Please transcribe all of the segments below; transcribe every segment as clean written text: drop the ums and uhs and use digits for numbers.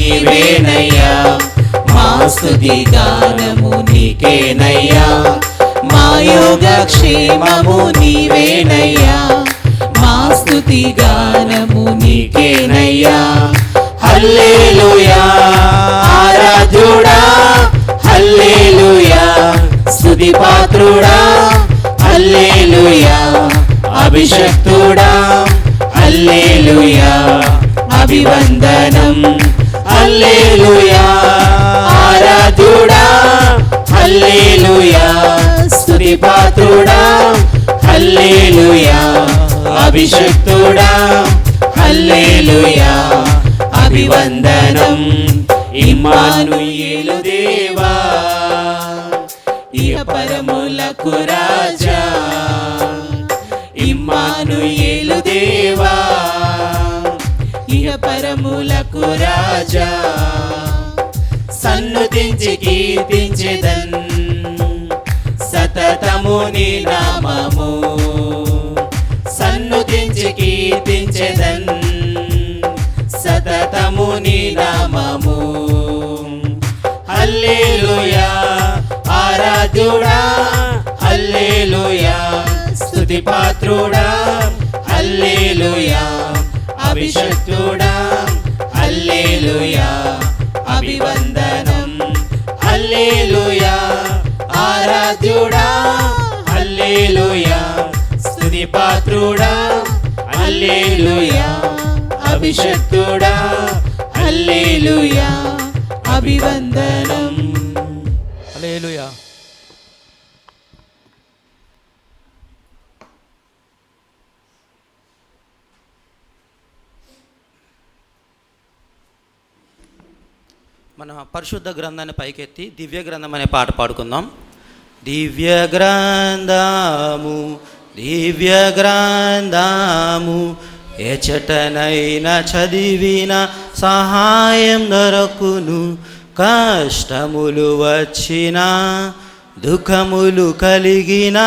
నీవేనయ్యా, మా స్తుతి గానము నీకేనయ్యా, మా యోగక్షేమము నీవేనయ్యా, మా స్తుతి గానము నీకేనయ్యా. హల్లెలూయా ఆరాధ్యుడా, హల్లెలూయా స్తుతి పాత్రుడా, హల్లెలూయా అభిషక్తుడా, హల్లెలూయా అభివందనం, హల్లెలూయా ఆరాధ్యుడా, హల్లెలూయా స్తుతి పాత్రుడా, హల్లెలూయా అభిషక్తుడా, హల్లెలూయా అభివందనం. ఇమ్మానుయేలు దేవా, ఇహ పరములకు రాజా, ఇమ్మానుయేలు దేవా, ఇహ పరములకు రాజా. సన్నుతించి కీర్తించెదన్ సతతము నీ నామము, సన్నుతించి కీర్తించెదన్ సతతము నీ నామము. హల్లెలూయా ఆరాధ్యుడా, హల్లెలూయా స్తుతి పాత్రుడా, హల్లెలూయా అభిషక్తుడా, హల్లెలూయా అభివందనం, హల్లెలూయా ఆరాధ్యుడా, హల్లెలూయా స్తుతి పాత్రుడా, హల్లెలూయా అభిషక్తుడా, హల్లెలూయా అభివందనం. హల్లెలూయా. మన పరిశుద్ధ గ్రంథాన్ని పైకెత్తి దివ్య గ్రంథం అనే పాట పాడుకుందాం. దివ్య గ్రంథము, దివ్య గ్రంథము, ఎచటనైన చదివిన సహాయం దొరకును. కష్టములు వచ్చిన, దుఃఖములు కలిగిన,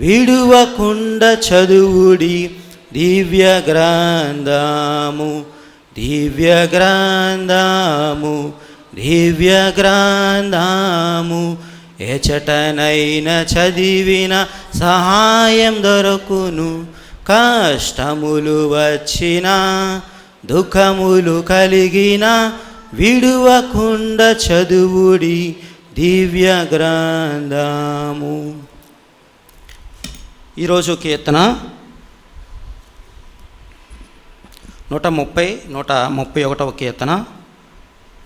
విడువకుండా చదువుడి దివ్య గ్రంథము, దివ్య గ్రంథము, దివ్య గ్రంథము. ఎచటనైన చదివిన సహాయం దొరకును. కష్టములు వచ్చిన, దుఃఖములు కలిగిన, విడువకుండా చదువుడి దివ్య గ్రంథము. ఈరోజు కీర్తన 130, 131వ కీర్తన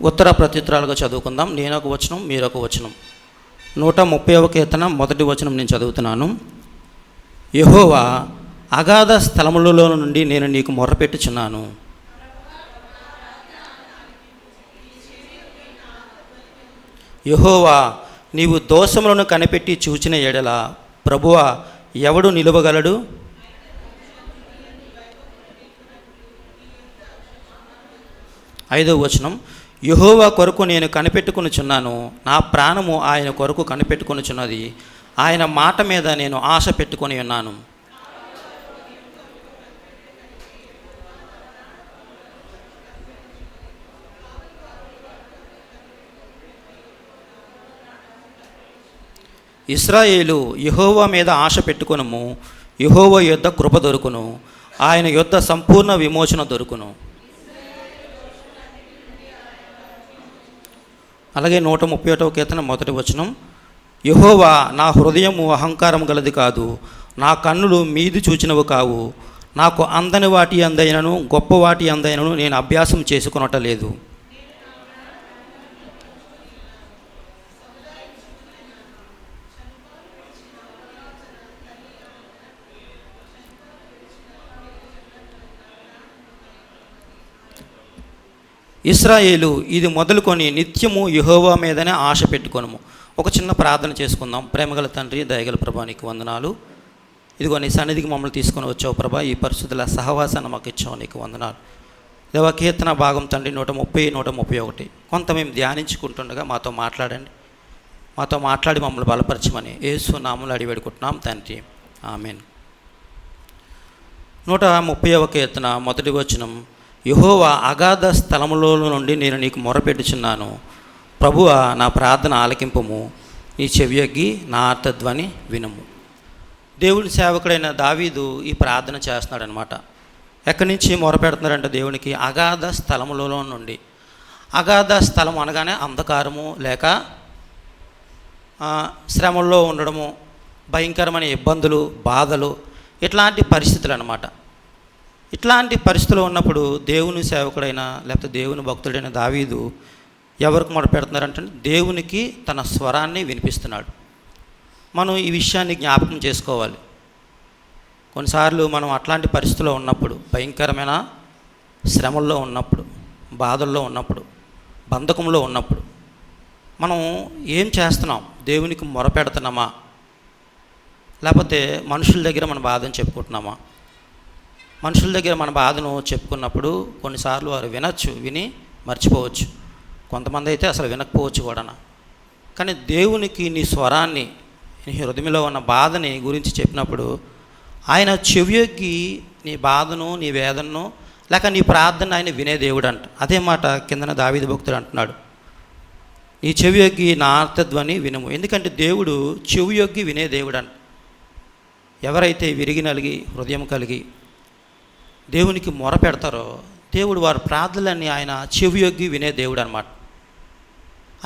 ఉత్తర ప్రత్యుత్తరాలుగా చదువుకుందాం. నేనొక వచనం, మీరొక వచనం. 130వ కీర్తన మొదటి వచనం నేను చదువుతున్నాను. యెహోవా, అగాధ స్థలములలో నుండి నేను నీకు మొర్రపెట్టుచున్నాను. యెహోవా, నీవు దోషములను కనిపెట్టి చూచిన ఎడల ప్రభువా ఎవడు నిలువగలడు? 5వ వచనం. యెహోవా కొరకు నేను కనిపెట్టుకొనుచున్నాను, నా ప్రాణము ఆయన కొరకు కనిపెట్టుకొనుచున్నది, ఆయన మాట మీద నేను ఆశ పెట్టుకొని ఉన్నాను. ఇశ్రాయేలు, యెహోవా మీద ఆశ పెట్టుకొనుము, యెహోవా యొద్ద కృప దొరుకును, ఆయన యొద్ద సంపూర్ణ విమోచన దొరుకును. అలాగే 131వ కీర్తన మొదటి వచనం. యెహోవా, నా హృదయము అహంకారం గలది కాదు, నా కన్నులు మీది చూచినవి కావు, నాకు అందని వాటి అందైనను గొప్ప వాటి అందైనను నేను అభ్యాసం చేసుకొనటలేదు. ఇశ్రాయేలు, ఇది మొదలుకొని నిత్యము యెహోవా మీదనే ఆశ పెట్టుకొనుము. ఒక చిన్న ప్రార్థన చేసుకుందాం. ప్రేమగల తండ్రి, దయగల ప్రభా, నీకు వందనాలు. ఇదిగో నీ సన్నిధికి మమ్మల్ని తీసుకొని వచ్చావు ప్రభా, ఈ పరిస్థితుల సహవాసాన్ని మాకు ఇచ్చావు, నీకు వందనాలు. దేవ, కీర్తన భాగం తండ్రి 130, 131 కొంత మేము ధ్యానించుకుంటుండగా మాతో మాట్లాడండి, మాతో మాట్లాడి మమ్మల్ని బలపరచమని యేసు నామములో అడిగి వేడుకుంటున్నాం తండ్రి, ఆమేన్. 130వ కీర్తన మొదటి వచనం. యెహోవా అగాధ స్థలములో నుండి నేను నీకు మొరపెట్టుచున్నాను. ప్రభువా నా ప్రార్థన ఆలకింపము, నీ చెవియొగ్గి నా ఆర్తధ్వని వినుము. దేవుని సేవకుడైన దావీదు ఈ ప్రార్థన చేస్తున్నాడనమాట. ఎక్కడి నుంచి మొరపెడుతున్నాడంటే దేవునికి అగాధ స్థలములలో నుండి. అగాధ స్థలం అనగానే అంధకారము లేక శ్రమల్లో ఉండడము, భయంకరమైన ఇబ్బందులు, బాధలు, ఇట్లాంటి పరిస్థితులు అన్నమాట. ఇట్లాంటి పరిస్థితులు ఉన్నప్పుడు దేవుని సేవకుడైన లేకపోతే దేవుని భక్తుడైన దావీదు ఎవరికి మొరపెడుతున్నారంటే దేవునికి తన స్వరాన్ని వినిపిస్తున్నాడు. మనం ఈ విషయాన్ని జ్ఞాపకం చేసుకోవాలి. కొన్నిసార్లు మనం అట్లాంటి పరిస్థితుల్లో ఉన్నప్పుడు, భయంకరమైన శ్రమల్లో ఉన్నప్పుడు, బాధల్లో ఉన్నప్పుడు, బంధకంలో ఉన్నప్పుడు మనం ఏం చేస్తున్నాం? దేవునికి మొరపెడుతున్నామా? లేకపోతే మనుషుల దగ్గర మన బాధను చెప్పుకుంటున్నామా? మనుషుల దగ్గర మన బాధను చెప్పుకున్నప్పుడు కొన్నిసార్లు వారు విని మర్చిపోవచ్చు. కొంతమంది అయితే అసలు వినకపోవచ్చు కూడా. కానీ దేవునికి నీ స్వరాన్ని, నీ హృదయంలో ఉన్న బాధని గురించి చెప్పినప్పుడు ఆయన చెవియొగ్గి నీ బాధను, నీ వేదనను, లేక నీ ప్రార్థన ఆయన వినే దేవుడు అంట. అదే మాట కిందన దావీదు భక్తుడు అంటున్నాడు, నీ చెవియొగ్గి నా ఆర్తధ్వని వినుము. ఎందుకంటే దేవుడు చెవియొగ్గి వినే దేవుడు అంట. ఎవరైతే విరిగి నలిగి హృదయం కలిగి దేవునికి మొర పెడతారో దేవుడు వారి ప్రార్థనలన్నీ ఆయన చెవియొగ్గి వినే దేవుడు అనమాట.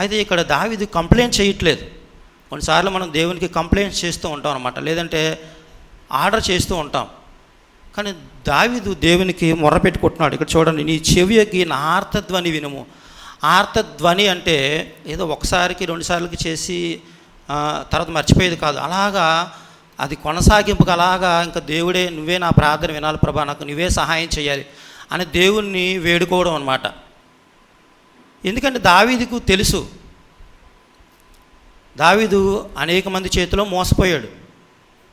అయితే ఇక్కడ దావీదు కంప్లైంట్ చేయట్లేదు. కొన్నిసార్లు మనం దేవునికి కంప్లైంట్ చేస్తూ ఉంటాం అనమాట, లేదంటే ఆర్డర్ చేస్తూ ఉంటాం. కానీ దావీదు దేవునికి మొర్ర పెట్టుకుంటున్నాడు. ఇక్కడ చూడండి, నీ చెవియొగ్గి నా ఆర్తధ్వని వినుము. ఆర్తధ్వని అంటే ఏదో ఒకసారికి రెండుసార్లకి చేసి తర్వాత మర్చిపోయేది కాదు. అలాగా అది కొనసాగింపుగా అలాగా ఇంకా దేవుడే, నువ్వే నా ప్రార్థన వినాలి ప్రభా, నాకు నువ్వే సహాయం చేయాలి అని దేవుణ్ణి వేడుకోవడం అనమాట. ఎందుకంటే దావీదుకు తెలుసు, దావీదు అనేక మంది చేతిలో మోసపోయాడు.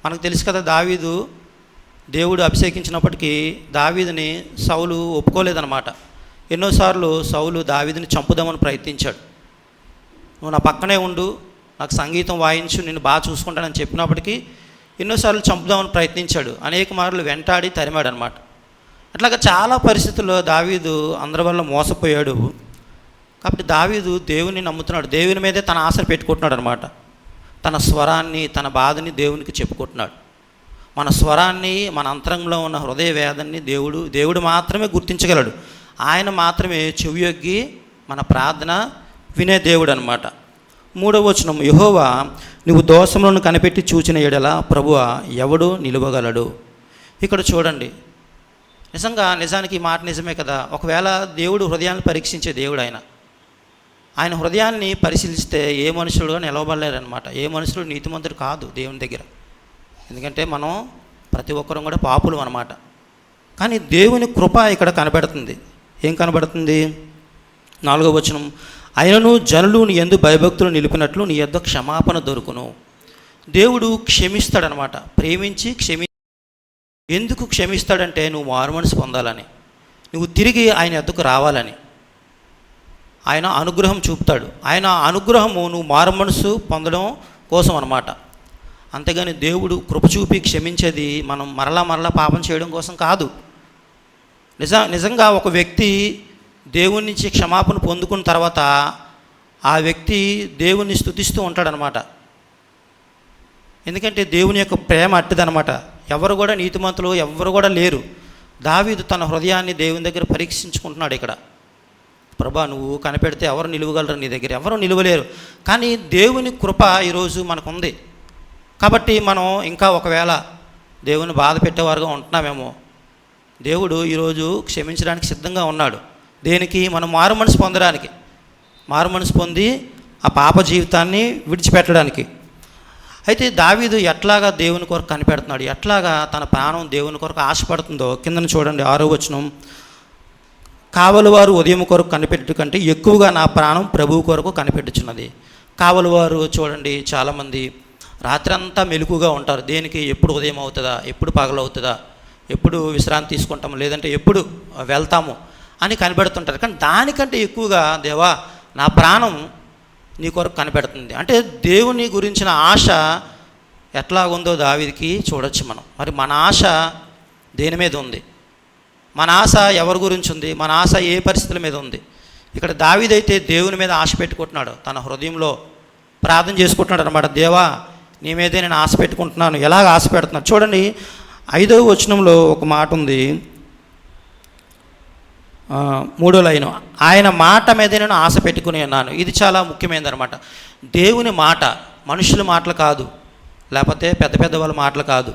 మనకు తెలుసు కదా, దావీదు దేవుడు అభిషేకించినప్పటికీ దావీదుని సౌలు ఒప్పుకోలేదన్నమాట. ఎన్నోసార్లు సౌలు దావీదుని చంపుదామని ప్రయత్నించాడు. నువ్వు నా పక్కనే ఉండు, నాకు సంగీతం వాయించు, నిన్ను బాగా చూసుకుంటానని చెప్పినప్పటికీ ఎన్నోసార్లు చంపుదామని ప్రయత్నించాడు. అనేక మార్లు వెంటాడి తరిమాడు అనమాట. అట్లాగా చాలా పరిస్థితుల్లో దావీదు అందరి వల్ల మోసపోయాడు. కాబట్టి దావీదు దేవుని నమ్ముతున్నాడు, దేవుని మీదే తన ఆశ పెట్టుకుంటున్నాడు అనమాట. తన స్వరాన్ని, తన బాధని దేవునికి చెప్పుకుంటున్నాడు. మన స్వరాన్ని, మన అంతరంగంలో ఉన్న హృదయ వేదన్ని దేవుడు మాత్రమే గుర్తించగలడు. ఆయన మాత్రమే చెవియొగ్గి మన ప్రార్థన వినే దేవుడు అనమాట. 3వ వచనం, యెహోవా నువ్వు దోషములను కనిపెట్టి చూచిన ఎడల ప్రభువా ఎవడు నిలువగలడు. ఇక్కడ చూడండి, నిజానికి ఈ మాట నిజమే కదా. ఒకవేళ దేవుడు హృదయాన్ని పరీక్షించే దేవుడు ఆయన హృదయాన్ని పరిశీలిస్తే ఏ మనుషుడు నిలవబడలేరనమాట. ఏ మనుషుడు నీతిమంతుడు కాదు దేవుని దగ్గర. ఎందుకంటే మనం ప్రతి ఒక్కరం కూడా పాపులు అనమాట. కానీ దేవుని కృప ఇక్కడ కనబడుతుంది. ఏం కనబడుతుంది? 4వ వచనం, ఆయనను జనులు నీ యందు భయభక్తులు నిలిపినట్లు నీ యొద్ద క్షమాపణ దొరుకును. దేవుడు క్షమిస్తాడనమాట, ప్రేమించి ఎందుకు క్షమిస్తాడంటే నువ్వు మారుమనసు పొందాలని, నువ్వు తిరిగి ఆయన యొద్దకు రావాలని ఆయన అనుగ్రహం చూపుతాడు. ఆయన అనుగ్రహము నువ్వు మారుమనసు పొందడం కోసం అనమాట. అంతేగాని దేవుడు కృప చూపి క్షమించేది మనం మరలా పాపం చేయడం కోసం కాదు. నిజంగా ఒక వ్యక్తి దేవుని నుంచి క్షమాపణ పొందుకున్న తర్వాత ఆ వ్యక్తి దేవుణ్ణి స్తుతిస్తూ ఉంటాడనమాట. ఎందుకంటే దేవుని యొక్క ప్రేమ అట్టిదనమాట. ఎవరు కూడా నీతిమంతులు ఎవరు కూడా లేరు. దావీదు తన హృదయాన్ని దేవుని దగ్గర పరీక్షించుకుంటున్నాడు. ఇక్కడ ప్రభా నువ్వు కనిపెడితే ఎవరు నిలువగలరు, నీ దగ్గర ఎవరు నిలువలేరు. కానీ దేవుని కృప ఈరోజు మనకు ఉంది కాబట్టి మనం ఇంకా ఒకవేళ దేవుని బాధ పెట్టేవారుగా ఉంటున్నామేమో, దేవుడు ఈరోజు క్షమించడానికి సిద్ధంగా ఉన్నాడు. దేనికి? మనం మారుమనసు పొందడానికి, మారుమనసు పొంది ఆ పాప జీవితాన్ని విడిచిపెట్టడానికి. అయితే దావీదు ఎట్లాగా దేవుని కొరకు కనిపెడుతున్నాడు, ఎట్లాగా తన ప్రాణం దేవుని కొరకు ఆశపడుతుందో కిందన చూడండి. 6వ వచనం, కావలివారు ఉదయం కొరకు కనిపెట్టు కంటే ఎక్కువగా నా ప్రాణం ప్రభువు కొరకు కనిపెట్టుచున్నది. కావలివారు చూడండి, చాలామంది రాత్రి అంతా మెలకుగా ఉంటారు. దేనికి? ఎప్పుడు ఉదయం అవుతుందా, ఎప్పుడు పగలవుతుందా, ఎప్పుడు విశ్రాంతి తీసుకుంటాము, లేదంటే ఎప్పుడు వెళ్తాము అని కనిపెడుతుంటారు. కానీ దానికంటే ఎక్కువగా దేవా నా ప్రాణం నీ కొరకు కనిపెడుతుంది. అంటే దేవుని గురించిన ఆశ ఎట్లా ఉందో దావీదుకి చూడొచ్చు మనం. మరి మన ఆశ దేని మీద ఉంది? మన ఆశ ఎవరి గురించి ఉంది? మన ఆశ ఏ పరిస్థితుల మీద ఉంది? ఇక్కడ దావీదైతే దేవుని మీద ఆశ పెట్టుకుంటున్నాడు, తన హృదయంలో ప్రార్థన చేసుకుంటున్నాడు అనమాట. దేవా, నీ మీదే నేను ఆశ పెట్టుకుంటున్నాను. ఎలాగ ఆశ పెడుతున్నాను చూడండి. 5వ వచనంలో ఒక మాట ఉంది, 3వ లైను, ఆయన మాట మీద నేను ఆశ పెట్టుకుని ఉన్నాను. ఇది చాలా ముఖ్యమైనది అనమాట. దేవుని మాట, మనుషుల మాటలు కాదు, లేకపోతే పెద్ద పెద్ద వాళ్ళ మాటలు కాదు,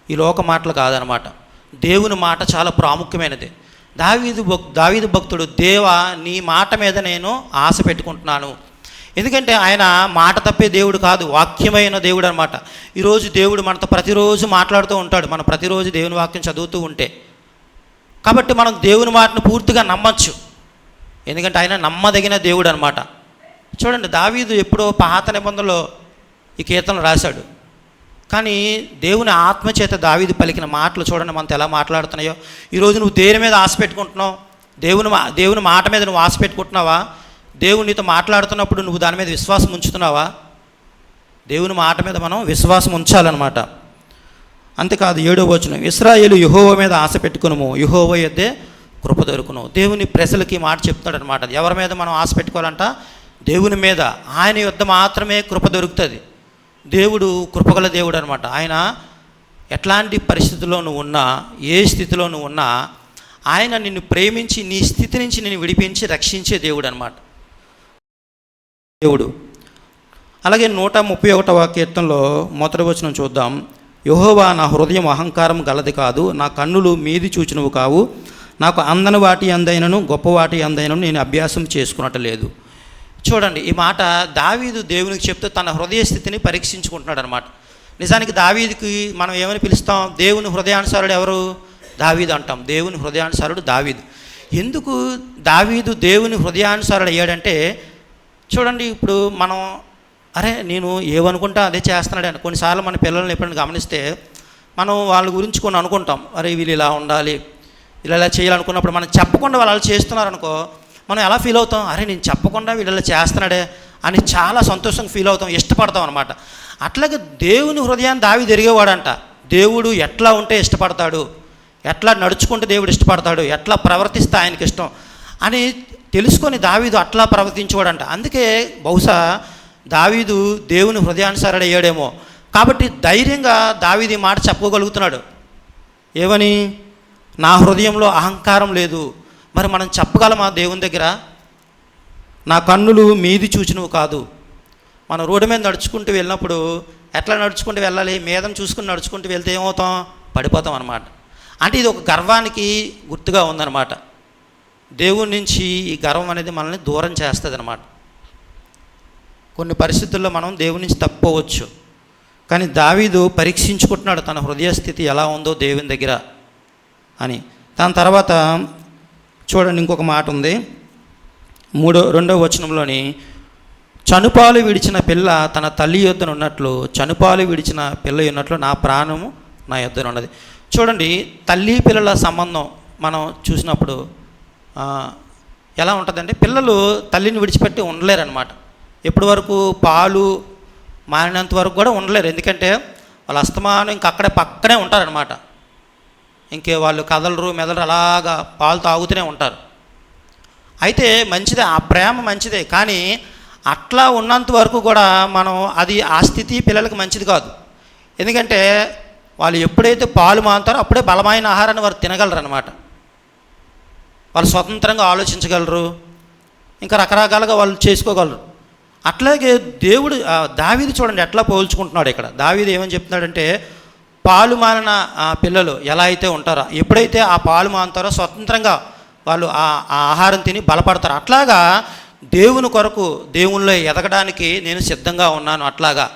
ఈ లోక మాటలు కాదనమాట. దేవుని మాట చాలా ప్రాముఖ్యమైనది. దావీదు భక్తుడు, దేవా నీ మాట మీద నేను ఆశ పెట్టుకుంటున్నాను. ఎందుకంటే ఆయన మాట తప్పే దేవుడు కాదు, వాక్యమైన దేవుడు అనమాట. ఈరోజు దేవుడు మనతో ప్రతిరోజు మాట్లాడుతూ ఉంటాడు, మనం ప్రతిరోజు దేవుని వాక్యం చదువుతూ ఉంటే. కాబట్టి మనం దేవుని మాటను పూర్తిగా నమ్మచ్చు, ఎందుకంటే ఆయన నమ్మదగిన దేవుడు అనమాట. చూడండి, దావీదు ఎప్పుడో పాత నిబంధనలో ఈ కీర్తనలు రాశాడు, కానీ దేవుని ఆత్మచేత దావీదు పలికిన మాటలు చూడండి మనతో ఎలా మాట్లాడుతున్నాయో. ఈరోజు నువ్వు దేని మీద ఆశ పెట్టుకుంటున్నావు? దేవుని మాట మీద నువ్వు ఆశ పెట్టుకుంటున్నావా? దేవుడు నీతో మాట్లాడుతున్నప్పుడు నువ్వు దాని మీద విశ్వాసం ఉంచుతున్నావా? దేవుని మాట మీద మనం విశ్వాసం ఉంచాలన్నమాట. అంతేకాదు 7వ వచనం, ఇశ్రాయేలు యెహోవా మీద ఆశ పెట్టుకునుము, యెహోవా యొద్దే కృప దొరుకును. దేవుని ప్రజలకి మాట చెప్తాడనమాట. ఎవరి మీద మనం ఆశ పెట్టుకోవాలంట? దేవుని మీద. ఆయన యొద్ద మాత్రమే కృప దొరుకుతుంది. దేవుడు కృపగల దేవుడు అనమాట. ఆయన ఎట్లాంటి పరిస్థితుల్లో నువ్వు ఉన్నా, ఏ స్థితిలో నువ్వు ఉన్నా, ఆయన నిన్ను ప్రేమించి నీ స్థితి నుంచి నిన్ను విడిపించి రక్షించే దేవుడు అనమాట దేవుడు. అలాగే 131వ కీర్తనలో మొదటి వచనం చూద్దాం. యెహోవా, నా హృదయం అహంకారం గలది కాదు, నా కన్నులు మీది చూచినవు కావు, నాకు అందని వాటి అందైనను గొప్ప వాటి అందైనను నేను అభ్యాసం చేసుకున్నట్టు. చూడండి, ఈ మాట దావీదు దేవునికి చెప్తూ తన హృదయ స్థితిని పరీక్షించుకుంటున్నాడు అనమాట. నిజానికి దావీదుకి మనం ఏమని పిలుస్తాం? దేవుని హృదయానుసారుడు ఎవరు? దావీదు అంటాం. దేవుని హృదయానుసారుడు దావీదు. ఎందుకు దావీదు దేవుని హృదయానుసారుడు అయ్యాడంటే, చూడండి, ఇప్పుడు మనం నేను ఏమనుకుంటా అదే చేస్తున్నాడు. కొన్నిసార్లు మన పిల్లల్ని ఎప్పుడైనా గమనిస్తే మనం వాళ్ళ గురించి కొన్ని అనుకుంటాం, వీళ్ళు ఇలా ఉండాలి, ఇలా చేయాలనుకున్నప్పుడు మనం చెప్పకుండా వాళ్ళు అలా చేస్తున్నారనుకో, మనం ఎలా ఫీల్ అవుతాం? నేను చెప్పకుండా వీళ్ళు ఇలా చేస్తున్నాడే అని చాలా సంతోషంగా ఫీల్ అవుతాం, ఇష్టపడతాం అనమాట. అట్లాగే దేవుని హృదయాన్ని దావీదు ఎరిగేవాడంట. దేవుడు ఎట్లా ఉంటే ఇష్టపడతాడు, ఎట్లా నడుచుకుంటే దేవుడు ఇష్టపడతాడు, ఎట్లా ప్రవర్తిస్తే ఆయనకి ఇష్టం అని తెలుసుకొని దావీదు అట్లా ప్రవర్తించేవాడంట. అందుకే బహుశా దావీదు దేవుని హృదయానుసారుడు అయ్యాడేమో. కాబట్టి ధైర్యంగా దావీదు ఈ మాట చెప్పుకోగలుగుతున్నాడు. ఏమని? నా హృదయంలో అహంకారం లేదు. మరి మనం చెప్పగలమా దేవుని దగ్గర? నా కన్నులు మీది చూచినవు కాదు. మనం రోడ్డు మీద నడుచుకుంటూ వెళ్ళినప్పుడు ఎట్లా నడుచుకుంటూ వెళ్ళాలి? మీదను చూసుకుని నడుచుకుంటూ వెళ్తే ఏమవుతాం? పడిపోతాం అన్నమాట. అంటే ఇది ఒక గర్వానికి గుర్తుగా ఉందన్నమాట. దేవుని నుంచి ఈ గర్వం అనేది మనల్ని దూరం చేస్తుంది అన్నమాట. కొన్ని పరిస్థితుల్లో మనం దేవుని నుంచి తప్పుకోవచ్చు, కానీ దావీదు పరీక్షించుకుంటున్నాడు తన హృదయ స్థితి ఎలా ఉందో దేవుని దగ్గర అని. దాని తర్వాత చూడండి, ఇంకొక మాట ఉంది 2వ వచనంలోని, చనుపాలు విడిచిన పిల్ల తన తల్లి యొద్దన ఉన్నట్లు, చనుపాలు విడిచిన పిల్ల ఉన్నట్లు నా ప్రాణము నా యొద్దన ఉన్నది. చూడండి, తల్లి పిల్లల సంబంధం మనం చూసినప్పుడు ఎలా ఉంటుందంటే, పిల్లలు తల్లిని విడిచిపెట్టి ఉండలేరన్నమాట. ఎప్పటి వరకు? పాలు మారినంత వరకు కూడా ఉండలేరు. ఎందుకంటే వాళ్ళ అస్తమానం ఇంక అక్కడే పక్కనే ఉంటారనమాట. ఇంకే వాళ్ళు కదలరు మెదలరు, అలాగా పాలు తాగుతూనే ఉంటారు. అయితే మంచిదే, ఆ ప్రేమ మంచిదే, కానీ అట్లా ఉన్నంత వరకు కూడా మనం ఆ స్థితి పిల్లలకి మంచిది కాదు. ఎందుకంటే వాళ్ళు ఎప్పుడైతే పాలు మానుతారో అప్పుడే బలమైన ఆహారాన్ని వారు తినగలరు అనమాట. వాళ్ళు స్వతంత్రంగా ఆలోచించగలరు, ఇంకా రకరకాలుగా వాళ్ళు చేసుకోగలరు. అట్లాగే దేవుడు దావీదు చూడండి ఎట్లా పోల్చుకుంటున్నాడు ఇక్కడ. దావీదు ఏమని చెప్తున్నాడంటే, పాలు మానిన పిల్లలు ఎలా అయితే ఉంటారో, ఎప్పుడైతే ఆ పాలు మానుతారో స్వతంత్రంగా వాళ్ళు ఆ ఆహారం తిని బలపడతారు. అట్లాగా దేవుని కొరకు దేవునిలో ఎదగడానికి నేను సిద్ధంగా ఉన్నాను. అట్లాగా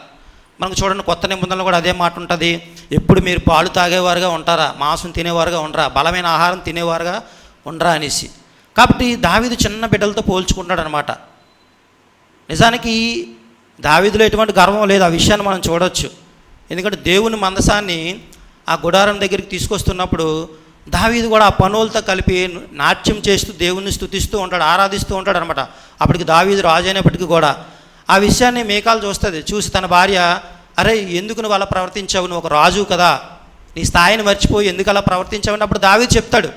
మనకు చూడండి, కొత్త నిబంధనలు కూడా అదే మాట ఉంటుంది. ఎప్పుడు మీరు పాలు తాగేవారుగా ఉంటారా, మాంసం తినేవారుగా ఉండరా, బలమైన ఆహారం తినేవారుగా ఉండరా అనేసి. కాబట్టి దావీదు చిన్న బిడ్డలతో పోల్చుకుంటాడు అనమాట. నిజానికి దావీదులో ఎటువంటి గర్వం లేదు, ఆ విషయాన్ని మనం చూడవచ్చు. ఎందుకంటే దేవుని మందసాన్ని ఆ గుడారం దగ్గరికి తీసుకొస్తున్నప్పుడు దావీదు కూడా ఆ పనులతో కలిపి నాట్యం చేస్తూ దేవుని స్తుతిస్తూ ఉంటాడు, ఆరాధిస్తూ ఉంటాడు అనమాట. అప్పటికి దావీదు రాజు అయినప్పటికీ కూడా ఆ విషయాన్ని మీకాలు చూస్తుంది. చూసి తన భార్య, ఎందుకు నువ్వు అలా ప్రవర్తించావు, నువ్వు ఒక రాజు కదా, నీ స్థాయిని మర్చిపోయి ఎందుకు అలా ప్రవర్తించావు? అప్పుడు దావీదు చెప్తాడు,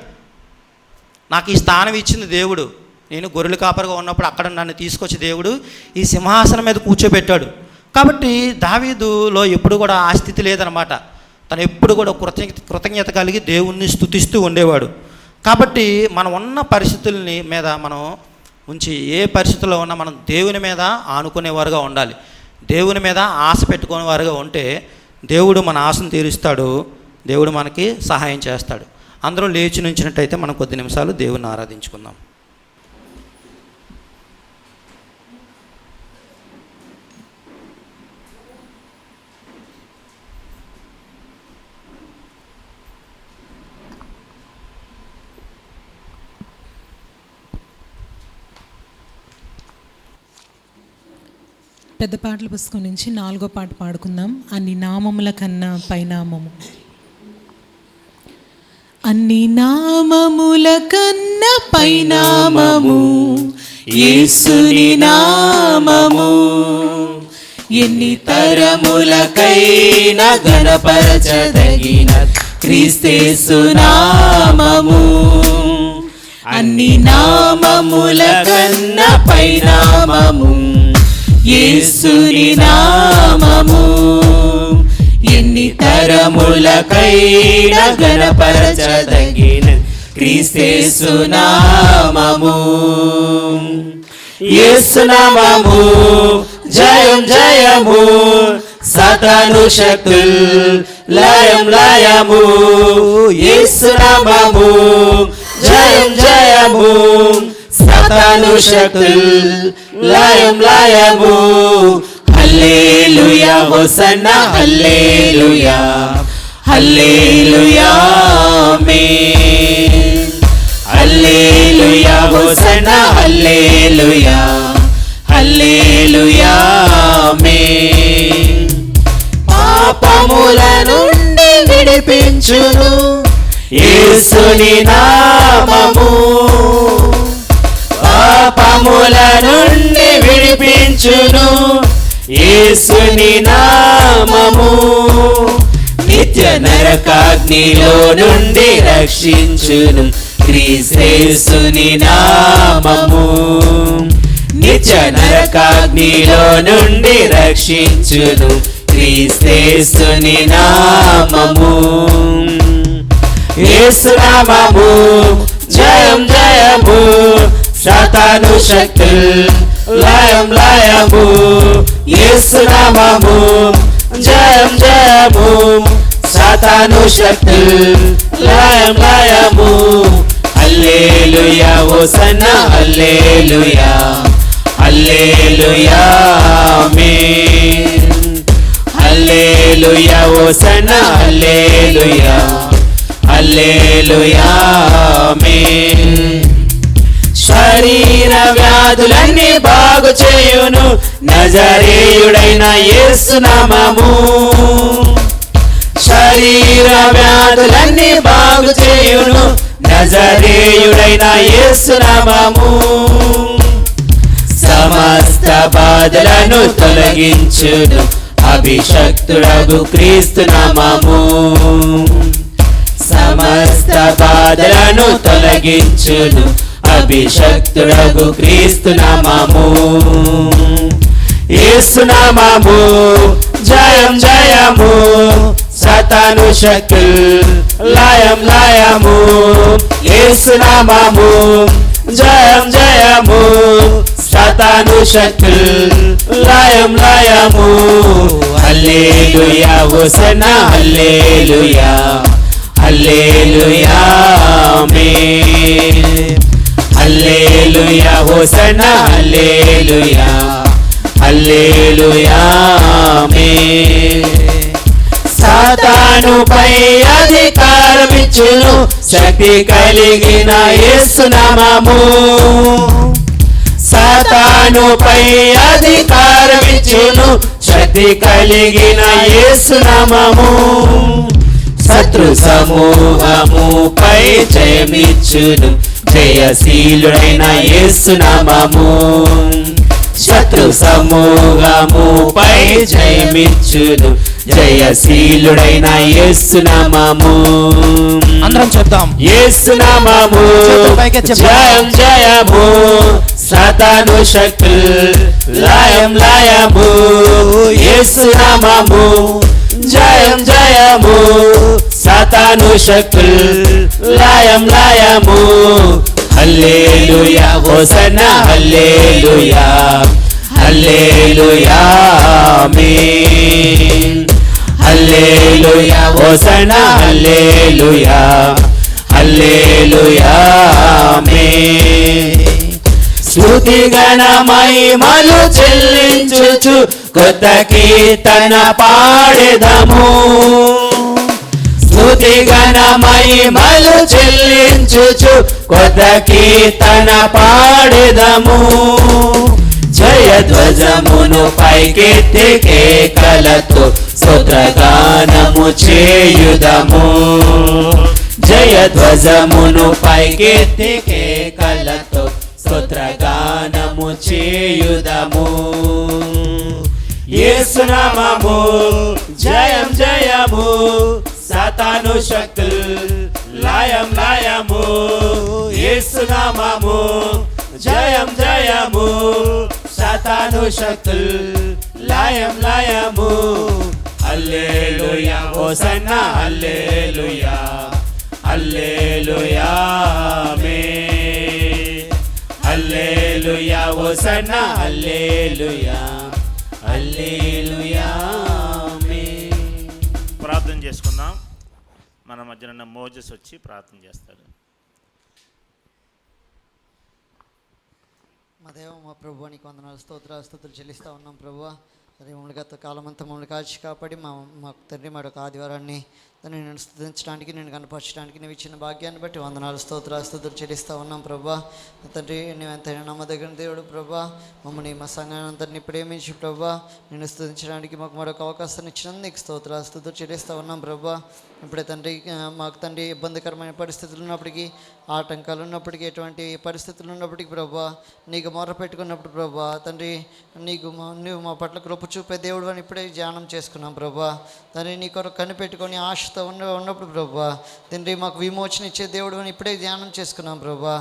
నాకు ఈ స్థానం ఇచ్చింది దేవుడు. నేను గొర్రెల కాపరిగా ఉన్నప్పుడు అక్కడ నన్ను తీసుకొచ్చి దేవుడు ఈ సింహాసనం మీద కూర్చోబెట్టాడు. కాబట్టి దావీదులో ఎప్పుడు కూడా ఆ స్థితి లేదనమాట. తను ఎప్పుడు కూడా కృతజ్ఞత కలిగి దేవుణ్ణి స్తుతిస్తూ ఉండేవాడు. కాబట్టి మనం ఉన్న పరిస్థితుల్ని మీద మనం ఉంచి ఏ పరిస్థితుల్లో ఉన్నా మనం దేవుని మీద ఆనుకునేవారుగా ఉండాలి. దేవుని మీద ఆశ పెట్టుకునేవారుగా ఉంటే దేవుడు మన ఆశను తీరుస్తాడు, దేవుడు మనకి సహాయం చేస్తాడు. అందరూ లేచి నుంచినట్టయితే మనం కొద్ది నిమిషాలు దేవుని ఆరాధించుకుందాం. పెద్ద పాటల పుస్తకం నుంచి 4వ పాట పాడుకుందాం. అన్ని నామముల కన్నా పైనామము. అన్ని నామముల కన్నా పైనామము యేసుని నామము. ఎన్ని తరములకైనా గణపరచదగిన క్రీస్తేసు నామము. అన్ని నామముల కన్నా పైనామము యేసుని నామము. ఎన్ని తరములకైనా గణపరచదగిన క్రీస్తేసు నామము. యేసు నామము జయం జయము, సాతాను శక్తుల్ లయం లయము. యేసు నామము జయం జయము, సాతాను శక్తుల్ లయం లయము. హల్లెలూయా హోసన్నా హల్లెలూయా హల్లెలూయా ఆమేన్. హల్లెలూయా హోసన్నా హల్లెలూయా హల్లెలూయా ఆమేన్. పాపముల నుండి విడిపించును యేసుని నామము. పాపముల నుండి విడిపించును యేసుని నామము. నిత్య నరకాగ్నిలో నుండి రక్షించును క్రీస్తేసుని నామము. నిత్య నరకాగ్నిలో నుండి రక్షించును క్రీస్తేసుని నామము. యేసు నామము జయం జయము, సాతాను శక్తుల్ లయం లయము. యేసు నామము జయం జయము, సాతాను శక్తుల్ లయం లయము. హల్లెలూయా హోసన్నా హల్లెలూయా హల్లెలూయా ఆమేన్. హల్లెలూయా హోసన్నా హల్లెలూయా హల్లెలూయా ఆమేన్. శరీర వ్యాధులన్నీ బాగు చేయును నజరేయుడైన యేసు నామము. శరీర వ్యాధులన్నీ బాగు చేయును నజరేయుడైన యేసు నామము. సమస్త బాధలను తొలగించును అభిషక్తుడగు క్రీస్తు నామము. సమస్త బాధలను తొలగించును అభిషక్తుడగు క్రీస్తు నామము. యేసు నామము జయం జయము, సాతాను శక్తుల్ లయం లయము. యేసు నామము జయం జయము, సాతాను శక్తుల్ లయం లయము. హల్లెలూయా హోసన్నా హల్లెలూయా హల్లెలూయా ఆమేన్. హల్లెలూయా హోసన్నా హల్లెలూయా హల్లెలూయా ఆమేన్. సాతానుపై అధికారమిచ్చును శక్తి కలిగిన యేసు నామము. సాతానుపై అధికారమిచ్చును శక్తి కలిగిన యేసు నామము. శత్రు సమూహముపై జయమిచ్చును జయశీలుడైన యేసు నామము. శత్రు సమూహముపై జయమిచ్చును జయశీలుడైన యేసు నామము. అందరం చెప్తాం. యేసు నామము జయం జయము, సాతాను శక్తులు లయం లయము. యేసు నామము జయం జయము, సాతాను శక్తులు లయం లయము. హల్లెలూయా హోసన్నా హల్లెలూయా హల్లెలూయా ఆమేన్. హల్లెలూయా హోసన్నా హల్లెలూయా హల్లెలూయా ఆమేన్. స్తుతి గణ మహిమలు చెల్లించుచు కొత్త కీర్తన పాడెదము. స్తుతి గణ మహిమలు చెల్లించుచు కొత్త కీర్తన పాడెదము. జయధ్వజమును పైకెత్తి కేకలతో స్తోత్రగానము చేయుదము. జయధ్వజమును పైకెత్తి కేకలతో స్తోత్రగానము చేయుదము. యేసు నామము జయం జయము, సాతాను శక్తులు లయం లయము. యేసు నామము జయం జయము, సాతాను శక్తులు లయం లయము. హల్లెలూయా హోసన్నా హల్లెలూయా హల్లెలూయా ఆమేన్. హల్లెలూయా హోసన్నా హల్లెలూయా హల్లెలూయా ఆమేన్. ప్రార్థన చేసుకుందాం. మన మధ్యన మోజెస్ వచ్చి ప్రార్థన చేస్తాడు. మా దేవ మా ప్రభు నీకు వందనాలు స్తోత్రాస్తుతులు చెల్లిస్తూ ఉన్నాం ప్రభు. సరే మమ్మల్ని గత కాలం అంతా మమ్మల్ని కాచి కాపాడి మాకు తండ్రి మరొక ఆదివారాన్ని దాన్ని నేను స్తుతించడానికి నేను కనపరచడానికి నువ్వు ఇచ్చిన భాగ్యాన్ని బట్టి వందనాలు స్తోత్రాస్తుతులు చెల్లిస్తూ ఉన్నాం ప్రభా. తండ్రి నువ్వు ఎంతైనా నమ్మదగిన దేవుడు ప్రభా. మమ్మల్ని మా సంఘాన్ని అందరినీ ప్రేమించి ప్రభా నేను స్తుతించడానికి మాకు మరొక అవకాశాన్ని ఇచ్చినందుకు నీకు స్తోత్రాస్తుతులు చెల్లిస్తూ ఉన్నాం ప్రభా. ఇప్పుడే తండ్రి మాకు తండ్రి ఇబ్బందికరమైన పరిస్థితులు ఉన్నప్పటికీ, ఆటంకాలు ఉన్నప్పటికీ, ఎటువంటి పరిస్థితులు ఉన్నప్పటికీ ప్రభా నీకు మొర్ర పెట్టుకున్నప్పుడు ప్రభా తండ్రి నువ్వు మా పట్ల కృప చూపే దేవుడు అని ఇప్పుడే ధ్యానం చేసుకున్నాం ప్రభా. తండ్రి నీ కొరకు కనిపెట్టుకొని ఆశతో ఉన్నప్పుడు ప్రభా తండ్రి మాకు విమోచన ఇచ్చే దేవుడు అని ఇప్పుడే ధ్యానం చేసుకున్నాం ప్రభా.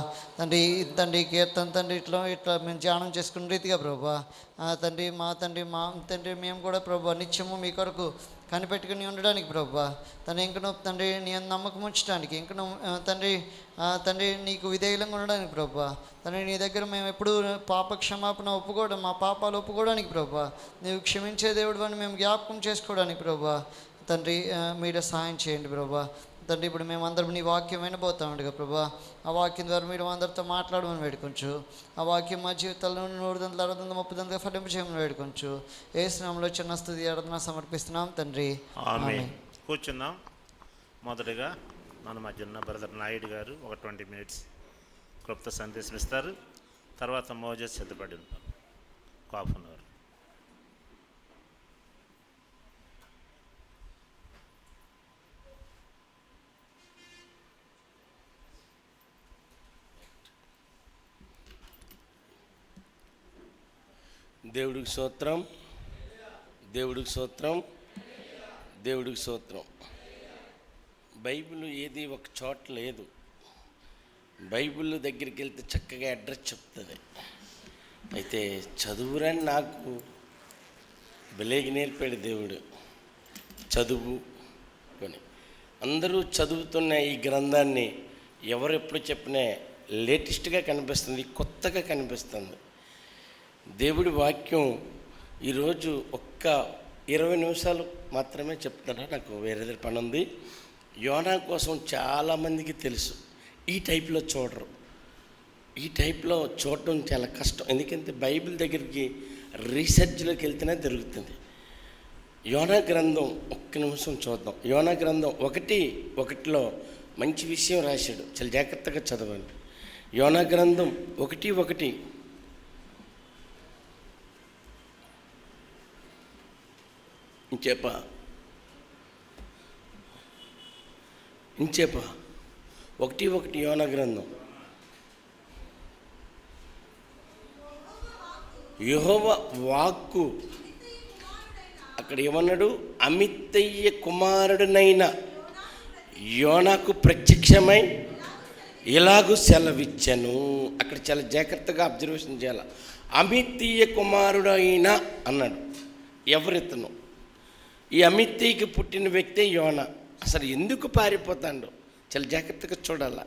తండ్రి కీర్తన తండ్రి ఇట్లా మేము ధ్యానం చేసుకున్న రీతిగా ప్రభా మా తండ్రి మేము కూడా ప్రభా నిత్యము మీ కొరకు కనిపెట్టుకుని ఉండడానికి ప్రభా ఇంకనూ తండ్రి నీ నమ్మకం ఉంచడానికి, ఇంకనూ తండ్రి నీకు విధేయులంగా ఉండడానికి ప్రభా నీ దగ్గర మేము ఎప్పుడు పాప క్షమాపణ ఒప్పుకోవడం, మా పాపాలు ఒప్పుకోవడానికి ప్రభా నీవు క్షమించే దేవుడు అని మేము జ్ఞాపకం చేసుకోవడానికి ప్రభా తండ్రి మీరు సహాయం చేయండి ప్రభా. తండ్రి ఇప్పుడు మేము అందరం నీ వాక్యం వినబోతామండిగా ప్రభా. ఆ వాక్యం ద్వారా మీరు అందరితో మాట్లాడమని వేడుకొంచు. ఆ వాక్యం మా జీవితాల్లో 100, 60, 30 ఫలింపు చేయమని వేడుకొంచు. యేసు నామములో చిన్న స్తుతి ఆరాధన సమర్పిస్తున్నాం తండ్రి. ఆమేన్. కూర్చుందాం. మొదటగా మన మధ్య బ్రదర్ నాయుడు గారు ఒక 20 minutes క్లుప్త సందేశం ఇస్తారు. తర్వాత మోజెస్ సిద్ధపడి ఉంటాం. ½ hour. దేవుడికి స్తోత్రం, దేవుడికి స్తోత్రం, దేవుడికి స్తోత్రం. బైబిల్ ఏది ఒక చోట లేదు. బైబిల్ దగ్గరికి వెళ్తే చక్కగా అడ్రస్ చెప్తుంది. అయితే చదువురని నాకు భలేగి నేర్పాడు దేవుడు. చదువు కొని అందరూ చదువుతున్న ఈ గ్రంథాన్ని ఎవరెప్పుడు చెప్పినా లేటెస్ట్గా కనిపిస్తుంది, కొత్తగా కనిపిస్తుంది. దేవుడి వాక్యం ఈరోజు ఒక్క 20 నిమిషాలు మాత్రమే చెప్తాను. నాకు వేరే పని ఉంది. యోనా కోసం చాలామందికి తెలుసు. ఈ టైప్లో చూడరు. ఈ టైప్లో చూడటం చాలా కష్టం. ఎందుకంటే బైబిల్ దగ్గరికి రీసెర్చ్లోకి వెళ్తేనే దొరుకుతుంది. యోనా గ్రంథం ఒక్క నిమిషం చూద్దాం. యోనా గ్రంథం 1:1 మంచి విషయం రాశాడు. చాలా జాగ్రత్తగా చదవండి. యోనా గ్రంథం 1:1 ఇంచేప 1:1 యోనా గ్రంథం. యెహోవా వాక్కు అక్కడ ఏమన్నాడు? అమిత్తయ్య కుమారుడినైన యోనాకు ప్రత్యక్షమై ఇలాగూ సెలవిచ్చాను. అక్కడ చాలా జాగ్రత్తగా అబ్జర్వేషన్ చేయాలి. అమిత్తయ్య కుమారుడైన అన్నాడు. ఎవరితను? ఈ అమిత్తయ్యకి పుట్టిన వ్యక్తే యోనా. అసలు ఎందుకు పారిపోతాడు? చాలా జాగ్రత్తగా చూడాల.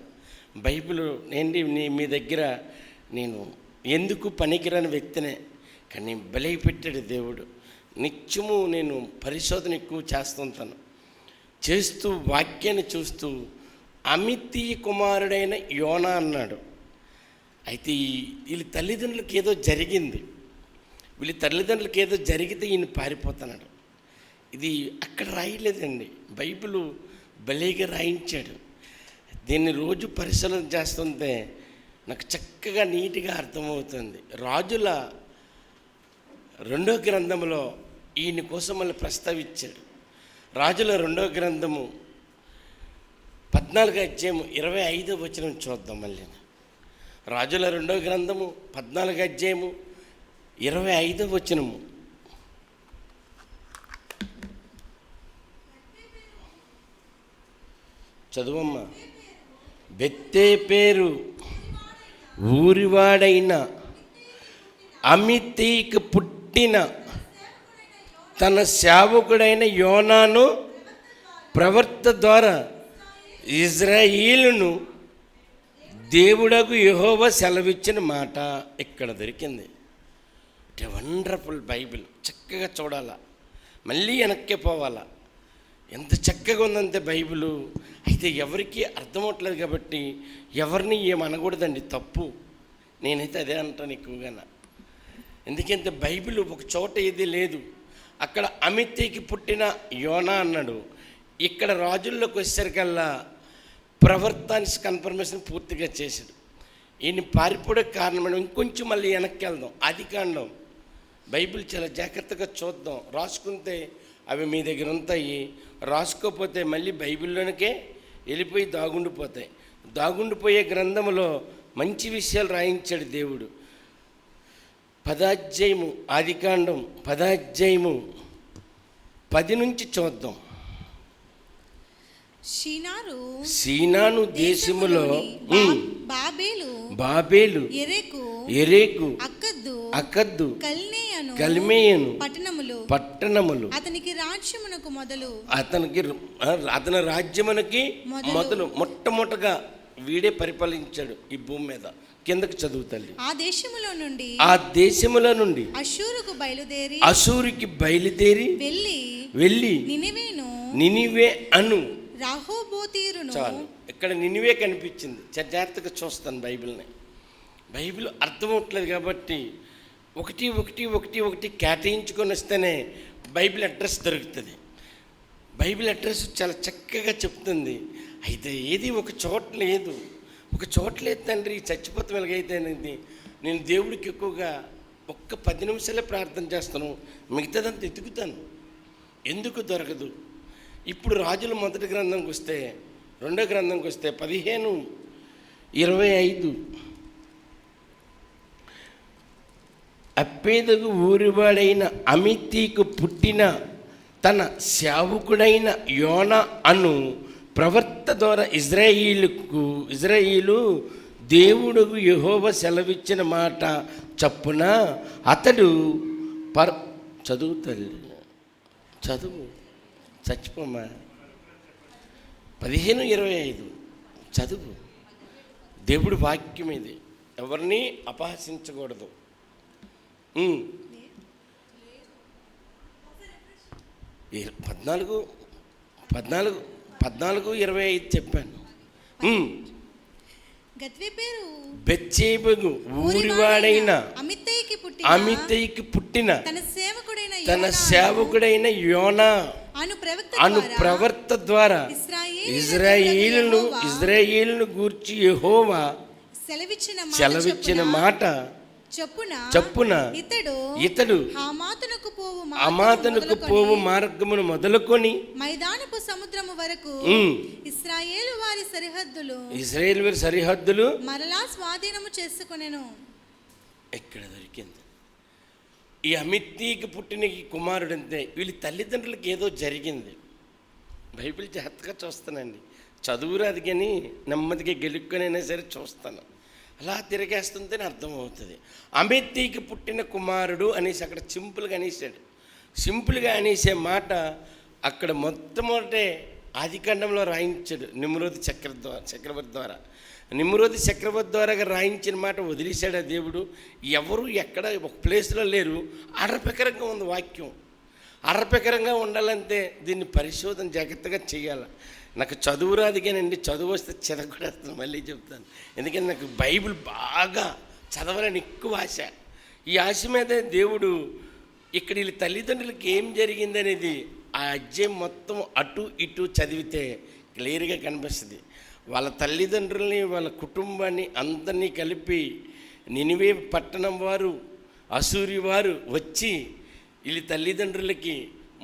బైబిల్ మీ దగ్గర నేను ఎందుకు పనికిరాని వ్యక్తినే, కానీ బలై పెట్టాడు దేవుడు. నిత్యము నేను పరిశోధన ఎక్కువ చేస్తుంటాను. చేస్తూ వాక్యాన్ని చూస్తూ అమిత్తయ్య కుమారుడైన యోనా అన్నాడు. అయితే వీళ్ళ తల్లిదండ్రులకు ఏదో జరిగింది. వీళ్ళ తల్లిదండ్రులకు ఏదో జరిగితే ఈయన పారిపోతున్నాడు. ఇది అక్కడ రాయలేదండి, బైబిల్ భలేగా రాయించాడు. దీన్ని రోజు పరిశీలన చేస్తుంటే నాకు చక్కగా నీట్గా అర్థమవుతుంది. రాజుల 2వ గ్రంథంలో ఈయన కోసం మళ్ళీ ప్రస్తావించాడు. రాజుల 2వ గ్రంథము 14వ అధ్యాయము 25వ వచనం చూద్దాం. మళ్ళీ రాజుల 2వ గ్రంథము 14వ అధ్యాయము 25వ వచనము. చదువమ్మా. బెత్తే పేరు ఊరివాడైన అమిత్తయ్యకు పుట్టిన తన సేవకుడైన యోనాను ప్రవర్త ద్వారా ఇజ్రాయేలును దేవుడకు యెహోవా సెలవిచ్చిన మాట ఇక్కడ దొరికింది. Wonderful Bible. చక్కగా చూడాలా, మళ్ళీ వెనక్కి పోవాలా. ఎంత చక్కగా ఉందంటే బైబిలు. అయితే ఎవరికి అర్థమవట్లేదు కాబట్టి ఎవరిని ఏమనకూడదండి, తప్పు. నేనైతే అదే అంటాను ఎక్కువగా. ఎందుకంటే బైబిల్ ఒక చోట ఏది లేదు. అక్కడ అమిత్తయ్యకి పుట్టిన యోనా అన్నాడు. ఇక్కడ రాజుల్లోకి వచ్చేసరికల్లా ప్రవర్తన కన్ఫర్మేషన్ పూర్తిగా చేశాడు. ఈయన పారిపోవడం కారణమైన ఇంకొంచెం మళ్ళీ వెనక్కి వెళ్దాం. ఆదికాండం బైబిల్ చాలా జాగ్రత్తగా చూద్దాం. రాసుకుంటే అవి మీ దగ్గర ఉంటాయి, రాసుకోకపోతే మళ్ళీ బైబిల్లోనికే వెళ్ళిపోయి దాగుండిపోతాయి. దాగుండిపోయే గ్రంథంలో మంచి విషయాలు రాయించాడు దేవుడు. 10వ అధ్యాయము ఆదికాండం 10వ అధ్యాయము 10 నుంచి చూద్దాం. సీనాను దేశములో బాబేలు ఎరేకు అక్కద్దు కల్మేయను పట్టణములు అతని రాజ్యమునకి మొదలు మొట్టమొదటగా వీడే పరిపాలించాడు ఈ భూమి మీద. కిందకి చదువుతాలి. ఆ దేశములో నుండి అషూరుకి బయలుదేరి వెళ్ళి నినివే అను. చాలు, ఇక్కడ నినివే కనిపించింది. జాగ్రత్తగా చూస్తాను బైబిల్ని. బైబిల్ అర్థం అవట్లేదు కాబట్టి ఒకటి కేటాయించుకొని వస్తేనే బైబిల్ అడ్రస్ దొరుకుతుంది. బైబిల్ అడ్రస్ చాలా చక్కగా చెప్తుంది. అయితే ఏది ఒక చోట లేదు. తండ్రి చచ్చిపోతాం ఎలాగైతే నేను దేవుడికి ఎక్కువగా 10 నిమిషాలే ప్రార్థన చేస్తాను, మిగతాదంతా ఎతుకుతాను. ఎందుకు దొరకదు? ఇప్పుడు రాజుల 1వ గ్రంథంకి వస్తే 2వ గ్రంథంకి వస్తే 15:25 అప్పేదకు ఊరివాడైన అమిత్తయ్యకు పుట్టిన తన సేవకుడైన యోనా అను ప్రవర్త ద్వారా ఇజ్రాయేలు దేవుడుకు యెహోవా సెలవిచ్చిన మాట చప్పున అతడు చదువు తల్లి, చదువు, చచ్చిపోమ్మా. 15:25 చదువు. దేవుడి వాక్యం ఇది, ఎవరిని అపహసించకూడదు. 14:25 చెప్పాను. బెత్షెబకు ఊరివాడైన అమిత్తయ్యకి పుట్టిన తన సేవకుడైన యోనా అను ప్రవర్త ద్వారా ఇజ్రాయేలును గూర్చి యెహోవా సెలవిచ్చిన మాట చప్పున ఇతడు హమాతునకు పోవు మార్గమును మొదలుకొని మైదానపు సముద్రము వరకు ఇశ్రాయేలు వారి సరిహద్దులు మరలా స్వాధీనము చేసుకొనెను. ఎక్కడ దొరికింది? ఈ అమిత్తీకి పుట్టిన ఈ కుమారుడు అంతే, వీళ్ళ తల్లిదండ్రులకి ఏదో జరిగింది. బైబిల్ జాగ్రత్తగా చూస్తానండి, చదువు రాదు కానీ నెమ్మదిగా గెలుక్కొనైనా సరే చూస్తాను. అలా తిరిగేస్తుంటేనే అర్థమవుతుంది. అమిత్తీకి పుట్టిన కుమారుడు అనేసి అక్కడ సింపుల్గా అనేసాడు. సింపుల్గా అనేసే మాట అక్కడ మొట్టమొదటే ఆదికాండంలో రాయించాడు నిమ్రోది చక్రవర్తి ద్వారా. నిమ్రోది చక్రవర్తి ద్వారా రాయించిన మాట వదిలేశాడు ఆ దేవుడు. ఎవరు ఎక్కడ ఒక ప్లేస్లో లేరు. అరపెకరంగా ఉంది వాక్యం. అరపెకరంగా ఉండాలంటే దీన్ని పరిశోధన జాగ్రత్తగా చేయాలి. నాకు చదువు రాదు కానండి, చదువు వస్తే చెదగొడేస్తాను, మళ్ళీ చెప్తాను. ఎందుకంటే నాకు బైబిల్ బాగా చదవాలని ఎక్కువ ఆశ. ఈ ఆశ మీదే దేవుడు ఇక్కడ వీళ్ళ తల్లిదండ్రులకి ఏం జరిగిందనేది ఆ అధ్యాయం మొత్తం అటు ఇటు చదివితే క్లియర్గా కనిపిస్తుంది. వాళ్ళ తల్లిదండ్రుల్ని, వాళ్ళ కుటుంబాన్ని అందరినీ కలిపి నినివే పట్టణం వారు, అసూరి వారు వచ్చి వీళ్ళ తల్లిదండ్రులకి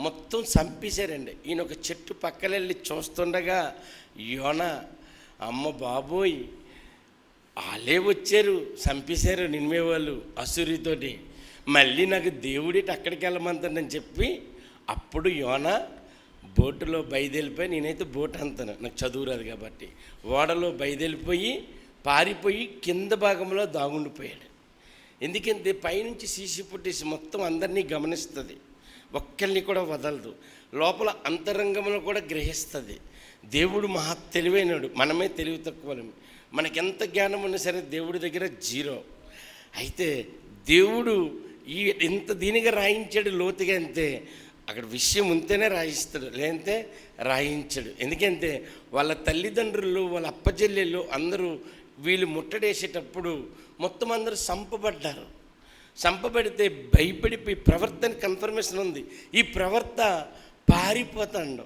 మొత్తం చంపేశారండి. ఈయన ఒక చెట్టు పక్కన వెళ్ళి చూస్తుండగా యోనా, అమ్మ బాబోయ్ వాళ్ళే వచ్చారు, చంపేశారు నినివే వాళ్ళు అసూరితోటి, మళ్ళీ నాకు దేవుడిటి అక్కడికి వెళ్ళమంటానని చెప్పి అప్పుడు యోనా బోటులో బయలుదేరిపోయి, నేనైతే బోట్ అంతాను, నాకు చదువు రాదు కాబట్టి, ఓడలో బయలుదేరిపోయి పారిపోయి కింద భాగంలో దాగుండిపోయాడు. ఎందుకంటే పైనుంచి సీసీ పుట్టేసి మొత్తం అందరినీ గమనిస్తుంది, ఒక్కరిని కూడా వదలదు, లోపల అంతరంగంలో కూడా గ్రహిస్తుంది. దేవుడు మహా తెలివైనడు, మనమే తెలివి తక్కువలేము. మనకెంత జ్ఞానం ఉన్నా సరే దేవుడి దగ్గర జీరో. అయితే దేవుడు ఇంత దీనిగా రాయించాడు లోతుగా, అంతే అక్కడ విషయం ఉంటేనే రాయిస్తాడు, లేదంటే రాయించాడు. ఎందుకంటే వాళ్ళ తల్లిదండ్రులు, వాళ్ళ అప్పచెల్లెళ్ళు అందరూ వీళ్ళు ముట్టడేసేటప్పుడు మొత్తం అందరూ చంపబడ్డారు. చంపబడితే భయపడిపోయి ప్రవర్తన కన్ఫర్మేషన్ ఉంది, ఈ ప్రవర్త పారిపోతాడు.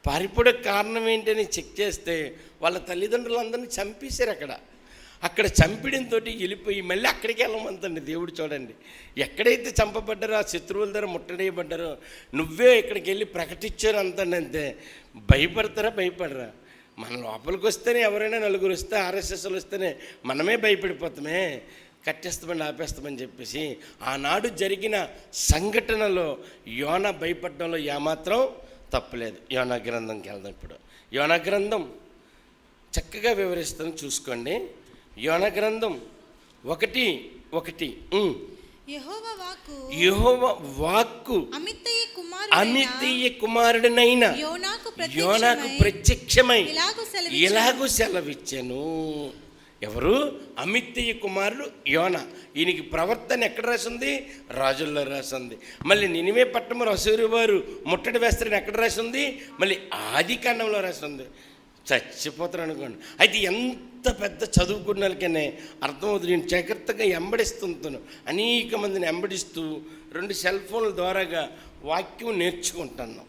పారిపోయే కారణం ఏంటని చెక్ చేస్తే వాళ్ళ తల్లిదండ్రులు అందరినీ చంపేశారు. అక్కడ చంపడంతో వెళ్ళిపోయి మళ్ళీ అక్కడికి వెళ్ళమంతండి దేవుడు. చూడండి, ఎక్కడైతే చంపబడ్డారో ఆ శత్రువుల ద్వారా ముట్టడేయబడ్డారో నువ్వే ఇక్కడికి వెళ్ళి ప్రకటించారు అంతే. భయపడతారా? భయపడరా? మన లోపలికి వస్తేనే, ఎవరైనా నలుగురు వస్తే, ఆర్ఎస్ఎస్లు వస్తేనే మనమే భయపడిపోతామే, కట్టేస్తామని ఆపేస్తామని చెప్పేసి. ఆనాడు జరిగిన సంఘటనలో యోనా భయపడడంలో ఏమాత్రం తప్పులేదు. యోనా గ్రంథంకి వెళ్దాం. ఇప్పుడు యోనా గ్రంథం చక్కగా వివరిస్తాను, చూసుకోండి. యోనా గ్రంథం 1:1 యెహోవా వాక్కు అమిత్తయ్య కుమారుడినైన యోనాకు ప్రత్యక్షమై ఇలాగూ సెలవిచ్చాను. ఎవరు? అమిత్తయ్య కుమారుడు యోనా. ఈయనకి ప్రవర్తన ఎక్కడ రాసింది? రాజుల్లో రాసింది. మళ్ళీ నినివే పట్టణం అసూరు వారు ముట్టడి వేస్తారని ఎక్కడ రాసింది? మళ్ళీ ఆదికాండంలో రాసింది. చచ్చిపోతారు అనుకోండి. అయితే ఎంత పెద్ద చదువుకున్న వాళ్ళకనే అర్థమవుతుంది. నేను జాగ్రత్తగా ఎంబడిస్తుంటాను, అనేక మందిని ఎంబడిస్తూ 2 సెల్ ఫోన్ల ద్వారాగా వాక్యం నేర్చుకుంటాను.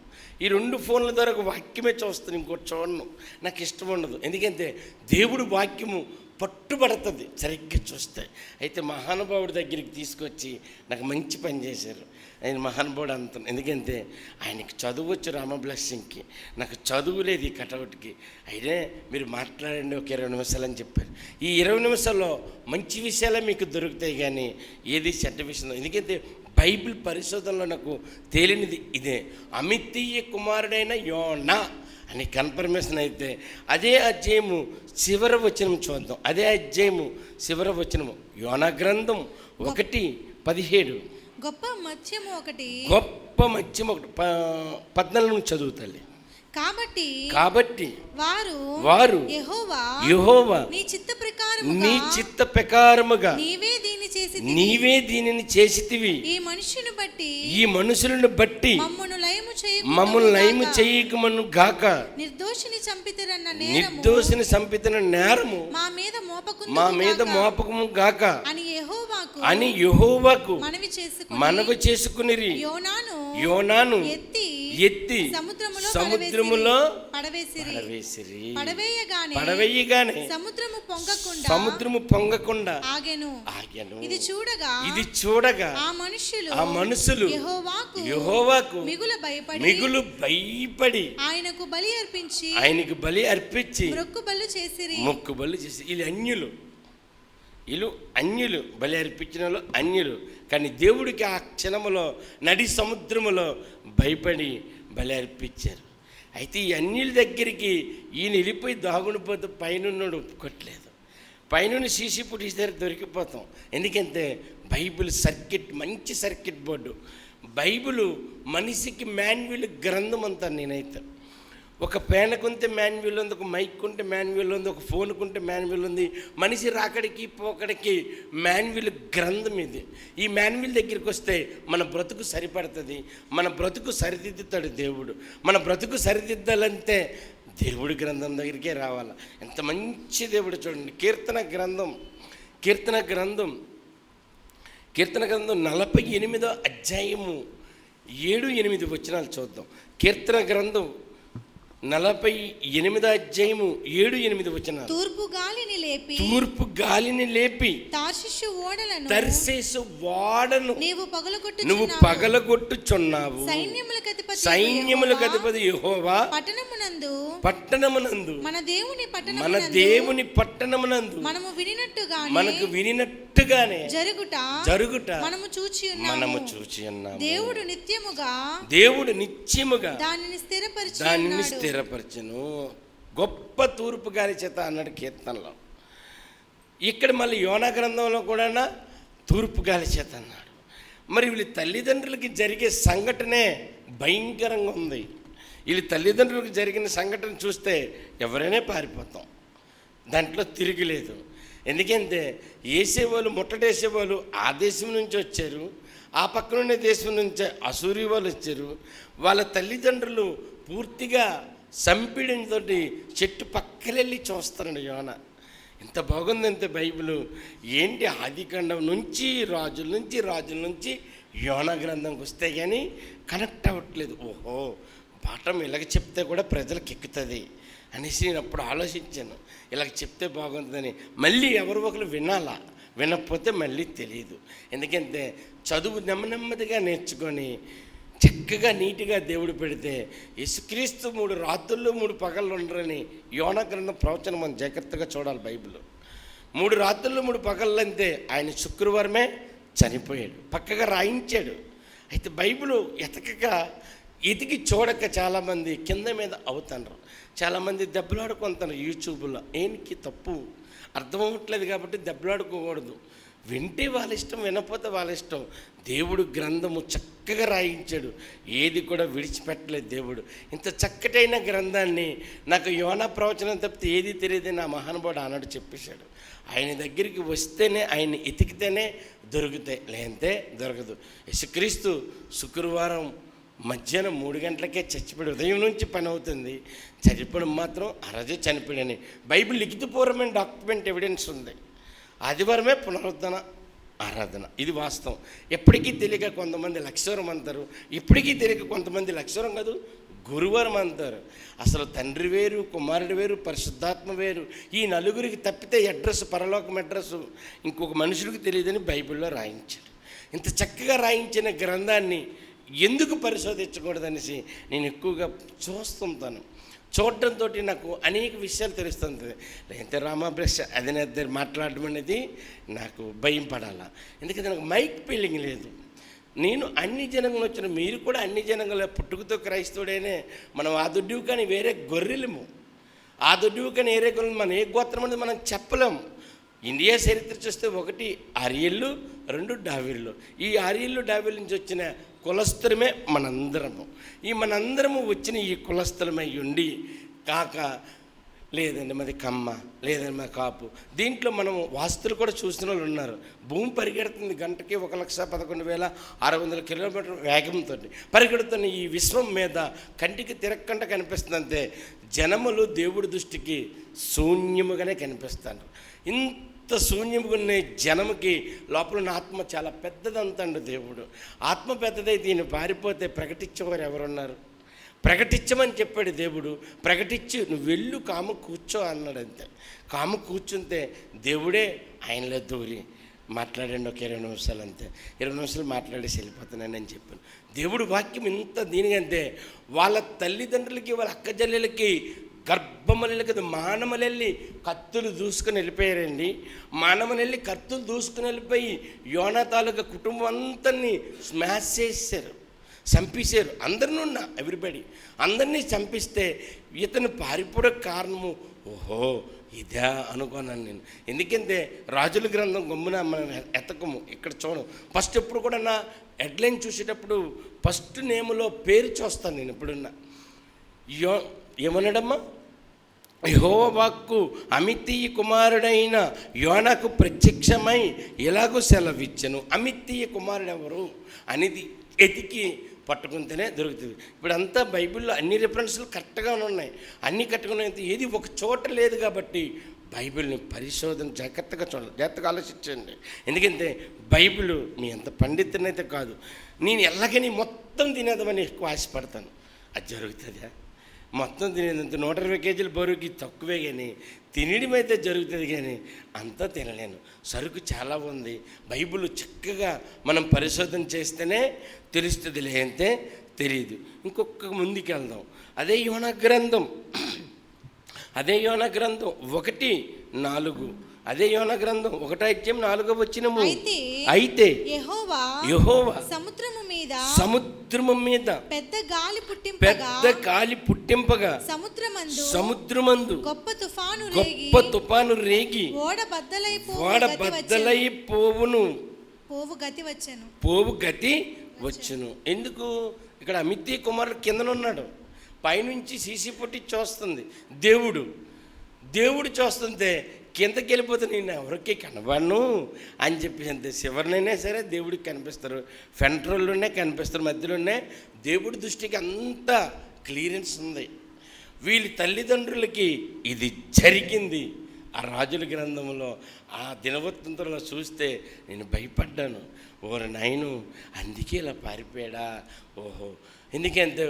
ఈ 2 ఫోన్ల ద్వారా వాక్యమే చూస్తాను, ఇంకోటి చూడను, నాకు ఇష్టం ఉండదు. ఎందుకంటే దేవుడు వాక్యము పట్టుబడుతుంది సరిగ్గా చూస్తే. అయితే మహానుభావుడి దగ్గరికి తీసుకొచ్చి నాకు మంచి పని చేశారు. ఆయన మహానుభావుడు అంత, ఎందుకంటే ఆయనకి చదువు వచ్చు, రామ బ్లెస్సింగ్కి. నాకు చదువు లేదు ఈ కటౌట్కి. అయితే మీరు మాట్లాడండి ఒక 20 నిమిషాలు అని చెప్పారు. ఈ 20 నిమిషాల్లో మంచి విషయాలే మీకు దొరుకుతాయి, కానీ ఏది చెడ్డ విషయం. ఎందుకంటే బైబిల్ పరిశోధనలో నాకు తేలినది ఇదే, అమిత్తయ్య కుమారుడైన యోనా అని కన్ఫర్మేషన్. అయితే అదే అధ్యాయము చివరి వచనం చూద్దాం. అదే అధ్యాయము చివరి వచనము యోనా గ్రంథం 1:17. గొప్ప మత్స్యము ఒకటి 14 నుంచి చదువుతాలి. కాబట్టి వారు యెహోవా నీ చిత్త ప్రకారముగా నీవే దీనిని చేసితివి, ఈ మనుషులను బట్టి మమ్మల్ని లయము చేయకమను గాక, నిర్దోషిని చంపితన నేరము మా మీద మోపకము గాక అని యెహోవాకు మనవి చేసుకునిరి. యోనాను ఎత్తి సముద్రములో పడవేయగానే సముద్రము పొంగకుండా ఆగెను. ఇది చూడగా ఆ మనుషులు యెహోవాకు మిగులు భయపడి ఆయనకు బలి అర్పించి మొక్కుబళ్ళు చేసి. వీళ్ళు అన్యులు, వీళ్ళు అన్యులు, బలి అర్పించిన వాళ్ళు అన్యులు. కానీ దేవుడికి ఆ క్షణములో నడి సముద్రములో భయపడి బలి అర్పించారు. అయితే ఈ అన్యుల దగ్గరికి ఈయన వెళ్ళిపోయి దాగునిపోతే పైనున్నాడు ఒప్పుకోట్లేదు. పైన సీసీ ఫుటేజ్ దగ్గర దొరికిపోతాం. ఎందుకంటే బైబిల్ సర్కిట్, మంచి సర్కిట్ బోర్డు. బైబిల్ మనిషికి మాన్యువల్ గ్రంథం అంతా. నేనైతే ఒక పేనకుంటే మాన్యువల్ ఉంది, ఒక మైక్ ఉంటే మాన్యువల్ ఉంది, ఒక ఫోన్కుంటే మాన్యువల్ ఉంది. మనిషి రాకడికి పోకడికి మాన్యువల్ గ్రంథం ఇది. ఈ మాన్యువల్ దగ్గరికి వస్తే మన బ్రతుకు సరిపడుతుంది, మన బ్రతుకు సరిదిద్దుతాడు దేవుడు. మన బ్రతుకు సరిదిద్దాలంటే దేవుడి గ్రంథం దగ్గరికే రావాలి. ఎంత మంచి దేవుడు చూడండి. కీర్తన గ్రంథం 48వ అధ్యాయము 7-8 వచనాలు చూద్దాం. కీర్తన గ్రంథం 48వ అధ్యాయము 7-8 వచనాలు. తూర్పు గాలిని లేపి తార్షీషు ఓడలను నువ్వు పగలగొట్టుచున్నావు. సైన్యములకు అధిపతి యెహోవా పట్టణమునందు మన దేవుని పట్టణమునందు మనకు వినినట్టుగానే జరుగుట మనము చూచి ఉన్నాము. దేవుడు నిత్యముగా దానిని స్థిరపరచును. గొప్ప తూర్పు గాలి చేత అన్నాడు కీర్తనలో. ఇక్కడ మళ్ళీ యోనా గ్రంథంలో కూడా తూర్పు గాలి చేత అన్నాడు. మరి వీళ్ళ తల్లిదండ్రులకి జరిగే సంఘటనే భయంకరంగా ఉంది. వీళ్ళ తల్లిదండ్రులకు జరిగిన సంఘటన చూస్తే ఎవరైనా పారిపోతాం, దాంట్లో తిరిగిలేదు. ఎందుకంటే వేసేవాళ్ళు, ముట్టడేసేవాళ్ళు ఆ దేశం నుంచి వచ్చారు, ఆ పక్కనున్న దేశం నుంచే అసూరి వాళ్ళు వచ్చారు. వాళ్ళ తల్లిదండ్రులు పూర్తిగా సంపీడంతో చెట్టు పక్కలెళ్ళి చూస్తారండి యోన. ఎంత బాగుందంటే బైబిల్ ఏంటి, ఆదికాండం నుంచి రాజుల నుంచి యోన గ్రంథంకి వస్తే కానీ కనెక్ట్ అవ్వట్లేదు. ఓహో, పాఠం ఇలాగ చెప్తే కూడా ప్రజలకు ఎక్కుతుంది అనేసి నేను అప్పుడు ఆలోచించాను. ఇలాగ చెప్తే బాగుంటుందని. మళ్ళీ ఎవరు ఒకరు వినకపోతే మళ్ళీ తెలియదు. ఎందుకంటే చదువు నెమ్మదిగా నేర్చుకొని చక్కగా నీట్గా దేవుడు పెడితే యేసుక్రీస్తు 3 రాత్రులు 3 పగళ్ళు ఉండరని యోనా గ్రంథం ప్రవచనం మనం జాగ్రత్తగా చూడాలి. బైబిల్ 3 రాత్రులు 3 పగళ్ళు అంతే. ఆయన శుక్రవారమే చనిపోయాడు, పక్కగా రాయించాడు. అయితే బైబిల్ ఎతికి చూడక చాలామంది కింద మీద అవుతారు, చాలామంది దెబ్బలాడుకుంటారు యూట్యూబ్లో. ఏంటి తప్పు అర్థం అవ్వట్లేదు కాబట్టి దెబ్బలాడుకోకూడదు. వింటే వాళ్ళ ఇష్టం, వినకపోతే వాళ్ళ ఇష్టం. దేవుడు గ్రంథము చక్కగా రాయించాడు, ఏది కూడా విడిచిపెట్టలేదు దేవుడు. ఇంత చక్కటైన గ్రంథాన్ని నాకు యోనా ప్రవచనం తప్పితే ఏది తెలియదు నా మహానుభావుడు ఆనాడు చెప్పేశాడు. ఆయన దగ్గరికి వస్తేనే, ఆయన ఎతికితేనే దొరుకుతాయి, లేదంటే దొరకదు. యేసుక్రీస్తు శుక్రవారం మధ్యాహ్నం 3 గంటలకే చచ్చిపోయాడు. ఉదయం నుంచి పని అవుతుంది, చనిపోవడం మాత్రం ఆ రోజే చనిపోయాడని బైబిల్ లిఖితపూర్వమైన డాక్యుమెంట్ ఎవిడెన్స్ ఉంది. ఆదివారమే పునరుద్ధరణ ఆరాధన, ఇది వాస్తవం. ఎప్పటికీ తెలియక కొంతమంది లక్షవరం అంటారు, ఇప్పటికీ తెలియక కొంతమంది లక్షవరం కాదు గురువారం అంటారు. అసలు తండ్రి వేరు, కుమారుడు వేరు, పరిశుద్ధాత్మ వేరు. ఈ నలుగురికి తప్పితే అడ్రస్, పరలోకం అడ్రస్ ఇంకొక మనుషుడికి తెలియదని బైబిల్లో రాయించాడు. ఇంత చక్కగా రాయించిన గ్రంథాన్ని ఎందుకు పరిశోధించకూడదనేసి నేను ఎక్కువగా చూస్తుంటాను. చూడటంతో నాకు అనేక విషయాలు తెలుస్తుంది. లేదంటే రామాబ్రష్ అది నా దగ్గర మాట్లాడడం అనేది నాకు భయం పడాలా. ఎందుకంటే నాకు మైక్ ఫీలింగ్ లేదు. నేను అన్ని జనంలో వచ్చిన, మీరు కూడా అన్ని జనంలో పుట్టుకతో క్రైస్తవుడేనే. మనం ఆ దుడ్డివి కానీ వేరే గొర్రెలము, ఆ దుడ్డివి కానీ వేరే గొర్రెలు, మనం ఏ గోత్రం అనేది మనం చెప్పలేము. ఇండియా చరిత్ర చూస్తే 1 ఆర్యళ్ళు, 2 డావిళ్ళు. ఈ ఆర్యళ్ళు డావిళ్ళ నుంచి వచ్చిన కులస్థులమే మనందరము. ఈ మనందరము వచ్చిన ఈ కులస్థలమై ఉండి కాక లేదండి మాది కమ్మ, లేదండి మా కాపు. దీంట్లో మనం వాస్తులు కూడా చూసిన వాళ్ళు ఉన్నారు. భూమి పరిగెడుతుంది గంటకి 1,11,600 కిలోమీటర్ల వేగంతో పరిగెడుతున్న ఈ విశ్వం మీద కంటికి తిరగకుండా కనిపిస్తుంది. అంతే జనములు దేవుడి దృష్టికి శూన్యముగానే కనిపిస్తాను. ఇంత శూన్యముగా ఉన్న జనముకి లోపల ఉన్న ఆత్మ చాలా పెద్దదంతండి దేవుడు. ఆత్మ పెద్దదైతే ఈయన పారిపోతే ప్రకటించేవారు ఎవరున్నారు? ప్రకటించమని చెప్పాడు దేవుడు. ప్రకటించి నువ్వు వెళ్ళు, కాము కూర్చో అన్నాడు. అంతే. కాము కూర్చుంటే దేవుడే ఆయనలో దూరి మాట్లాడండి. ఒక 20 నిమిషాలు అంతే, 20 నిమిషాలు మాట్లాడేసి వెళ్ళిపోతున్నానని చెప్పాను. దేవుడు వాక్యం ఇంత దీనికంటే వాళ్ళ తల్లిదండ్రులకి, వాళ్ళ అక్కజల్లెలకి గర్భములు కదా, మానవులెళ్ళి కత్తులు దూసుకుని వెళ్ళిపోయారండి. మానవులెళ్ళి కత్తులు దూసుకుని వెళ్ళిపోయి యోనా తాలూకా కుటుంబం అంతని స్మాష్ చేశారు, చంపేశారు. అందరినీ ఉన్న ఎవ్రీబడి అందరినీ చంపిస్తే ఇతను పారిపోవడం కారణము ఓహో ఇదే అనుకున్నాను నేను. ఎందుకంటే రాజుల గ్రంథం గమ్మున మనం ఎతకము. ఇక్కడ చూడం ఫస్ట్ ఎప్పుడు కూడా నా హెడ్లైన్ చూసేటప్పుడు ఫస్ట్ నేములో పేరు చూస్తాను నేను ఎప్పుడున్నా. ఏమన్నాడమ్మా? యెహోవా వాక్కు అమిత్తీయ కుమారుడైన యోనాకు ప్రత్యక్షమై ఎలాగో సెలవిచ్చెను. అమిత్తీయ కుమారుడు ఎవరు అనేది ఎతికి పట్టుకుంటేనే దొరుకుతుంది. ఇప్పుడు అంతా బైబిల్లో అన్ని రిఫరెన్స్లు కరెక్ట్గా ఉన్నాయి, అన్నీ కరెక్ట్గా ఏది ఒక చోట లేదు. కాబట్టి బైబిల్ని పరిశోధన జాగ్రత్తగా చూడాలి, జాగ్రత్తగా ఆలోచించండి. ఎందుకంటే బైబిల్ మీ అంత పండితునైతే కాదు, నేను ఎలాగని మొత్తం తినేదామని ఎక్కువ ఆశపడతాను. అది జరుగుతుందా? మొత్తం తినేదంత 120 కేజీల బరువుకి తక్కువే, కానీ తినడం అయితే జరుగుతుంది, కానీ అంతా తినలేను. సరుకు చాలా ఉంది. బైబిల్ చక్కగా మనం పరిశోధన చేస్తేనే తెలుస్తుంది, లేదంటే తెలియదు. ఇంకొక ముందుకు వెళ్దాం. అదే యోనా గ్రంథం 1:4. అదే యోనా గ్రంథం 1:4 అయితే యెహోవా సముద్రము మీద పెద్ద గాలి పుట్టింపగా సముద్రమందు గొప్ప తుఫాను రేగి ఓడ బద్దలైపోవును, పోవు గతి వచ్చును. ఎందుకు? ఇక్కడ అమిత్తీయ కుమారుడు కిందనున్నాడు, పైనుంచి సీసీ పొట్టి చూస్తుంది దేవుడు చూస్తుంటే కిందకి వెళ్ళిపోతే నేను ఎవరికి కనబడను అని చెప్పి అంతే. చివరినైనా సరే దేవుడికి కనిపిస్తారు, ఫ్రంట్రోల్లోనే కనిపిస్తారు, మధ్యలోనే దేవుడి దృష్టికి అంత క్లియరెన్స్ ఉంది. వీళ్ళ తల్లిదండ్రులకి ఇది జరిగింది. ఆ రాజుల గ్రంథంలో ఆ దినవృత్తంలో చూస్తే నేను భయపడ్డాను. ఓరు నాయను, అందుకే ఇలా పారిపోయాడా? ఓహో, ఎందుకంటే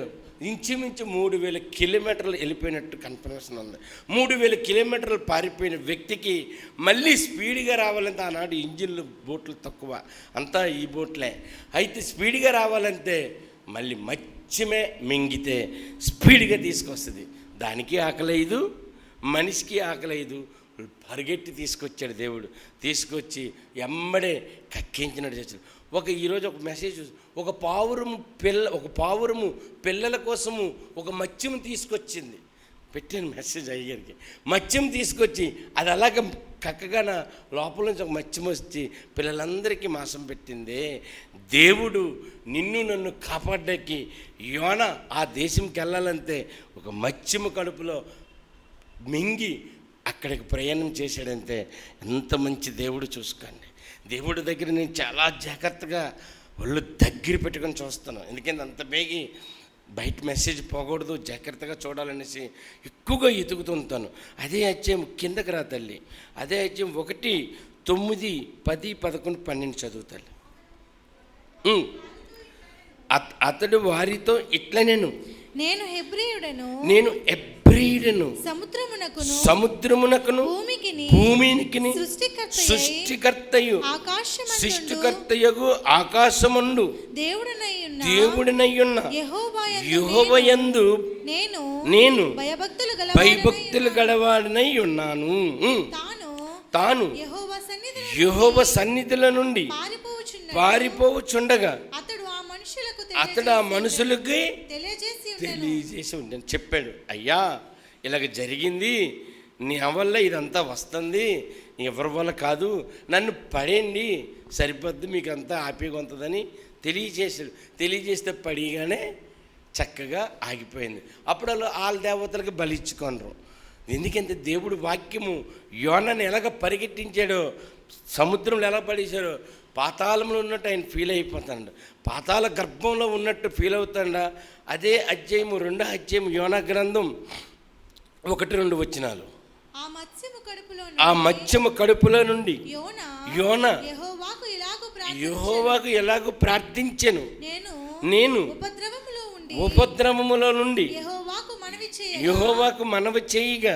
ఇంచుమించు 3000 కిలోమీటర్లు వెళ్ళిపోయినట్టు కన్ఫర్మేషన్ ఉంది. 3000 కిలోమీటర్లు పారిపోయిన వ్యక్తికి మళ్ళీ స్పీడ్గా రావాలంటే ఆనాడు ఇంజిన్లు బోట్లు తక్కువ, అంతా ఈ బోట్లే. అయితే స్పీడ్గా రావాలంటే మళ్ళీ మత్స్యమే మింగితే స్పీడ్గా తీసుకొస్తుంది. దానికి ఆకలేదు, మనిషికి ఆకలేదు. పరిగెట్టి తీసుకొచ్చాడు దేవుడు. తీసుకొచ్చి ఎమ్మడే కక్కించినట్టు చేశాడు. ఈరోజు ఒక మెసేజ్, ఒక పావురము పిల్లల కోసము ఒక మత్స్యము తీసుకొచ్చింది. పెట్టాను మెసేజ్ అయ్యగారికి. మత్స్యం తీసుకొచ్చి అది అలాగ కక్కగా నా లోపల నుంచి ఒక మత్స్యం వచ్చి పిల్లలందరికీ మాంసం పెట్టింది. దేవుడు నిన్ను నన్ను కాపాడ్డానికి యోనా ఆ దేశంకి వెళ్ళాలంటే ఒక మత్స్యము కడుపులో మింగి అక్కడికి ప్రయాణం చేశాడంటే ఎంత మంచి దేవుడు. చూసుకోండి, దేవుడి దగ్గర నేను చాలా జాగ్రత్తగా ఒళ్ళు దగ్గర పెట్టుకొని చూస్తాను. ఎందుకంటే అంత బేగి బయట మెసేజ్ పోకూడదు, జాగ్రత్తగా చూడాలనేసి ఎక్కువగా ఎదుగుతుంటాను. అదే అధ్యాయం కిందకి రా తల్లి. అదే అధ్యాయం 1, 9, 10, 11, 12 చదువు తల్లి. అతడు వారితో ఇట్లా నేను హెబ్రీయుడను సముద్రమునకును భూమికి సృష్టికర్తయు ఆకాశముండు దేవుడనయ్యున్న యెహోవా యందు నేను భయభక్తులు గలవాడనై ఉన్నాను. తాను యెహోవా సన్నిధిలో నుండి పారిపోవచ్చుండగా అతడు ఆ మనుషులకి తెలియజేసి ఉంటాను. చెప్పాడు, అయ్యా ఇలాగ జరిగింది, నీ వల్ల ఇదంతా వస్తుంది, ఎవరి వల్ల కాదు, నన్ను పడేయండి సరిపోద్ది, మీకు అంతా హ్యాపీగా ఉంటుందని తెలియజేశాడు. తెలియజేస్తే పడిగానే చక్కగా ఆగిపోయింది. అప్పుడు వాళ్ళ దేవతలకు బలిచ్చుకోనరు. ఎందుకంటే దేవుడు వాక్యము యోనాని ఎలాగ పరిగెట్టించాడో, సముద్రంలో ఎలా పడేశాడో, పాతాళంలో ఉన్నట్టు ఆయన ఫీల్ అయిపోతాడు, పాతాళ గర్భంలో ఉన్నట్టు ఫీల్ అవుతాడా. అదే అధ్యాయము 2 యోనా గ్రంథం 1-2 వచనాలు. ఆ మత్స్యము కడుపులో నుండి యోనా యెహోవాకు ఎలాగూ ప్రార్థించెను. నేను ఉపద్రవములో నుండి యెహోవాకు మనవి చేయగా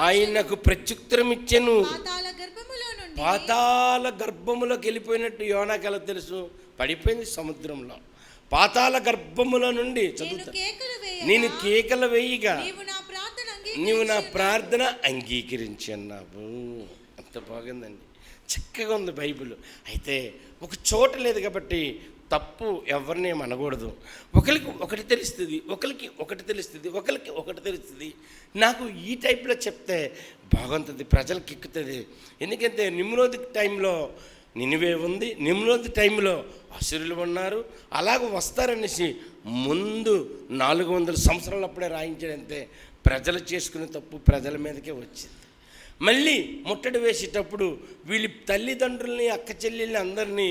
ఆయనకు ప్రత్యుత్తరం ఇచ్చెను. పాతాళ గర్భములోకి వెళ్ళిపోయినట్టు యోనాకి ఎలా తెలుసు? పడిపోయింది సముద్రంలో. పాతాళ గర్భముల నుండి చదువుతా, నేను కేకలు వేయగా నీవు నా ప్రార్థన అంగీకరించి అన్నావు. అంత బాగుందండి, చక్కగా ఉంది బైబిల్. అయితే ఒక చోట లేదు కాబట్టి తప్పు ఎవరిని అనకూడదు. ఒకరికి ఒకటి తెలుస్తుంది, ఒకరికి ఒకటి తెలుస్తుంది, ఒకరికి ఒకటి తెలుస్తుంది. నాకు ఈ టైప్లో చెప్తే బాగుంటుంది, ప్రజలకు ఎక్కుతుంది. ఎందుకంటే నిమ్రోది టైంలో నినివే ఉంది, నిమ్రోది టైంలో అసురులు ఉన్నారు, అలాగ వస్తారనేసి ముందు 400 సంవత్సరాలు అప్పుడే రాయించాడంతే. ప్రజలు చేసుకునే తప్పు ప్రజల మీదకే వచ్చింది. మళ్ళీ ముట్టడి వేసేటప్పుడు వీళ్ళ తల్లిదండ్రుల్ని, అక్క చెల్లెల్ని అందరినీ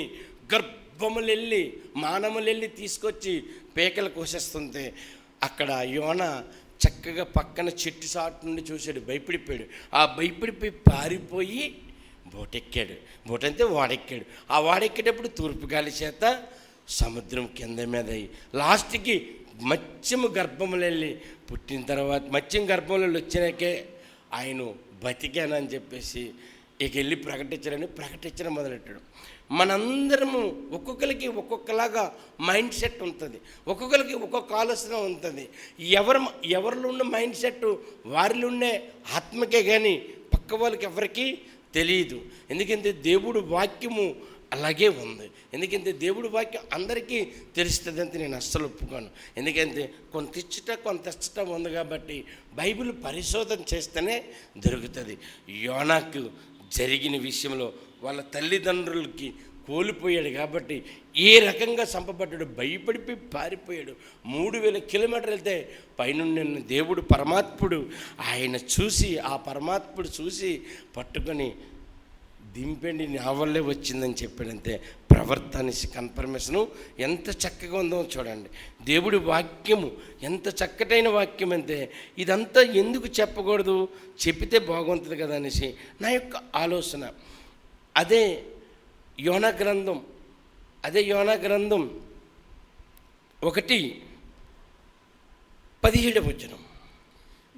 గర్భములెళ్ళి మానములెళ్ళి తీసుకొచ్చి పేకలు కోసేస్తుంటే అక్కడ యోన చక్కగా పక్కన చెట్టు సాటు నుండి చూశాడు, భయపడిపోయాడు. ఆ భయపడిపోయి పారిపోయి బోటెక్కాడు. బోటంతే వాడెక్కాడు. ఆ వాడెక్కేటప్పుడు తూర్పు గాలి చేత సముద్రం కింద మీద అయ్యి లాస్ట్కి మత్స్యము గర్భములు వెళ్ళి పుట్టిన తర్వాత మత్స్యం గర్భంలో వచ్చినాకే ఆయన బతికానని చెప్పేసి ఇక వెళ్ళి ప్రకటించడం మొదలెట్టాడు. మనందరము ఒక్కొక్కరికి ఒక్కొక్కలాగా మైండ్ సెట్ ఉంటుంది, ఒక్కొక్కరికి ఒక్కొక్క ఆలోచన ఉంటుంది. ఎవరిలో ఉన్న మైండ్ సెట్ వారిలో ఉండే ఆత్మకే కానీ పక్క వాళ్ళకి ఎవరికి తెలియదు. ఎందుకంటే దేవుడు వాక్యము అలాగే ఉంది. ఎందుకంటే దేవుడి వాక్యం అందరికీ తెలుస్తుందంటే నేను అస్సలు ఒప్పుకోను. ఎందుకంటే కొంత ఇచ్చట ఉంది కాబట్టి బైబిల్ పరిశోధన చేస్తేనే దొరుకుతుంది. యోనాకు జరిగిన విషయంలో వాళ్ళ తల్లిదండ్రులకి కోల్పోయాడు కాబట్టి ఏ రకంగా చంపబడ్డాడు, భయపడిపోయి పారిపోయాడు. 3000 కిలోమీటర్లు వెళ్తే పైనున్న దేవుడు పరమాత్ముడు ఆయన చూసి, ఆ పరమాత్ముడు చూసి పట్టుకొని దింపండి నా వల్లే వచ్చిందని చెప్పాడంతే. ప్రవర్తన కన్ఫర్మేషను ఎంత చక్కగా ఉందో చూడండి. దేవుడి వాక్యము ఎంత చక్కటైన వాక్యం అంటే ఇదంతా ఎందుకు చెప్పకూడదు, చెప్పితే బాగుంటుంది కదా అనేసి నా యొక్క ఆలోచన. అదే యోనా గ్రంథం 1:17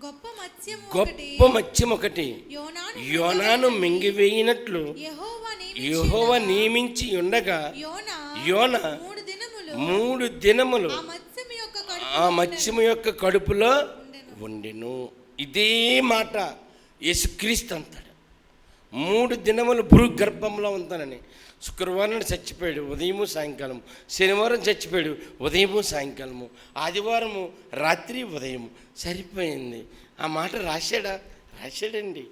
గొప్ప మత్స్యం ఒకటి యోనాను మింగివేయినట్లు యెహోవా నియమించి ఉండగా యోన 3 దినములు ఆ మత్స్యము యొక్క కడుపులో ఉండెను. ఇదే మాట యేసుక్రీస్తు అంటాడు. 3 దినములు భూగర్భంలో ఉంటానని. శుక్రవారం చచ్చిపోయాడు ఉదయము సాయంకాలం, శనివారం చచ్చిపోయాడు ఉదయము సాయంకాలము, ఆదివారము రాత్రి ఉదయం. సరిపోయింది. ఆ మాట రాశాడండి.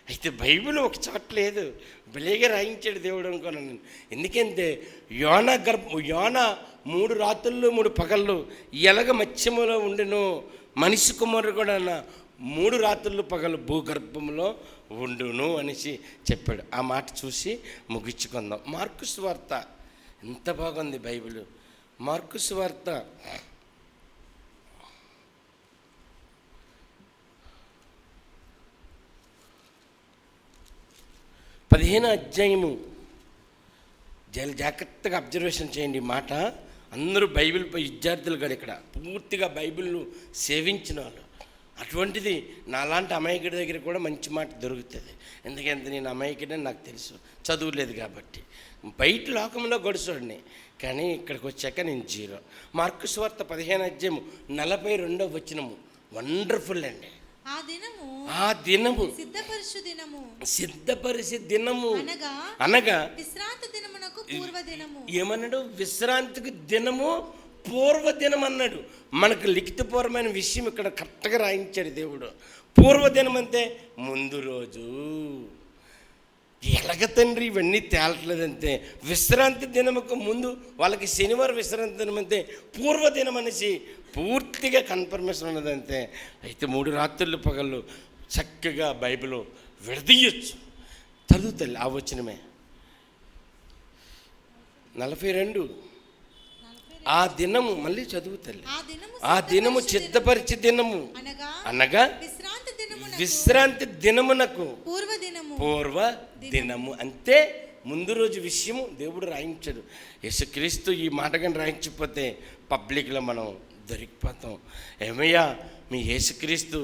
అయితే బైబిల్ ఒక చోట లేదు, భలేగా రాయించాడు దేవుడు అనుకున్నాను నేను. ఎందుకంటే యోన 3 రాత్రులు 3 పగళ్ళు ఎలాగ మత్స్యములో ఉండెను, మనిషి కుమారుడు కూడా 3 రాత్రులు పగలు భూగర్భంలో ఉండును అనేసి చెప్పాడు. ఆ మాట చూసి ముగించుకుందాం. మార్కు సువార్త ఎంత బాగుంది బైబిల్. మార్కు సువార్త 15వ అధ్యాయము. జాగ్రత్తగా అబ్జర్వేషన్ చేయండి. మాట అందరూ బైబిల్ విద్యార్థులు కూడా ఇక్కడ పూర్తిగా బైబిల్ను సేవించిన వాళ్ళు. అటువంటిది నాలాంటి అమాయకుడి దగ్గర కూడా మంచి మాట దొరుకుతుంది. ఎందుకంటే నేను అమాయకుడని నాకు తెలుసు, చదువులేదు కాబట్టి. బయట లోకంలో గడుచుడిని, కానీ ఇక్కడికి వచ్చాక నేను 0. మార్కు సువార్త 15వ అధ్యాయము 42వ వచనము వండర్ఫుల్ అండి. ఆ దినము సిద్ధపరిచి దినము అనగా ఏమన్నాడు? విశ్రాంతికి దినము పూర్వదినం అన్నాడు. మనకు లిఖితపూర్వమైన విషయం ఇక్కడ కరెక్ట్గా రాయించాడు దేవుడు. పూర్వదినం అంటే ముందు రోజు. ఎలాగ తండ్రి ఇవన్నీ తేలట్లేదంటే విశ్రాంతి దినముకు ముందు వాళ్ళకి శనివారం విశ్రాంతి దినం అంటే పూర్వదినం అనేసి పూర్తిగా కన్ఫర్మేషన్ ఉన్నదంతే. అయితే 3 రాత్రులు పగళ్ళు చక్కగా బైబిల్ విడదీయచ్చు. చదువుతాయి ఆ వచనమే 42. ఆ దినము మళ్ళీ చదువుతాయి. ఆ దినము సిద్ధపరిచే దినము అనగా విశ్రాంతి దినమునకు పూర్వ దినము. అంతే ముందు రోజు విషయము దేవుడు రాయించాడు. యేసుక్రీస్తు ఈ మాట కానీ రాయించకపోతే పబ్లిక్లో మనం దొరికిపోతాం. ఏమయ్యా మీ యేసుక్రీస్తు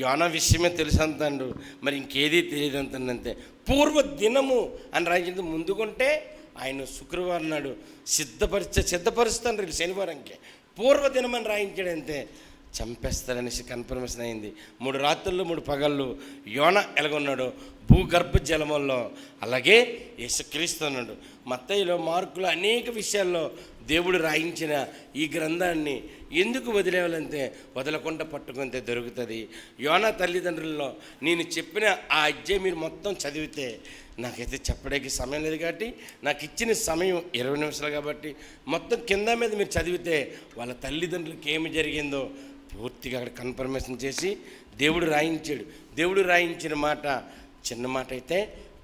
యోనా విషయమే తెలుసు అంటాడు, మరి ఇంకేదీ తెలియదు అంతే. పూర్వ దినము అని రాయించింది. ముందుకుంటే ఆయన శుక్రవారం నాడు సిద్ధపరుస్తాను శనివారంకి పూర్వదినం అని రాయించాడు. అంతే చంపేస్తారనేసి కన్ఫర్మేషన్ అయింది. 3 రాత్రులు 3 పగళ్ళు యోన ఎలాగొన్నాడు భూగర్భ జలముల్లో, అలాగే యేసుక్రీస్తు ఉన్నాడు. మత్తయిలో, మార్కులో అనేక విషయాల్లో దేవుడు రాయించిన ఈ గ్రంథాన్ని ఎందుకు వదిలేవాలంటే వదలకుండా పట్టుకుంటే దొరుకుతుంది. యోనా తల్లిదండ్రుల్లో నేను చెప్పిన ఆ అధ్యాయం మీరు మొత్తం చదివితే, నాకైతే చెప్పడానికి సమయం లేదు కాబట్టి నాకు ఇచ్చిన సమయం 20 నిమిషాలు కాబట్టి మొత్తం కింద మీద మీరు చదివితే వాళ్ళ తల్లిదండ్రులకి ఏమి జరిగిందో పూర్తిగా అక్కడ కన్ఫర్మేషన్ చేసి దేవుడు రాయించాడు. దేవుడు రాయించిన మాట చిన్న మాట అయితే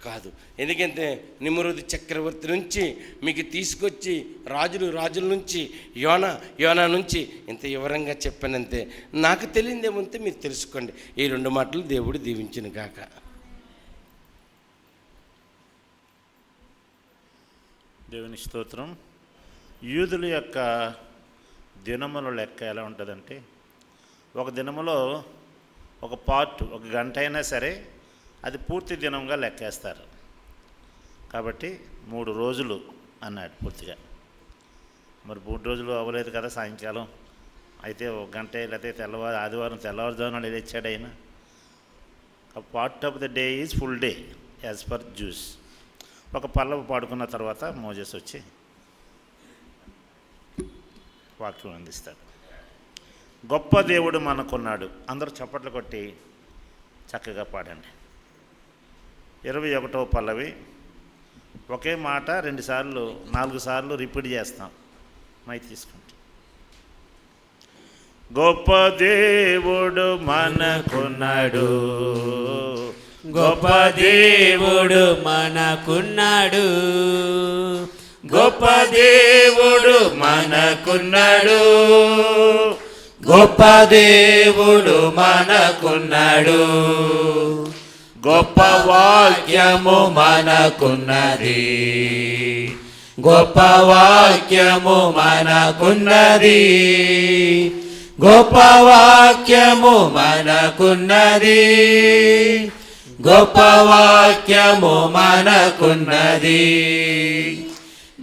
కాదు. ఎందుకంటే నిమ్రోదు చక్రవర్తి నుంచి మీకు తీసుకొచ్చి రాజుల నుంచి యోనా నుంచి ఇంత వివరంగా చెప్పానంతే. నాకు తెలియదేమంతే మీరు తెలుసుకోండి. ఈ 2 మాటలు దేవుడు దీవించును గాక. దేవుని స్తోత్రం. యూదుల యొక్క దినముల లెక్క ఎలా ఉంటుందంటే, ఒక దినములో ఒక పార్ట్ 1 గంట అయినా సరే అది పూర్తి దినంగా లెక్కేస్తారు. కాబట్టి 3 రోజులు అన్నాడు పూర్తిగా. మరి 3 రోజులు అవ్వలేదు కదా, సాయంకాలం అయితే 1 గంట, లేకపోతే ఆదివారం తెల్లవారుజామున ఇచ్చాడు ఆయన. Part of the day is full day as per juice. ఒక పల్లవి పాడుకున్న తర్వాత మోజెస్ వచ్చి వాక్యం అందిస్తాడు. గొప్ప దేవుడు మనకున్నాడు. అందరూ చప్పట్లు కొట్టి చక్కగా పాడండి. 21వ పల్లవి ఒకే మాట 2 సార్లు 4 సార్లు రిపీట్ చేస్తాం. మై తీసుకుంటాం. గొప్ప దేవుడు మనకున్నాడు, గొప్ప దేవుడు మనకున్నాడు, గొప్ప దేవుడు మనకున్నాడు, గొప్ప దేవుడు మనకున్నాడు, గొప్ప వాక్యము మనకున్నది, గొప్ప వాక్యము మనకున్నది, గొప్ప వాక్యము మనకున్నది, గొప్ప వాక్యము మనకున్నది,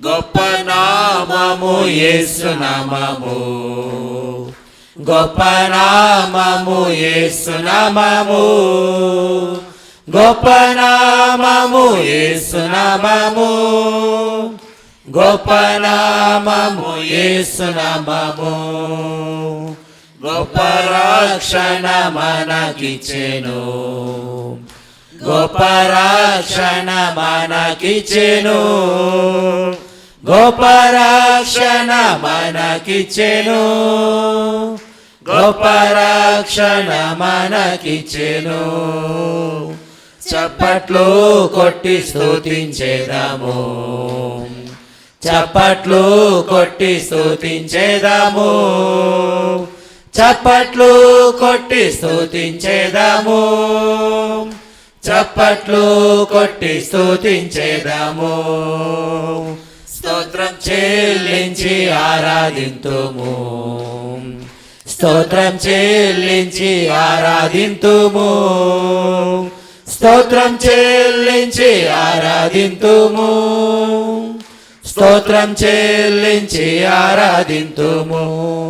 గొప్ప నామము యేసు నామము, గొప్ప నామము యేసు నామము, గొప్ప నామము యేసు నామము, గొప్ప నామము యేసు నామము, గొప్ప రక్షణ మనకిచ్చెను, గొప్ప రక్షణ మనకిచ్చెను, గొప్ప రక్షణ మనకిచ్చెను, గొప్ప రక్షణ మనకిచ్చెను. చప్పట్లు కొట్టి స్తుతించేదాము, చప్పట్లు కొట్టి స్తుతించేదాము, చప్పట్లు కొట్టి స్తుతించేదాము, చప్పట్లు కొట్టి స్తుతించేదాము. స్తోత్రం చెల్లించి ఆరాధింతుము, స్తోత్రం చెల్లించి ఆరాధింతుము, స్తోత్రం చెల్లించి ఆరాధింతుము, స్తోత్రం చెల్లించి ఆరాధింతుము.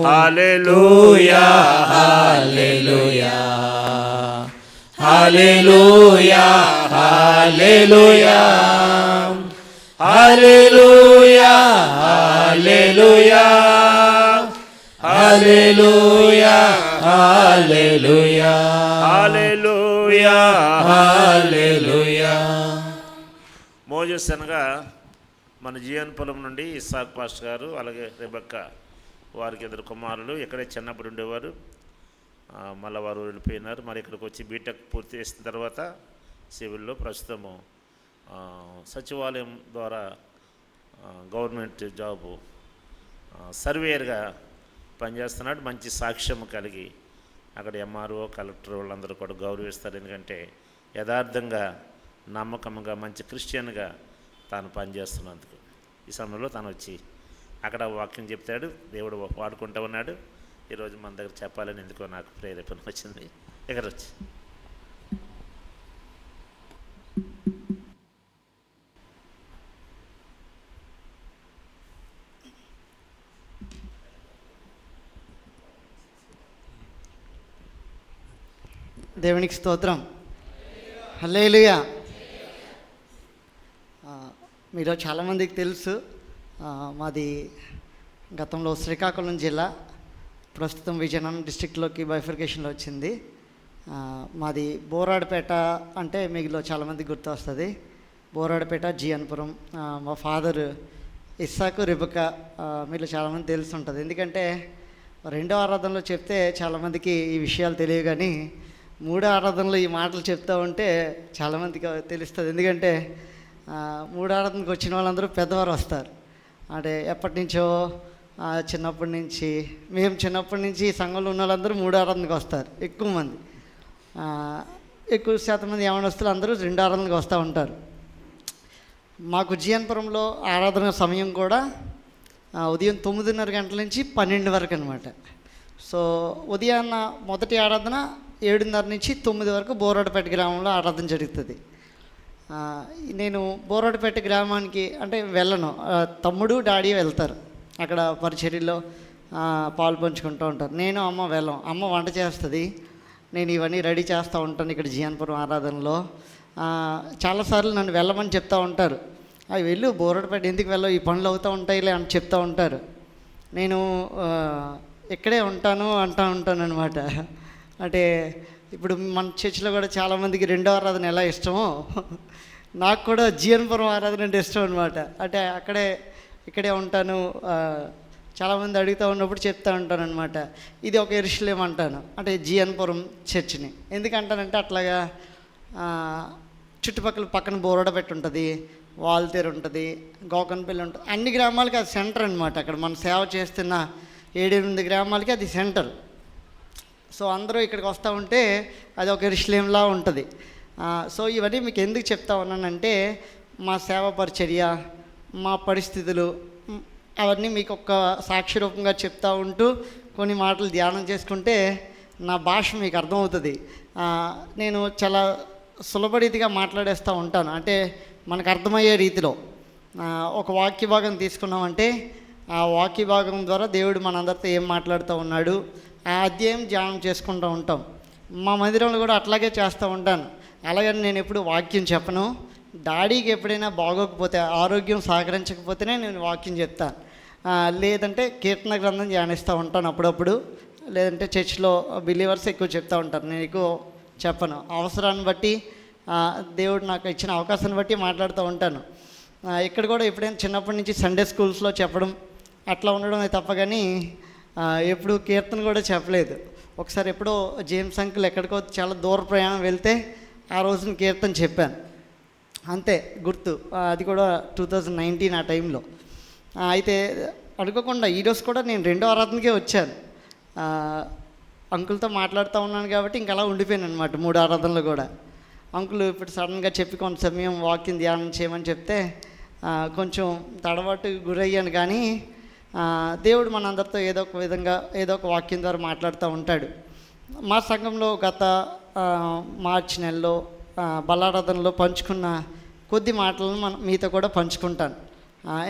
హల్లెలూయా హల్లెలూయా హల్లెలూయా హల్లెలూయా హల్లెలూయా హల్లెలూయా హల్లెలూయా హల్లెలూయా హల్లెలూయా హల్లెలూయా. మోజెస్ అనగా మన జీవన్ పొలం నుండి ఇస్సాక్ పాస్టర్ గారు, అలాగే రెబెక్క వారికి 2 కుమారులు ఇక్కడే చిన్నప్పుడు ఉండేవారు. మళ్ళీ వారు వెళ్ళిపోయినారు. మరి ఇక్కడికి వచ్చి బీటెక్ పూర్తి చేసిన తర్వాత సివిల్లో ప్రస్తుతము సచివాలయం ద్వారా గవర్నమెంట్ జాబు సర్వేయర్గా పనిచేస్తున్నాడు. మంచి సాక్ష్యం కలిగి అక్కడ ఎంఆర్ఓ, కలెక్టర్ వాళ్ళందరూ కూడా గౌరవిస్తారు. ఎందుకంటే యథార్థంగా, నమ్మకంగా, మంచి క్రిస్టియన్గా తాను పనిచేస్తున్నందుకు. ఈ సమయంలో తాను వచ్చి అక్కడ వాక్యం చెప్తాడు. దేవుడు వాడుకుంటూ ఉన్నాడు. ఈరోజు మన దగ్గర చెప్పాలని ఎందుకో నాకు ప్రేరేపణ వచ్చింది. ఇక్కడ వచ్చి దేవునికి స్తోత్రం. హల్లెలూయా. మీలో చాలామందికి తెలుసు, మాది గతంలో శ్రీకాకుళం జిల్లా, ప్రస్తుతం విజయనగరం డిస్ట్రిక్ట్లోకి బైఫర్కేషన్లో వచ్చింది. మాది బోరాడపేట అంటే మీలో చాలామందికి గుర్తు వస్తుంది. బోరాడపేట, జియన్పురం. మా ఫాదర్ ఇస్సాకు, రెబెకా, మీలో చాలామంది తెలుసు ఉంటుంది. ఎందుకంటే రెండో ఆరాధనలో చెప్తే చాలామందికి ఈ విషయాలు తెలియవు, కానీ మూడో ఆరాధనలో ఈ మాటలు చెప్తూ ఉంటే చాలామందికి తెలుస్తుంది. ఎందుకంటే మూడో ఆరాధనకు వచ్చిన వాళ్ళందరూ పెద్దవారు వస్తారు. అంటే ఎప్పటి నుంచో, చిన్నప్పటి నుంచి, మేము చిన్నప్పటి నుంచి సంఘంలో ఉన్న వాళ్ళందరూ మూడో ఆరాధనకు వస్తారు. ఎక్కువ మంది, ఎక్కువ శాతం మంది యవనస్తులు అందరూ రెండో ఆరాధనకు వస్తూ ఉంటారు. మాకు జియన్పురంలో ఆరాధన సమయం కూడా ఉదయం 9:30 గంటల నుంచి 12 వరకు అనమాట. సో ఉదయాన్న మొదటి ఆరాధన 7:30 నుంచి 9 వరకు బోరాడపేట గ్రామంలో ఆరాధన జరుగుతుంది. నేను బోరాడపేట గ్రామానికి అంటే వెళ్ళను, తమ్ముడు డాడీ వెళ్తారు. అక్కడ పరిచర్యలో పాలు పంచుకుంటూ ఉంటారు. నేను అమ్మ వెళ్ళం. అమ్మ వంట చేస్తుంది, నేను ఇవన్నీ రెడీ చేస్తూ ఉంటాను. ఇక్కడ జియన్పురం ఆరాధనలో చాలాసార్లు నన్ను వెళ్ళమని చెప్తూ ఉంటారు. అవి వెళ్ళు, బోరాడపేట ఎందుకు వెళ్ళవు, ఈ పనులు అవుతూ ఉంటాయిలే అని చెప్తూ ఉంటారు. నేను ఇక్కడే అంటూ ఉంటాను అనమాట. అంటే ఇప్పుడు మన చర్చిలో కూడా చాలామందికి రెండో ఆరాధన ఎలా ఇష్టమో, నాకు కూడా జియన్పురం ఆరాధన అంటే ఇష్టం అనమాట. అంటే ఇక్కడే ఉంటాను. చాలామంది అడుగుతూ ఉన్నప్పుడు చెప్తూ ఉంటాను అనమాట, ఇది ఒక యెరూషలేం అంటాను, అంటే జియన్పురం చర్చిని. ఎందుకంటానంటే అట్లాగా చుట్టుపక్కల పక్కన బోరాడపేట ఉంటుంది, వాల్తేరు ఉంటుంది, గోకన్పల్లి ఉంటుంది. అన్ని గ్రామాలకి అది సెంటర్ అనమాట. అక్కడ మనం సేవ చేస్తున్న 7-8 గ్రామాలకి అది సెంటర్. సో అందరూ ఇక్కడికి వస్తూ ఉంటే అది ఒక యెరూషలేంలా ఉంటుంది. సో ఇవన్నీ మీకు ఎందుకు చెప్తా ఉన్నానంటే, మా సేవ పరిచర్య, మా పరిస్థితులు అవన్నీ మీకు ఒక సాక్షి రూపంగా చెప్తూ ఉంటూ కొన్ని మాటలు ధ్యానం చేసుకుంటే నా భాష మీకు అర్థమవుతుంది. నేను చాలా సులభరీతిగా మాట్లాడేస్తూ ఉంటాను. అంటే మనకు అర్థమయ్యే రీతిలో ఒక వాక్య భాగం తీసుకున్నామంటే ఆ వాక్య భాగం ద్వారా దేవుడు మనందరితో ఏం మాట్లాడుతూ ఉన్నాడు, ఆ అధ్యాయం ధ్యానం చేసుకుంటూ ఉంటాం. మా మందిరంలో కూడా అట్లాగే చేస్తూ ఉంటాను. అలాగని నేను ఎప్పుడు వాక్యం చెప్పను. డాడీకి ఎప్పుడైనా బాగోకపోతే, ఆరోగ్యం సహకరించకపోతేనే నేను వాక్యం చెప్తాను. లేదంటే కీర్తన గ్రంథం ధ్యానిస్తూ ఉంటాను అప్పుడప్పుడు. లేదంటే చర్చ్లో బిలీవర్స్ ఎక్కువ చెప్తూ ఉంటారు, నేను ఎక్కువ చెప్పను. అవసరాన్ని బట్టి, దేవుడు నాకు ఇచ్చిన అవకాశాన్ని బట్టి మాట్లాడుతూ ఉంటాను. ఇక్కడ కూడా ఎప్పుడైనా చిన్నప్పటి నుంచి సండే స్కూల్స్లో చెప్పడం అట్లా ఉండడం తప్ప, కానీ ఎప్పుడు కీర్తన కూడా చెప్పలేదు. ఒకసారి ఎప్పుడో జేమ్స్ అంకుల్ ఎక్కడికో చాలా దూర ప్రయాణం వెళ్తే ఆ రోజున కీర్తన చెప్పాను, అంతే గుర్తు. అది కూడా 2019 ఆ టైంలో. అయితే అనుకోకుండా ఈరోజు కూడా నేను రెండో ఆరాధనకే వచ్చాను. అంకుల్తో మాట్లాడుతూ ఉన్నాను కాబట్టి ఇంక అలా ఉండిపోయాను అనమాట 3 ఆరాధనలు కూడా. అంకుల్ ఇప్పుడు సడన్గా చెప్పి కొంత సమయం వాక్యం ధ్యానం చేయమని చెప్తే కొంచెం తడబాటు గురయ్యాను. కానీ దేవుడు మనందరితో ఏదో ఒక విధంగా ఏదో ఒక వాక్యం ద్వారా మాట్లాడుతూ ఉంటాడు. మా సంఘంలో గత మార్చి నెలలో బలారాధనలో పంచుకున్న కొద్ది మాటలను మీతో కూడా పంచుకుంటాను.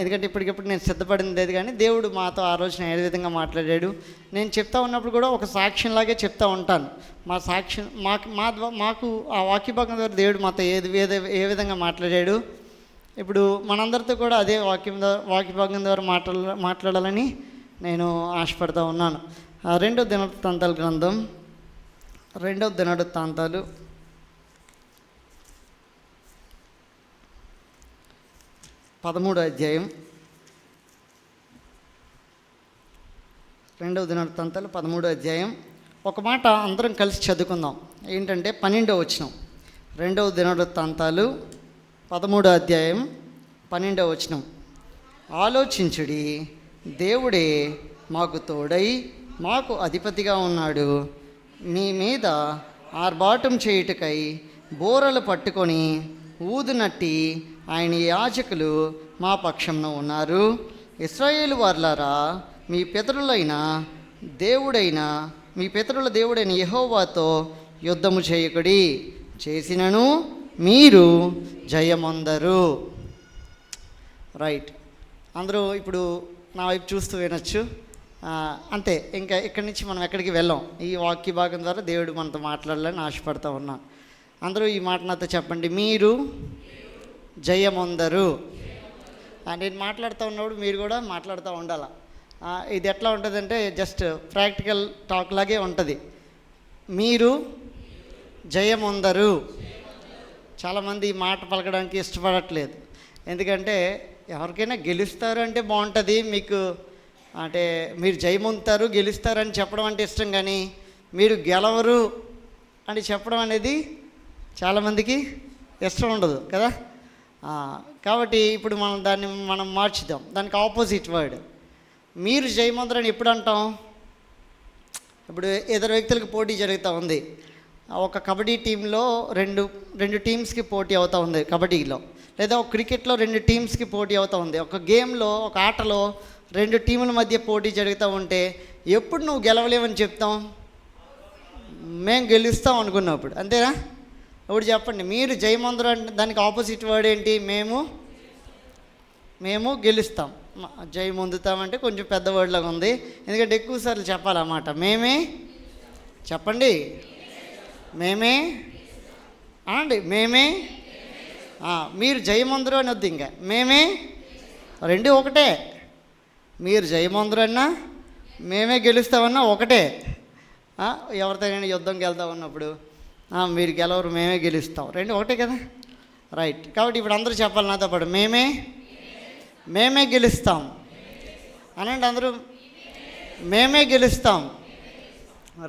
ఎందుకంటే ఇప్పటికిప్పుడు నేను సిద్ధపడింది లేదు, కానీ దేవుడు మాతో ఆ రోజున ఏ విధంగా మాట్లాడాడు నేను చెప్తా ఉన్నప్పుడు కూడా ఒక సాక్ష్యంలాగే చెప్తూ ఉంటాను. మా సాక్ష్యం మాకు ఆ వాక్యభాగం ద్వారా దేవుడు మాతో ఏ విధంగా మాట్లాడాడు, ఇప్పుడు మనందరితో కూడా అదే వాక్యభాగం ద్వారా మాట్లాడాలని నేను ఆశపడుతూ ఉన్నాను. 2వ దినవృత్తాంతాల గ్రంథం 2వ దినవృత్తాంతాలు 13వ అధ్యాయం. 2వ దినవృత్తాంతాలు 13వ అధ్యాయం. ఒక మాట అందరం కలిసి చదువుకుందాం. ఏంటంటే 12వ వచనం. 2వ దినవృత్తాంతాలు 13వ అధ్యాయం 12వ వచనం. ఆలోచించుడి, దేవుడే మాకు తోడై మాకు అధిపతిగా ఉన్నాడు. మీ మీద ఆర్భాటం చేయుటకై బోరలు పట్టుకొని ఊదునట్టి ఆయన యాజకులు మా పక్షంన ఉన్నారు. ఇశ్రాయేలు వార్లారా, మీ పితరుల దేవుడైన యెహోవాతో యుద్ధము చేయకుడి, చేసినను మీరు జయమొందరు. రైట్, అందరూ ఇప్పుడు నా వైపు చూస్తూ వినొచ్చు. అంతే. ఇంకా ఇక్కడి నుంచి మనం ఎక్కడికి వెళ్ళాం. ఈ వాక్య భాగం ద్వారా దేవుడు మనతో మాట్లాడాలని ఆశపడతా ఉన్నాను. అందరూ ఈ మాట నాతో చెప్పండి, మీరు జయమొందరు. నేను మాట్లాడుతూ ఉన్నప్పుడు మీరు కూడా మాట్లాడుతూ ఉండాలి. ఇది ఎట్లా ఉంటుందంటే జస్ట్ ప్రాక్టికల్ టాక్ లాగే ఉంటుంది. మీరు జయమొందరు. చాలామంది ఈ మాట పలకడానికి ఇష్టపడట్లేదు. ఎందుకంటే ఎవరికైనా గెలుస్తారు అంటే బాగుంటుంది, మీకు అంటే మీరు జయమొందుతారు గెలుస్తారని చెప్పడం అంటే ఇష్టం, కానీ మీరు గెలవరు అని చెప్పడం అనేది చాలామందికి ఇష్టం ఉండదు కదా. కాబట్టి ఇప్పుడు మనం మార్చుదాం. దానికి ఆపోజిట్ వర్డ్ మీరు జయమొందరని ఎప్పుడు అంటాం? ఇప్పుడు ఇద్దరు వ్యక్తులకు పోటీ జరుగుతూ ఉంది. ఒక కబడ్డీ టీంలో రెండు టీమ్స్కి పోటీ అవుతూ ఉంది కబడ్డీలో, లేదా ఒక క్రికెట్లో 2 టీమ్స్కి పోటీ అవుతూ ఉంది. ఒక గేమ్లో, ఒక ఆటలో 2 టీముల మధ్య పోటీ జరుగుతూ ఉంటే ఎప్పుడు నువ్వు గెలవలేవని చెప్తాం? మేము గెలుస్తాం అనుకున్నప్పుడు, అంతేనా? ఇప్పుడు చెప్పండి, మీరు జయమొందరు అంటే దానికి ఆపోజిట్ వర్డ్ ఏంటి? మేము గెలుస్తాం. జయమొందుతామంటే కొంచెం పెద్ద వర్డ్ లాగా ఉంది, ఎందుకంటే ఎక్కువసార్లు చెప్పాలన్నమాట. చెప్పండి, మేమే అనండి, మేమే. మీరు జయమొందరు అని వద్దు, ఇంకా మేమే, రెండు ఒకటే. మీరు జయమొందరు అన్నా మేమే గెలుస్తామన్నా ఒకటే. ఎవరితో యుద్ధంకి వెళ్తా ఉన్నప్పుడు మీరు గెలవరు మేమే గెలుస్తాం, రెండు ఒకటే కదా, రైట్. కాబట్టి ఇప్పుడు అందరూ చెప్పాలి నాతో పాటు, మేమే గెలుస్తాం అనండి అందరూ, మేమే గెలుస్తాం,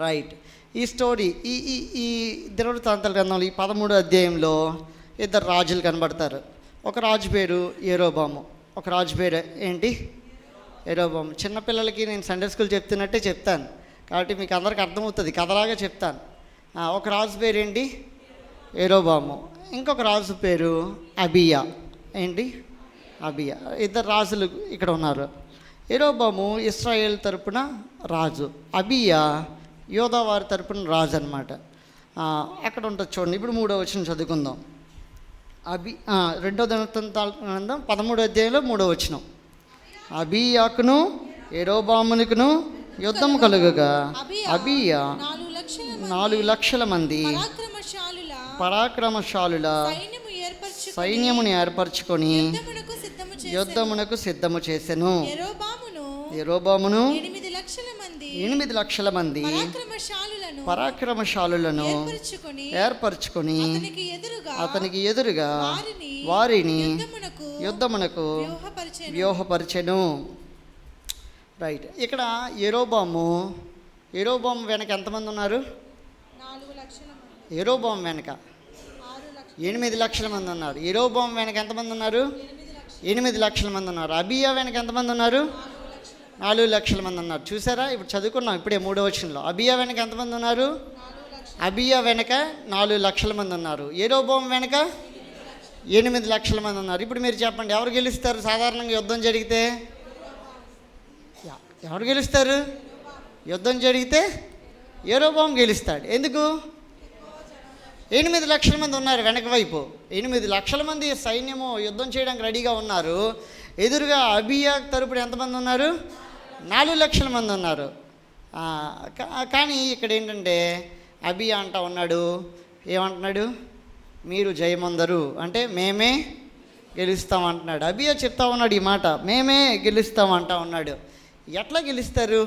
రైట్. ఈ స్టోరీ ఈ దినవృత్తాంతాల గ్రంథంలో ఈ 13వ అధ్యాయంలో 2 రాజులు కనబడతారు. ఒక రాజు పేరు యెరోబాము, ఒక రాజు పేరు ఏంటి? యెరోబాము. చిన్నపిల్లలకి నేను సండే స్కూల్ చెప్తున్నట్టే చెప్తాను, కాబట్టి మీకు అందరికి అర్థమవుతుంది, కథలాగా చెప్తాను. ఒక రాజు పేరు ఏంటి? యెరోబాము. ఇంకొక రాజు పేరు అబియా. ఏంటి? అబియా. 2 రాజులు ఇక్కడ ఉన్నారు. యెరోబాము ఇశ్రాయేల్ తరపున రాజు, అబియా యోధా వారి తరపున రాజు అనమాట. అక్కడ ఉంటుంది చూడండి. ఇప్పుడు 3వ వచనం చదువుకుందాం. 2వ దినవృత్తాంతాల గ్రంథం 13వ అధ్యాయంలో 3వ వచనం. అబియాకును యెరోబామునికును యుద్ధము కలుగగా అబియా 4 లక్షల మంది పరాక్రమశాలుల సైన్యమును ఏర్పరచుకొని యుద్ధమునకు సిద్ధము చేసెను. యెరోబామును 8 లక్షల మంది పరాక్రమశాలులను ఏర్పరచుకొని అతనికి ఎదురుగా వారిని యుద్ధమునకు వ్యూహపరిచెను. రైట్. ఇక్కడ యెరోబాము వెనక ఎంతమంది ఉన్నారు? యెరోబాము వెనక 8 లక్షల మంది ఉన్నారు. యెరోబాము వెనక ఎంతమంది ఉన్నారు? 8 లక్షల మంది ఉన్నారు. అబియా వెనక ఎంతమంది ఉన్నారు? 4 లక్షల మంది ఉన్నారు. చూసారా? ఇప్పుడు చదువుకున్నాం ఇప్పుడే 3వ వచనంలో. అబియా వెనక ఎంతమంది ఉన్నారు? అబియా వెనక 4 లక్షల మంది ఉన్నారు. యెరోబాము వెనక 8 లక్షల మంది ఉన్నారు. ఇప్పుడు మీరు చెప్పండి, ఎవరు గెలుస్తారు? సాధారణంగా యుద్ధం జరిగితే ఎవరు గెలుస్తారు? యుద్ధం జరిగితే యెరోబాము గెలుస్తాడు. ఎందుకు? 8 లక్షల మంది ఉన్నారు వెనక వైపు. 8 లక్షల మంది సైన్యము యుద్ధం చేయడానికి రెడీగా ఉన్నారు. ఎదురుగా అబియా తరపున ఎంతమంది ఉన్నారు? 4 లక్షల మంది ఉన్నారు. కానీ ఇక్కడ ఏంటంటే అబియా అంటా ఉన్నాడు, ఏమంటున్నాడు? మీరు జయమొందరు అంటే మేమే గెలుస్తాం అంటున్నాడు. అబియా చెప్తా ఉన్నాడు ఈ మాట, మేమే గెలుస్తాం అంటా ఉన్నాడు. ఎట్లా గెలుస్తారు?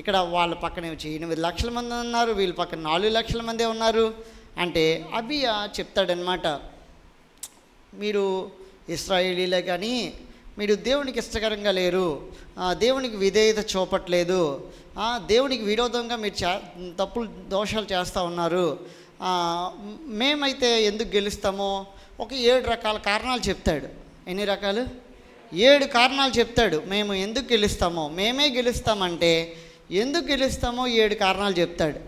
ఇక్కడ వాళ్ళ పక్కనే వచ్చి 8 లక్షల మంది ఉన్నారు, వీళ్ళ పక్కన 4 లక్షల మందే ఉన్నారు. అంటే అబియా చెప్తాడనమాట, మీరు ఇశ్రాయేలీలే కానీ మీరు దేవునికి ఇష్టకరంగా లేరు, దేవునికి విధేయత చూపట్లేదు, దేవునికి విరోధంగా మీరు తప్పులు దోషాలు చేస్తూ ఉన్నారు. మేమైతే ఎందుకు గెలుస్తామో ఒక 7 రకాల కారణాలు చెప్తాడు. ఎన్ని రకాలు? 7 కారణాలు చెప్తాడు. మేము ఎందుకు గెలుస్తామో, మేమే గెలుస్తామంటే ఎందుకు గెలుస్తామో 7 కారణాలు చెప్తాడు.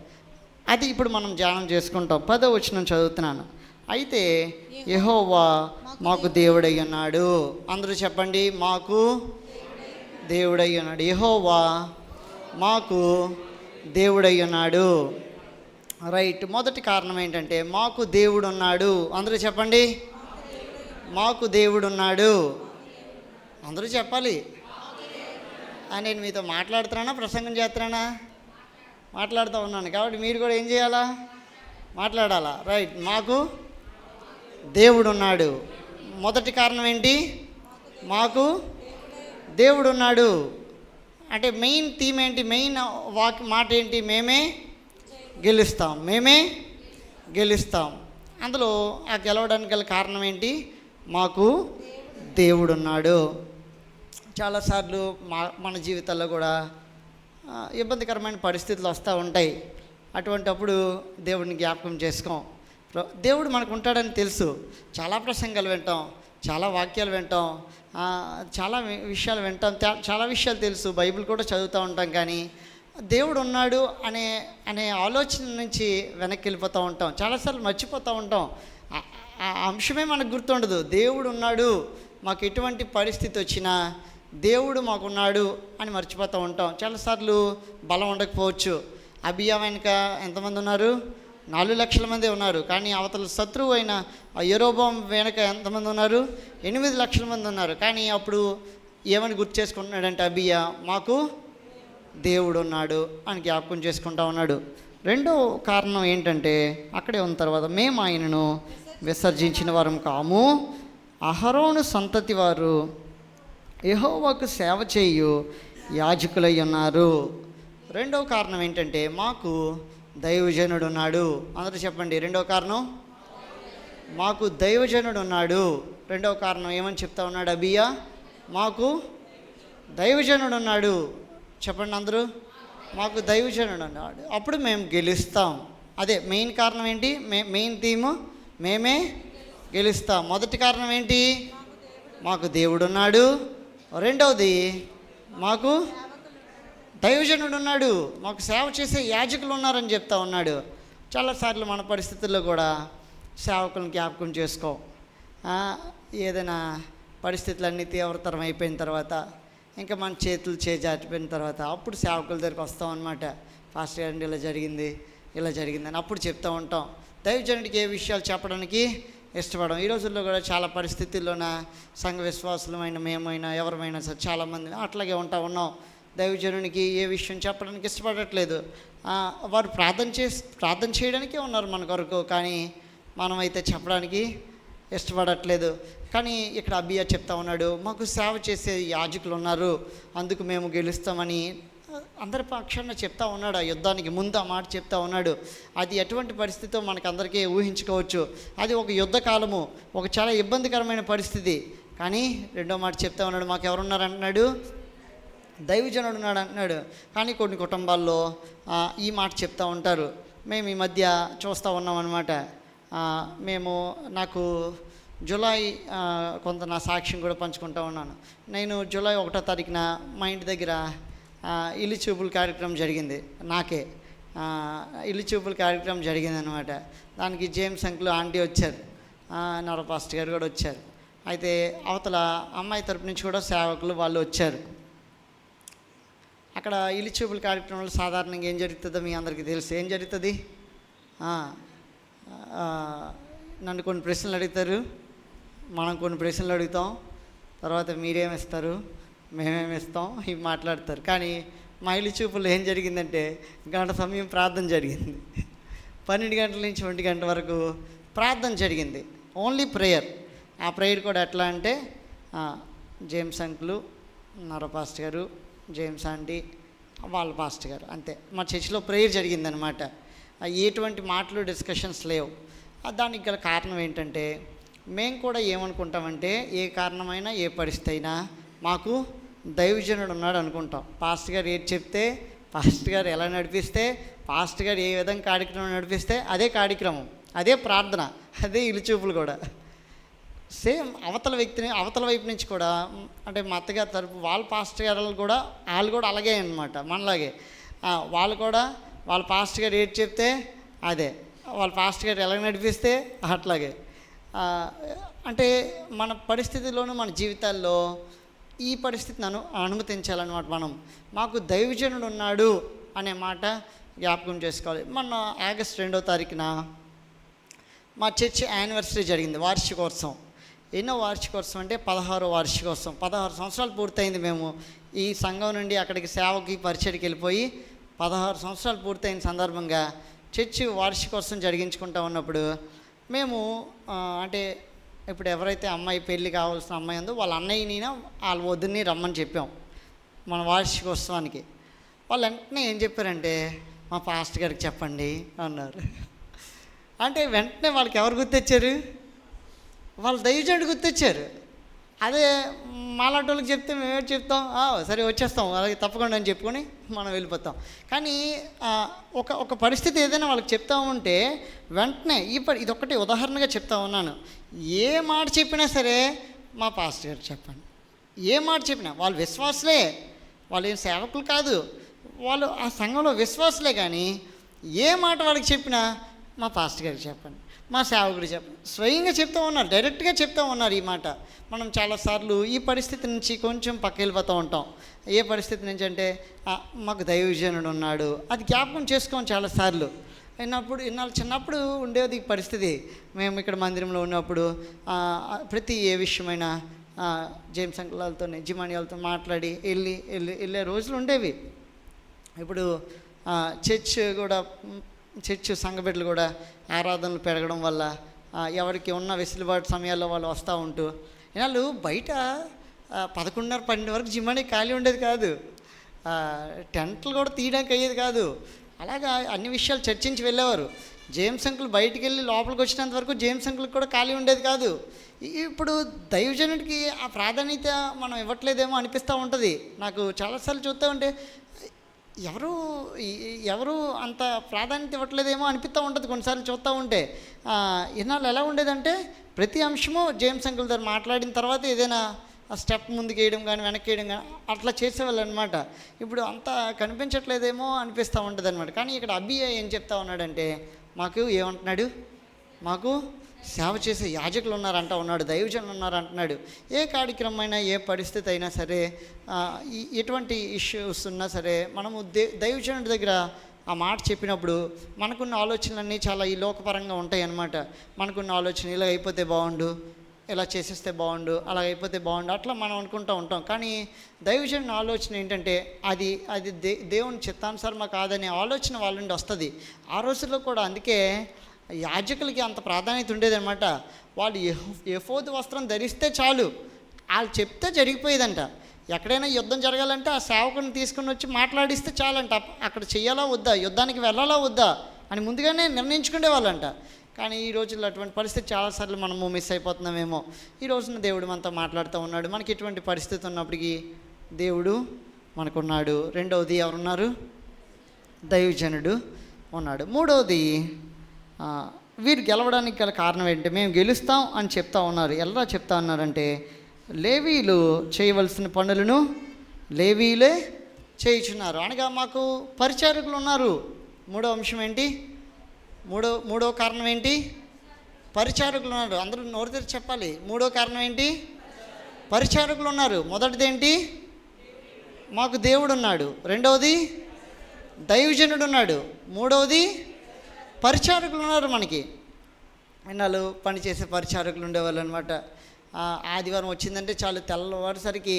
అది ఇప్పుడు మనం ధ్యానం చేసుకుంటాం. 10వ వచనం చదువుతున్నాను. అయితే యెహోవా మాకు దేవుడై ఉన్నాడు. అందరూ చెప్పండి, మాకు దేవుడై ఉన్నాడు. యెహోవా మాకు దేవుడై ఉన్నాడు. రైట్. మొదటి కారణం ఏంటంటే మాకు దేవుడు ఉన్నాడు. అందరూ చెప్పండి, మాకు దేవుడు ఉన్నాడు. అందరూ చెప్పాలి. నేను మీతో మాట్లాడుతున్నానా ప్రసంగం చేస్తున్నానా? మాట్లాడుతూ ఉన్నాను. కాబట్టి మీరు కూడా ఏం చేయాలా? మాట్లాడాలా. రైట్. మాకు దేవుడు ఉన్నాడు. మొదటి కారణం ఏంటి? మాకు దేవుడు ఉన్నాడు. అంటే మెయిన్ థీమ్ ఏంటి? మెయిన్ మాట ఏంటి? మేమే గెలుస్తాం. మేమే గెలుస్తాం. అందులో ఆ గెలవడానికి గల కారణం ఏంటి? మాకు దేవుడు ఉన్నాడు. చాలాసార్లు మన జీవితాల్లో కూడా ఇబ్బందికరమైన పరిస్థితులు వస్తూ ఉంటాయి. అటువంటప్పుడు దేవుడిని జ్ఞాపకం చేసుకోం. దేవుడు మనకు ఉంటాడని తెలుసు. చాలా ప్రసంగాలు వింటాం, చాలా వాక్యాలు వింటాం, చాలా విషయాలు వింటాం, చాలా విషయాలు తెలుసు, బైబిల్ కూడా చదువుతూ ఉంటాం. కానీ దేవుడు ఉన్నాడు అనే ఆలోచన నుంచి వెనక్కి వెళ్ళిపోతూ ఉంటాం. చాలాసార్లు మర్చిపోతూ ఉంటాం. ఆ అంశమే మనకు గుర్తుండదు. దేవుడు ఉన్నాడు, మాకు ఎటువంటి పరిస్థితి వచ్చినా దేవుడు మాకున్నాడు అని మర్చిపోతూ ఉంటాం. చాలాసార్లు బలం ఉండకపోవచ్చు. అబియా వెనుక ఎంతమంది ఉన్నారు? 4 లక్షల మంది ఉన్నారు. కానీ అవతల శత్రువు అయిన యెరోబోము వెనుక ఎంతమంది ఉన్నారు? 8 లక్షల మంది ఉన్నారు. కానీ అప్పుడు ఏమని గుర్తు చేసుకుంటున్నాడంటే అబియా, మాకు దేవుడు ఉన్నాడు అని జ్ఞాపకం చేసుకుంటా ఉన్నాడు. రెండో కారణం ఏంటంటే అక్కడే ఉన్న తర్వాత మేము ఆయనను విసర్జించిన వారం కాము, అహరోను సంతతి వారు యెహోవాకు సేవ చేయు యాజకులై ఉన్నారు. రెండవ కారణం ఏంటంటే మాకు దైవజనుడు ఉన్నాడు. అందరూ చెప్పండి. రెండవ కారణం మాకు దైవజనుడు ఉన్నాడు. రెండవ కారణం ఏమని చెప్తా ఉన్నాడు అబియా? మాకు దైవజనుడు ఉన్నాడు. చెప్పండి అందరూ. మాకు దైవజనుడు ఉన్నాడు, అప్పుడు మేము గెలుస్తాం. అదే మెయిన్ కారణం ఏంటి? మెయిన్ థీము మేమే గెలుస్తాం. మొదటి కారణం ఏంటి? మాకు దేవుడు ఉన్నాడు. రెండవది మాకు దైవజనుడు ఉన్నాడు, మాకు సేవ చేసే యాజకులు ఉన్నారని చెప్తా ఉన్నాడు. చాలాసార్లు మన పరిస్థితుల్లో కూడా సేవకులను జ్ఞాపకం చేసుకో. ఏదైనా పరిస్థితులన్నీ తీవ్రతరం అయిపోయిన తర్వాత, ఇంకా మన చేతులు చేజారిపోయిన తర్వాత అప్పుడు సేవకుల దగ్గరికి వస్తాం అన్నమాట. పాస్టర్ గారు ఇలా జరిగింది, ఇలా జరిగిందని అప్పుడు చెప్తూ ఉంటాం. దైవజనుడికి ఏ విషయాలు చెప్పడానికి ఇష్టపడడం. ఈ రోజుల్లో కూడా చాలా పరిస్థితుల్లోన సంఘ విశ్వాసులమైన మేమైనా ఎవరమైనా సరే చాలామంది అట్లాగే ఉన్నాం. దైవజనునికి ఏ విషయం చెప్పడానికి ఇష్టపడట్లేదు. వారు ప్రార్థన చేయడానికే ఉన్నారు మన కొరకు, కానీ మనమైతే చెప్పడానికి ఇష్టపడట్లేదు. కానీ ఇక్కడ అబియా చెప్తా ఉన్నాడు, మాకు సేవ చేసే యాజకులు ఉన్నారు, అందుకు మేము గెలుస్తామని అందరి పక్షాన చెప్తా ఉన్నాడు. ఆ యుద్ధానికి ముందు ఆ మాట చెప్తా ఉన్నాడు. అది ఎటువంటి పరిస్థితితో మనకందరికీ ఊహించుకోవచ్చు. అది ఒక యుద్ధ కాలము, ఒక చాలా ఇబ్బందికరమైన పరిస్థితి. కానీ రెండో మాట చెప్తా ఉన్నాడు, మాకు ఎవరున్నారు అంటున్నాడు? దైవజనుడు ఉన్నాడు అంటున్నాడు. కానీ కొన్ని కుటుంబాల్లో ఈ మాట చెప్తూ ఉంటారు. మేము ఈ మధ్య చూస్తూ ఉన్నాం అన్నమాట. నాకు జూలై కొంత నా సాక్ష్యం కూడా పంచుకుంటూ ఉన్నాను. నేను జూలై 1వ తారీఖున మా ఇంటి దగ్గర ఇల్లు చూపుల కార్యక్రమం జరిగింది. నాకే ఇల్లు చూపుల కార్యక్రమం జరిగింది అనమాట. దానికి జేమ్స్ అంకుల్ ఆంటీ వచ్చారు, నర పాస్టర్ గారు కూడా వచ్చారు. అయితే అవతల అమ్మాయి తరపు నుంచి కూడా సేవకులు వాళ్ళు వచ్చారు. అక్కడ ఇల్లు చూపుల కార్యక్రమంలో సాధారణంగా ఏం జరుగుతుందో మీ అందరికీ తెలుసు. ఏం జరుగుతుంది? నన్ను కొన్ని ప్రశ్నలు అడుగుతారు, మనం కొన్ని ప్రశ్నలు అడుగుతాం, తర్వాత మీరేమిస్తారు, మేమేమిస్తాం, ఇవి మాట్లాడతారు. కానీ మా ఇల్లు చూపుల్లో ఏం జరిగిందంటే గంట సమయం ప్రార్థన జరిగింది. 12 గంటల నుంచి 1 గంట వరకు ప్రార్థన జరిగింది. Only prayer. ఆ ప్రేయర్ కూడా ఎట్లా అంటే జేమ్స్ అంకులు, నర పాస్టర్ గారు, జేమ్స్ ఆంటీ, వాళ్ళ పాస్టర్ గారు, అంతే. మా చర్చిలో ప్రేయర్ జరిగిందనమాట. ఎటువంటి మాటలు డిస్కషన్స్ లేవు. దానికి గల కారణం ఏంటంటే మేము కూడా ఏమనుకుంటామంటే ఏ కారణమైనా ఏ పరిస్థితి అయినా మాకు దైవజనుడు ఉన్నాడు అనుకుంటాం. పాస్టర్ గారు ఏది చెప్తే, పాస్టర్ గారు ఎలా నడిపిస్తే, పాస్టర్ గారు ఏ విధంగా కార్యక్రమం నడిపిస్తే అదే కార్యక్రమం, అదే ప్రార్థన, అదే ఇల్లు చూపులు కూడా. సేమ్ అవతల వైపు నుంచి కూడా, అంటే మా అత్తగారి తరపు వాళ్ళ పాస్టర్ గారు కూడా వాళ్ళు కూడా అలాగే అనమాట, మనలాగే. వాళ్ళు కూడా వాళ్ళ పాస్టర్ గారు ఏది చెప్తే అదే, వాళ్ళ పాస్టర్ గారు ఎలా నడిపిస్తే అట్లాగే. అంటే మన పరిస్థితిలోనూ మన జీవితాల్లో ఈ పరిస్థితిని అనుమతించాలన్నమాట. మాకు దైవజనుడు ఉన్నాడు అనే మాట జ్ఞాపకం చేసుకోవాలి. మొన్న ఆగస్టు 2వ తారీఖున మా చర్చ్ యానివర్సరీ జరిగింది, వార్షికోత్సవం. ఎన్నో వార్షికోత్సవం అంటే 16వ వార్షికోత్సవం. 16 సంవత్సరాలు పూర్తయింది మేము ఈ సంఘం నుండి అక్కడికి సేవకి పరిచయకి వెళ్ళిపోయి 16 సంవత్సరాలు పూర్తయిన సందర్భంగా చర్చి వార్షికోత్సవం జరిగించుకుంటూ ఉన్నప్పుడు మేము అంటే ఇప్పుడు ఎవరైతే అమ్మాయి పెళ్ళి కావాల్సిన అమ్మాయి ఉందో వాళ్ళ అన్నయ్యని వాళ్ళ వదిని రమ్మని చెప్పాం మన వార్షికోత్సవానికి. వాళ్ళు వెంటనే ఏం చెప్పారంటే మా పాస్టర్ గారికి చెప్పండి అన్నారు. అంటే వెంటనే వాళ్ళకి ఎవరు గుర్తొచ్చారు? వాళ్ళ దైవజనుడు గుర్తొచ్చారు. అదే మాలాంటి వాళ్ళకి చెప్తే మేమేం చెప్తాం, సరే వచ్చేస్తాం అలాగే తప్పకుండా అని చెప్పుకొని మనం వెళ్ళిపోతాం. కానీ ఒక పరిస్థితి ఏదైనా వాళ్ళకి చెప్తా ఉంటే వెంటనే ఇదొక్కటి ఉదాహరణగా చెప్తా ఉన్నాను. ఏ మాట చెప్పినా సరే మా పాస్టర్ గారు చెప్పండి, ఏ మాట చెప్పినా వాళ్ళు విశ్వాసులే, వాళ్ళు ఏం సేవకులు కాదు, వాళ్ళు ఆ సంఘంలో విశ్వాసులే. కానీ ఏ మాట వాళ్ళకి చెప్పినా మా పాస్టర్ గారికి చెప్పండి, మా సేవకుడికి చెప్పండి, స్వయంగా చెప్తూ ఉన్నారు, డైరెక్ట్గా చెప్తూ ఉన్నారు ఈ మాట. మనం చాలాసార్లు ఈ పరిస్థితి నుంచి కొంచెం పక్క వెళ్ళిపోతూ ఉంటాం. ఏ పరిస్థితి నుంచి అంటే మాకు దైవజనుడు ఉన్నాడు, అది జ్ఞాపకం చేసుకోం చాలాసార్లు. చిన్నప్పుడు ఉండేది పరిస్థితి. మేము ఇక్కడ మందిరంలో ఉన్నప్పుడు ప్రతి ఏ విషయమైనా జేమ్స్ అంకులతో యజమానియాలతో మాట్లాడి వెళ్ళే రోజులు ఉండేవి. ఇప్పుడు చర్చ్ సంఘ బిడ్డలు కూడా ఆరాధనలు పెరగడం వల్ల ఎవరికి ఉన్న వెసులుబాటు సమయాల్లో వాళ్ళు వస్తూ ఉంటూ ఇన్నాళ్ళు బయట 11:30-12 వరకు జిమ్మని ఖాళీ ఉండేది కాదు, టెంట్లు కూడా తీయడానికి అయ్యేది కాదు. అలాగా అన్ని విషయాలు చర్చించి వెళ్ళేవారు. జేమ్స్ అంకుల్ బయటికి వెళ్ళి లోపలికి వచ్చినంత వరకు జేమ్స్ అంకుల్కి కూడా ఖాళీ ఉండేది కాదు. ఇప్పుడు దైవజనుడికి ఆ ప్రాధాన్యత మనం ఇవ్వట్లేదేమో అనిపిస్తూ ఉంటుంది. నాకు చాలాసార్లు చూస్తూ ఉంటే ఎవరు అంత ప్రాధాన్యత ఇవ్వట్లేదేమో అనిపిస్తూ ఉంటుంది కొన్నిసార్లు చూస్తూ ఉంటే. ఇన్నాళ్ళు ఎలా ఉండేదంటే ప్రతి అంశము జేమ్స్ అంకుల్ దగ్గర మాట్లాడిన తర్వాత ఏదైనా స్టెప్ ముందుకు వేయడం కానీ వెనక్కి వేయడం కానీ అట్లా చేసేవాళ్ళు అనమాట. ఇప్పుడు అంత కనిపించట్లేదేమో అనిపిస్తూ ఉంటుంది అనమాట. కానీ ఇక్కడ అబ్బి ఏం చెప్తా ఉన్నాడంటే ఏమంటున్నాడు, మాకు సేవ చేసే యాజకులు ఉన్నాడు, దైవజనులు ఉన్నారంటున్నాడు. ఏ కార్యక్రమం అయినా ఏ పరిస్థితి అయినా సరే ఎటువంటి ఇష్యూస్ ఉన్నా సరే మనము దైవజనుడి దగ్గర ఆ మాట చెప్పినప్పుడు మనకున్న ఆలోచనలన్నీ చాలా ఈ లోకపరంగా ఉంటాయి అన్నమాట. మనకున్న ఆలోచన ఇలా అయిపోతే బాగుండు, ఇలా చేసేస్తే బాగుండు, అలా అయిపోతే బాగుండు, అట్లా మనం అనుకుంటూ ఉంటాం. కానీ దైవజనుని ఆలోచన ఏంటంటే అది దేవుని చిత్తానుసారమా కాదనే ఆలోచన వాళ్ళ నుండి వస్తుంది. ఆ రోజుల్లో కూడా అందుకే యాజకులకి అంత ప్రాధాన్యత ఉండేదన్నమాట. వాళ్ళు ఎఫోదు వస్త్రం ధరిస్తే చాలు, వాళ్ళు చెప్తే జరిగిపోయేదంట. ఎక్కడైనా యుద్ధం జరగాలంటే ఆ సేవకుని తీసుకుని వచ్చి మాట్లాడిస్తే చాలంట, అక్కడ చెయ్యాలా వద్దా, యుద్ధానికి వెళ్ళాలా వద్దా అని ముందుగానే నిర్ణయించుకునే వాళ్ళంట. కానీ ఈ రోజుల్లో అటువంటి పరిస్థితి చాలాసార్లు మనము మిస్ అయిపోతున్నామేమో. ఈ రోజున దేవుడు మనతో మాట్లాడుతూ ఉన్నాడు. మనకి ఎటువంటి పరిస్థితి ఉన్నప్పటికీ దేవుడు మనకున్నాడు. రెండవది ఎవరున్నారు? దైవజనుడు ఉన్నాడు. మూడవది వీరు గెలవడానికి గల కారణం ఏంటి? మేము గెలుస్తాం అని చెప్తా ఉన్నారు. ఎలా చెప్తా ఉన్నారంటే లేవీలు చేయవలసిన పనులను లేవీలే చేయుచున్నారు అనగా మాకు పరిచారకులు ఉన్నారు. మూడో అంశం ఏంటి? మూడో కారణం ఏంటి? పరిచారకులు ఉన్నారు. అందరూ నోరు తెరిచి చెప్పాలి. మూడో కారణం ఏంటి? పరిచారకులు ఉన్నారు. మొదటిది ఏంటి? మాకు దేవుడు ఉన్నాడు. రెండవది దైవజనుడు ఉన్నాడు. మూడవది పరిచారకులు ఉన్నారు. మనకి ఇన్నాళ్ళు పనిచేసే పరిచారకులు ఉండేవాళ్ళు అనమాట. ఆదివారం వచ్చిందంటే చాలు తెల్లవారుసరికి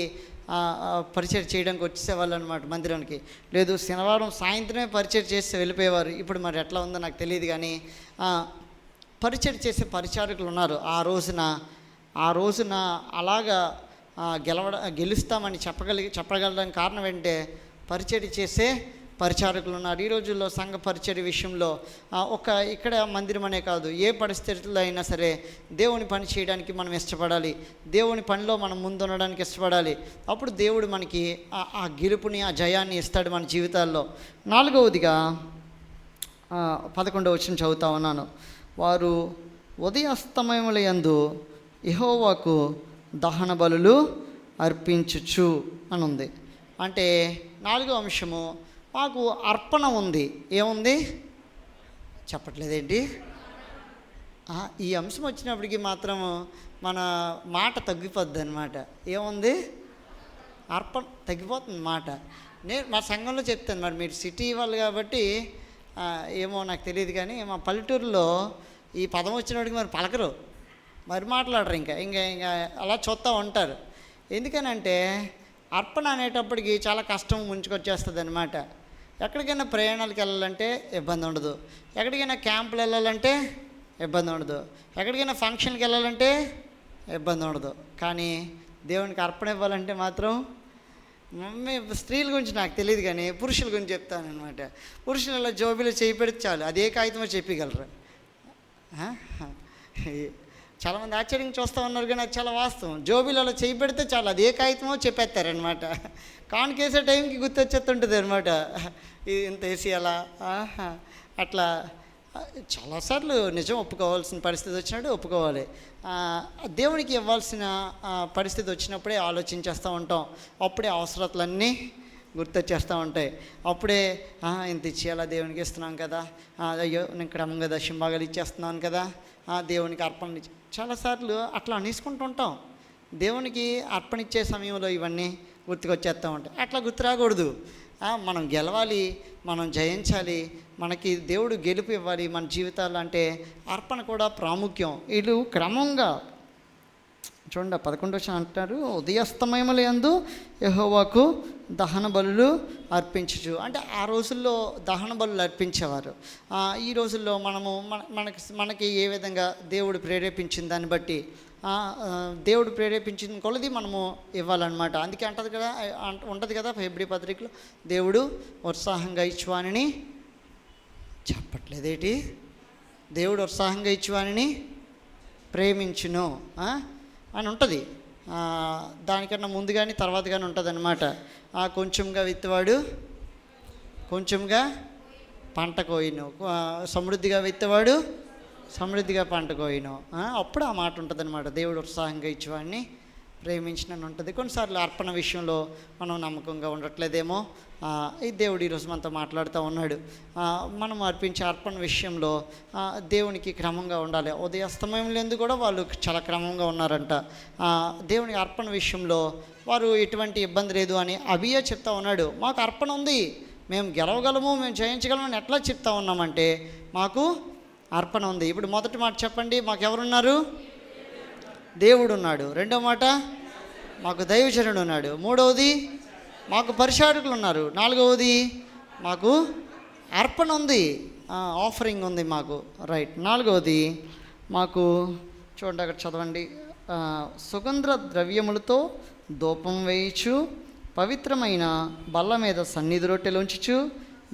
పరిచయం చేయడానికి వచ్చేసేవాళ్ళు అనమాట మందిరానికి. లేదు శనివారం సాయంత్రమే పరిచయం చేసి వెళ్ళిపోయేవారు. ఇప్పుడు మరి ఎట్లా ఉందో నాకు తెలియదు. కానీ పరిచయం చేసే పరిచారకులు ఉన్నారు. ఆ రోజున అలాగా గెలుస్తామని చెప్పగలడానికి కారణం ఏంటంటే పరిచయం చేసే పరిచారకులు ఉన్నారు. ఈ రోజుల్లో సంఘ పరిచర్య విషయంలో ఇక్కడ మందిరం అనే కాదు, ఏ పరిస్థితుల్లో అయినా సరే దేవుని పని చేయడానికి మనం ఇష్టపడాలి. దేవుని పనిలో మనం ముందుండడానికి ఇష్టపడాలి. అప్పుడు దేవుడు మనకి ఆ గెలుపుని, ఆ జయాన్ని ఇస్తాడు మన జీవితాల్లో. నాలుగవదిగా 11వ వచనం చదువుతా ఉన్నాను. వారు ఉదయాస్తమయముల యందు యెహోవాకు దహన బలులు అర్పించుచు అని ఉంది. అంటే 4వ అంశము మాకు అర్పణ ఉంది. ఏముంది చెప్పట్లేదేంటి? ఈ అంశం వచ్చినప్పటికీ మాత్రం మన మాట తగ్గిపోద్ది అనమాట. ఏముంది? అర్పణ తగ్గిపోతుంది మాట. నేను మా సంఘంలో చెప్తాను. మరి మీరు సిటీ వాళ్ళు కాబట్టి ఏమో నాకు తెలియదు. కానీ మా పల్లెటూరులో ఈ పదం వచ్చినప్పటికి మరి పలకరు, మరి మాట్లాడరు, ఇంకా అలా చూస్తూ ఉంటారు. ఎందుకనంటే అర్పణ అనేటప్పటికి చాలా కష్టం ముంచుకొచ్చేస్తుంది అనమాట. ఎక్కడికైనా ప్రయాణాలకు వెళ్ళాలంటే ఇబ్బంది ఉండదు, ఎక్కడికైనా క్యాంపులు వెళ్ళాలంటే ఇబ్బంది ఉండదు, ఎక్కడికైనా ఫంక్షన్కి వెళ్ళాలంటే ఇబ్బంది ఉండదు. కానీ దేవునికి అర్పణ ఇవ్వాలంటే మాత్రం స్త్రీల గురించి నాకు తెలియదు కానీ పురుషుల గురించి చెప్తాను అనమాట. పురుషులలో జోబీలో చేయి పెడితే చాలు, అదే కాగితమో చెప్పగలరు. చాలామంది ఆశ్చర్యంగా చూస్తూ ఉన్నారు కానీ అది చాలా వాస్తవం. జోబీలలో చేయి పెడితే చాలు, అదే కాగితమో చెప్పేస్తారనమాట. కానుకేసే టైంకి గుర్తొచ్చేస్తుంటుంది అనమాట, ఇది ఇంత వేసి అలా అట్లా. చాలాసార్లు నిజం ఒప్పుకోవాల్సిన పరిస్థితి వచ్చినట్టు ఒప్పుకోవాలి. దేవునికి ఇవ్వాల్సిన పరిస్థితి వచ్చినప్పుడే ఆలోచించేస్తూ ఉంటాం, అప్పుడే అవసరతలన్నీ గుర్తొచ్చేస్తూ ఉంటాయి. అప్పుడే ఇంత ఇచ్చేయాలా, దేవునికి ఇస్తున్నాం కదా, అయ్యో నేను క్రమంగా దశంభాగాలు ఇచ్చేస్తున్నాను కదా, దేవునికి అర్పణ చాలాసార్లు అట్లా అనేసుకుంటూ ఉంటాం. దేవునికి అర్పణ ఇచ్చే సమయంలో ఇవన్నీ గుర్తుకొచ్చేస్తూ ఉంటాయి. అట్లా గుర్తు రాకూడదు. మనం గెలవాలి, మనం జయించాలి, మనకి దేవుడు గెలుపు ఇవ్వాలి మన జీవితాలు అంటే అర్పణ కూడా ప్రాముఖ్యం. వీళ్ళు క్రమంగా చూడండి 11 అంటారు, ఉదయాస్తమయముల యందు యెహోవాకు దహన బలులు అర్పించు. అంటే ఆ రోజుల్లో దహన బలులు అర్పించేవారు. ఈ రోజుల్లో మనకి ఏ విధంగా దేవుడు ప్రేరేపించిన దాన్ని బట్టి దేవుడు ప్రేరేపించిన కొలది మనము ఇవ్వాలన్నమాట. అందుకే అంటది కదా, ఉంటుంది కదా హెబ్రీ పత్రికలో, దేవుడు ఉత్సాహంగా ఇచ్చువానిని చెప్పట్లేదేటి, దేవుడు ఉత్సాహంగా ఇచ్చువానిని ప్రేమించును అని ఉంటుంది. దానికన్నా ముందు కానీ తర్వాత కానీ ఉంటుంది అన్నమాట. కొంచెంగా విత్తవాడు కొంచెంగా పంట కోయిను, సమృద్ధిగా విత్తవాడు సమృద్ధిగా పంట కోయిను. అప్పుడు ఆ మాట ఉంటుంది అనమాట, దేవుడు ఉత్సాహంగా ఇచ్చేవాడిని ప్రేమించినని ఉంటుంది. కొన్నిసార్లు అర్పణ విషయంలో మనం నమ్మకంగా ఉండట్లేదేమో, ఈ దేవుడు ఈరోజు మనతో మాట్లాడుతూ ఉన్నాడు. మనం అర్పించే అర్పణ విషయంలో దేవునికి క్రమంగా ఉండాలి. ఉదయాస్తమయంలో కూడా వాళ్ళు చాలా క్రమంగా ఉన్నారంట. దేవునికి అర్పణ విషయంలో వారు ఎటువంటి ఇబ్బంది లేదు అని అభియే చెప్తా ఉన్నాడు. మాకు అర్పణ ఉంది, మేము గెలవగలము, మేము జయించగలమని ఎట్లా చెప్తా ఉన్నామంటే మాకు అర్పణ ఉంది. ఇప్పుడు మొదటి మాట చెప్పండి, మాకు ఎవరున్నారు? దేవుడు ఉన్నాడు. రెండో మాట, మాకు దైవజనుడు ఉన్నాడు. మూడవది, మాకు పరిచారకులు ఉన్నారు. నాలుగవది, మాకు అర్పణ ఉంది, ఆఫరింగ్ ఉంది మాకు. రైట్. నాలుగవది, మాకు చూడండి అక్కడ చదవండి, సుగంధ ద్రవ్యములతో ధూపం వేయించు, పవిత్రమైన బల్ల మీద సన్నిధి రొట్టెలు ఉంచుచు,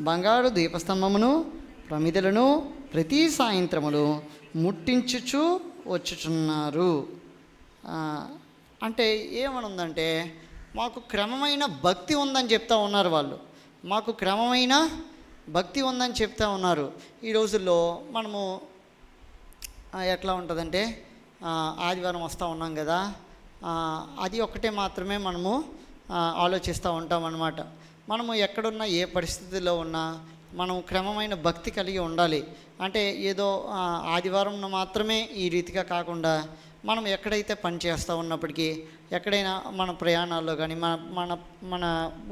బంగారు దీపస్తంభమును ప్రమిదలను ప్రతి సాయంత్రములు ముట్టించుచు వచ్చుచున్నారు. అంటే ఏమనుందంటే మాకు క్రమమైన భక్తి ఉందని చెప్తా ఉన్నారు వాళ్ళు. మాకు క్రమమైన భక్తి ఉందని చెప్తా ఉన్నారు. ఈ రోజుల్లో మనము ఎట్లా ఉంటుందంటే ఆదివారం వస్తూ ఉన్నాం కదా, అది ఒక్కటే మాత్రమే మనము ఆలోచిస్తూ ఉంటాం అన్నమాట. మనము ఎక్కడున్నా ఏ పరిస్థితుల్లో ఉన్నా మనం క్రమమైన భక్తి కలిగి ఉండాలి. అంటే ఏదో ఆదివారం మాత్రమే ఈ రీతిగా కాకుండా మనం ఎక్కడైతే పని చేస్తూ ఉన్నప్పటికీ, ఎక్కడైనా మన ప్రయాణాల్లో కానీ, మన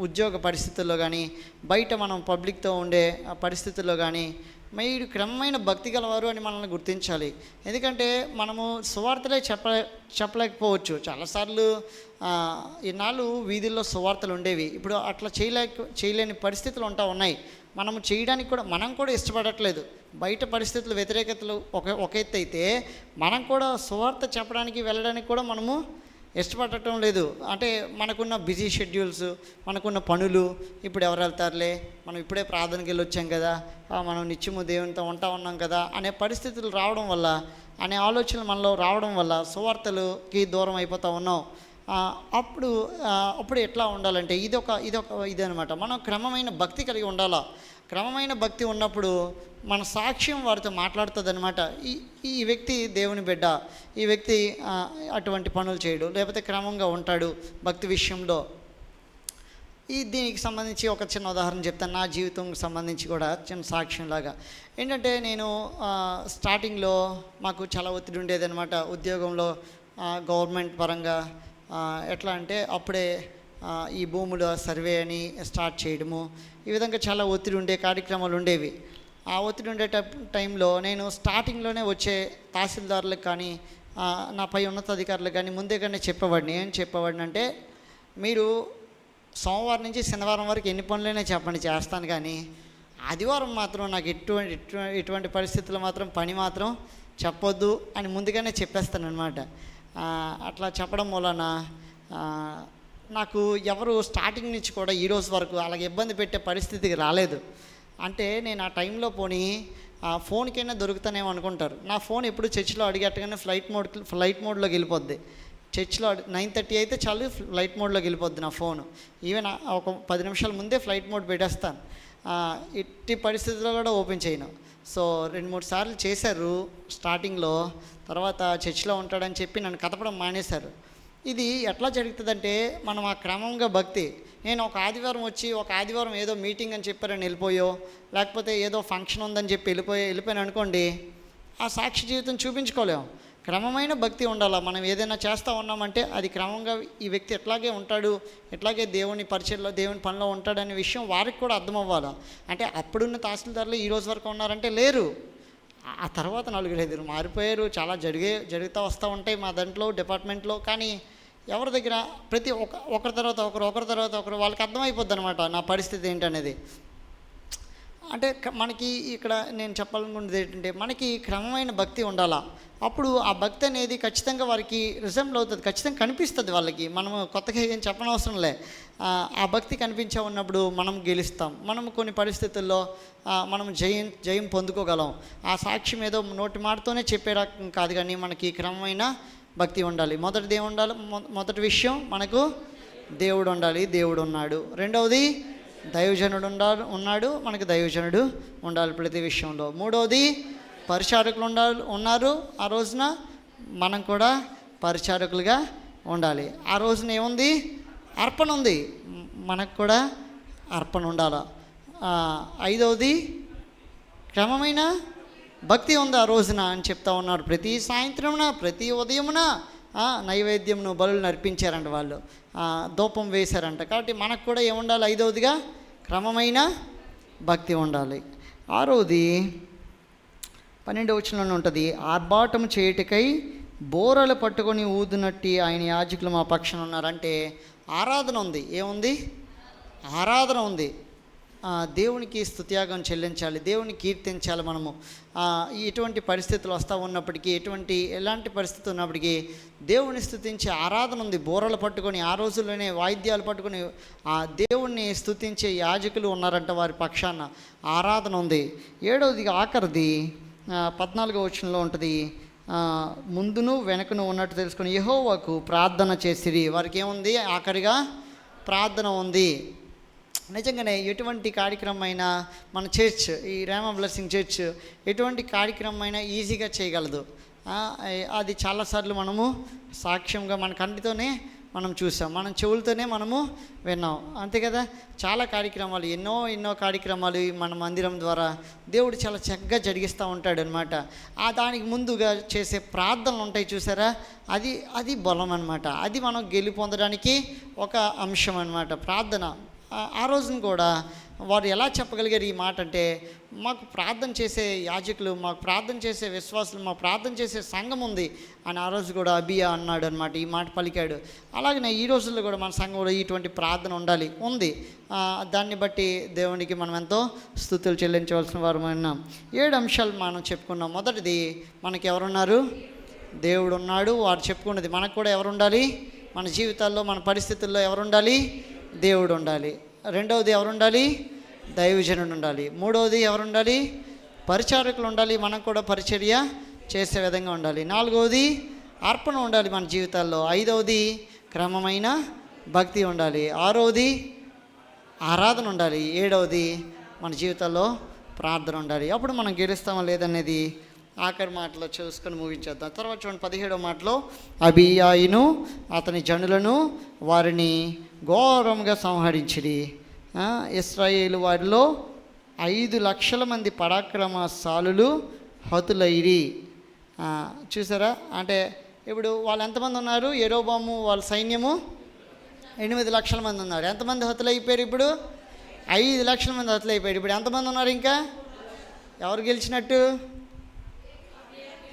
ఉద్యోగ పరిస్థితుల్లో కానీ, బయట మనం పబ్లిక్తో ఉండే పరిస్థితుల్లో కానీ మీరు క్రమమైన భక్తి గలవారు అని మనల్ని గుర్తించాలి. ఎందుకంటే మనము సువార్తలే చెప్పలేకపోవచ్చు. చాలాసార్లు ఈనాళ్ళు వీధుల్లో సువార్తలు ఉండేవి, ఇప్పుడు అట్లా చేయలేని పరిస్థితులు ఉన్నాయి. మనము చేయడానికి కూడా మనం కూడా ఇష్టపడట్లేదు. బయట పరిస్థితులు వ్యతిరేకతలు ఒక ఎత్తు అయితే మనం కూడా సువార్త చెప్పడానికి వెళ్ళడానికి కూడా మనము ఇష్టపడటం లేదు. అంటే మనకున్న బిజీ షెడ్యూల్స్, మనకున్న పనులు, ఇప్పుడు ఎవరు వెళ్తారులే, మనం ఇప్పుడే ప్రార్థనకి వెళ్ళి వచ్చాం కదా, మనం నిత్యము దేవునితో ఉన్నాం కదా అనే పరిస్థితులు రావడం వల్ల, అనే ఆలోచనలు మనలో రావడం వల్ల సువార్తలకి దూరం అయిపోతూ ఉన్నాం. అప్పుడు ఎట్లా ఉండాలంటే ఇది అనమాట, మనం క్రమమైన భక్తి కలిగి ఉండాలా. క్రమమైన భక్తి ఉన్నప్పుడు మన సాక్ష్యం వారితో మాట్లాడుతుంది అనమాట. ఈ వ్యక్తి దేవుని బిడ్డ, ఈ వ్యక్తి అటువంటి పనులు చేయడు, లేకపోతే క్రమంగా ఉంటాడు భక్తి విషయంలో. దీనికి సంబంధించి ఒక చిన్న ఉదాహరణ చెప్తాను. నా జీవితంకి సంబంధించి కూడా చిన్న సాక్ష్యంలాగా ఏంటంటే, నేను స్టార్టింగ్లో మాకు చాలా ఒత్తిడి ఉండేదన్నమాట ఉద్యోగంలో. గవర్నమెంట్ పరంగా ఎట్లా అంటే అప్పుడే ఈ భూముల సర్వే అని స్టార్ట్ చేయడము, ఈ విధంగా చాలా ఒత్తిడి ఉండే కార్యక్రమాలు ఉండేవి. ఆ ఒత్తిడి ఉండే టైంలో నేను స్టార్టింగ్లోనే వచ్చే తహసీల్దారులకు కానీ, నా పై ఉన్నతాధికారులకు కానీ ముందేగానే చెప్పేవాడిని. ఏం చెప్పేవాడిని అంటే, మీరు సోమవారం నుంచి శనివారం వరకు ఎన్ని పనులైనా చెప్పండి చేస్తాను, కానీ ఆదివారం మాత్రం నాకు ఎటువంటి పరిస్థితుల్లో మాత్రం పని మాత్రం చెప్పొద్దు అని ముందుగానే చెప్పేస్తాను అనమాట. అట్లా చెప్పడం వలన నాకు ఎవరు స్టార్టింగ్ నుంచి కూడా ఈరోజు వరకు అలాగే ఇబ్బంది పెట్టే పరిస్థితికి రాలేదు. అంటే నేను ఆ టైంలో పోనీ ఫోన్కైనా దొరుకుతానేమో అనుకుంటారు. నా ఫోన్ ఎప్పుడు చర్చిలో అడిగట్టగానే ఫ్లైట్ మోడ్లోకి వెళ్ళిపోద్ది. చర్చిలో 9:30 అయితే చాలు ఫ్లైట్ మోడ్లోకి వెళ్ళిపోద్ది నా ఫోను. ఈవెన్ ఒక 10 నిమిషాల ముందే ఫ్లైట్ మోడ్ పెట్టేస్తాను. ఎట్టి పరిస్థితుల్లో కూడా ఓపెన్ చేయను. సో 2-3 సార్లు చేశారు స్టార్టింగ్లో. తర్వాత చర్చిలో ఉంటాడని చెప్పి నన్ను కదపడం మానేశారు. ఇది ఎట్లా జరుగుతుందంటే మనం ఆ క్రమంగా భక్తి, నేను ఒక ఆదివారం వచ్చి ఒక ఆదివారం ఏదో మీటింగ్ అని చెప్పారని వెళ్ళిపోయో, లేకపోతే ఏదో ఫంక్షన్ ఉందని చెప్పి వెళ్ళిపోయాను అనుకోండి, ఆ సాక్షి జీవితం చూపించుకోలేము. క్రమమైన భక్తి ఉండాలి. మనం ఏదైనా చేస్తూ ఉన్నామంటే అది క్రమంగా ఈ వ్యక్తి ఎట్లాగే ఉంటాడు, ఎట్లాగే దేవుని పరిచయంలో దేవుని పనిలో ఉంటాడనే విషయం వారికి కూడా అర్థం అవ్వాలి. అంటే అప్పుడున్న తహసీల్దారులు ఈ రోజు వరకు ఉన్నారంటే లేరు. ఆ తర్వాత 4-5 మారిపోయారు. చాలా జరుగుతూ వస్తూ ఉంటాయి మా దాంట్లో డిపార్ట్మెంట్లో. కానీ ఎవరి దగ్గర ఒకరి తర్వాత ఒకరు వాళ్ళకి అర్థమైపోద్ది అనమాట నా పరిస్థితి ఏంటనేది. అంటే మనకి ఇక్కడ నేను చెప్పాలనుకున్నది ఏంటంటే మనకి క్రమమైన భక్తి ఉండాలా. అప్పుడు ఆ భక్తి అనేది ఖచ్చితంగా వారికి రిజల్ట్ అవుతుంది, ఖచ్చితంగా కనిపిస్తుంది వాళ్ళకి. మనము కొత్తగా ఏం చెప్పనవసరం లే. ఆ భక్తి కనిపించే ఉన్నప్పుడు మనం గెలుస్తాం. మనం కొన్ని పరిస్థితుల్లో మనం జయం పొందుకోగలం. ఆ సాక్ష్యం ఏదో నోటి మాటతోనే చెప్పే రకం కాదు, కానీ మనకి క్రమమైన భక్తి ఉండాలి. మొదటి విషయం మనకు దేవుడు ఉండాలి, దేవుడు ఉన్నాడు. రెండవది దైవజనుడు ఉన్నాడు, మనకు దైవజనుడు ఉండాలి ప్రతి విషయంలో. మూడవది పరిచారకులు ఉన్నారు. ఆ రోజున మనం కూడా పరిచారకులుగా ఉండాలి. ఆ రోజున ఏముంది? అర్పణ ఉంది, మనకు కూడా అర్పణ ఉండాలి. ఐదవది క్రమమైన భక్తి ఉంది ఆ రోజున అని చెప్తా ఉన్నారు. ప్రతి సాయంత్రమున ప్రతి ఉదయమున నైవేద్యంను బలులు నర్పించారంట, వాళ్ళు ధూపం వేశారంట. కాబట్టి మనకు కూడా ఏముండాలి? ఐదవదిగా క్రమమైన భక్తి ఉండాలి. ఆరవది 12వ వచనంలో ఉంటుంది, ఆర్భాటం చేయుటకై బోరలు పట్టుకొని ఊదునట్టి ఆయన యాజకులు మా పక్షాన ఉన్నారంటే ఆరాధన ఉంది. ఏముంది? ఆరాధన ఉంది. దేవునికి స్తుతియాగం చెల్లించాలి, దేవుని కీర్తించాలి. మనము ఎటువంటి పరిస్థితులు వస్తూ ఉన్నప్పటికీ, ఎలాంటి పరిస్థితి ఉన్నప్పటికీ దేవుని స్తుతించే ఆరాధన ఉంది. బోరలు పట్టుకొని ఆ రోజుల్లోనే వాయిద్యాలు పట్టుకొని ఆ దేవుణ్ణి స్తుతించే యాజకులు ఉన్నారంట, వారి పక్షాన ఆరాధన ఉంది. ఏడవది ఆఖరిది 14వ వచనంలో ఉంటుంది, ముందును వెనకను ఉన్నట్టు తెలుసుకొని యెహోవాకు ప్రార్థన చేసిరి. వారికి ఏముంది? ఆఖరిగా ప్రార్థన ఉంది. నిజంగానే ఎటువంటి కార్యక్రమం అయినా మన చర్చ్, ఈ రేమా బ్లెస్సింగ్ చర్చ్ ఎటువంటి కార్యక్రమం అయినా ఈజీగా చేయగలదు. అది చాలాసార్లు మనము సాక్ష్యంగా మన కంటితోనే మనం చూసాం, మన చెవులతోనే మనము విన్నాం, అంతే కదా. చాలా కార్యక్రమాలు, ఎన్నో కార్యక్రమాలు మన మందిరం ద్వారా దేవుడు చాలా చక్కగా జరిగిస్తూ ఉంటాడు అనమాట. దానికి ముందుగా చేసే ప్రార్థనలు ఉంటాయి చూసారా, అది బలం అనమాట. అది మనం గెలుపొందడానికి ఒక అంశం అనమాట ప్రార్థన. ఆ రోజున కూడా వారు ఎలా చెప్పగలిగారు ఈ మాట అంటే, మాకు ప్రార్థన చేసే యాజకులు, మాకు ప్రార్థన చేసే విశ్వాసులు, మాకు ప్రార్థన చేసే సంఘం ఉంది అని ఆ రోజు కూడా అబియా అన్నాడు అనమాట, ఈ మాట పలికాడు. అలాగనే ఈ రోజుల్లో కూడా మన సంఘంలో ఇటువంటి ప్రార్థన ఉంది. దాన్ని బట్టి దేవునికి మనం ఎంతో స్తుతులు చెల్లించవలసిన వారు ఉన్నాం. 7 అంశాలు మనం చెప్పుకున్నాం. మొదటిది, మనకి ఎవరున్నారు? దేవుడు ఉన్నాడు. వారు చెప్పుకున్నది మనకు కూడా ఎవరు ఉండాలి? మన జీవితాల్లో, మన పరిస్థితుల్లో ఎవరు ఉండాలి? దేవుడు ఉండాలి. రెండవది ఎవరు ఉండాలి? దైవజనుడు ఉండాలి. మూడవది ఎవరు ఉండాలి? పరిచారకులు ఉండాలి, మనం కూడా పరిచర్య చేసే విధంగా ఉండాలి. నాలుగవది అర్పణ ఉండాలి మన జీవితాల్లో. ఐదవది క్రమమైన భక్తి ఉండాలి. ఆరవది ఆరాధన ఉండాలి. ఏడవది మన జీవితాల్లో ప్రార్థన ఉండాలి. అప్పుడు మనం గెలుస్తామా లేదనేది ఆఖరి మాటలో చూసుకొని ముగించేద్దాం. తర్వాత చూడండి 17వ మాటలో, అబీయాయును అతని జనులను వారిని ఘోరంగా సంహరించిరి. ఇశ్రాయేలు వారిలో 5 లక్షల మంది పరాక్రమశాలులు హతులైరి. చూసారా, అంటే ఇప్పుడు వాళ్ళు ఎంతమంది ఉన్నారు? యెరోబాము వాళ్ళ సైన్యము 8 లక్షల మంది ఉన్నారు. ఎంతమంది హతులైపోయారు? ఇప్పుడు 5 లక్షల మంది హతులైపోయారు. ఇప్పుడు ఎంతమంది ఉన్నారు? ఇంకా ఎవరు గెలిచినట్టు?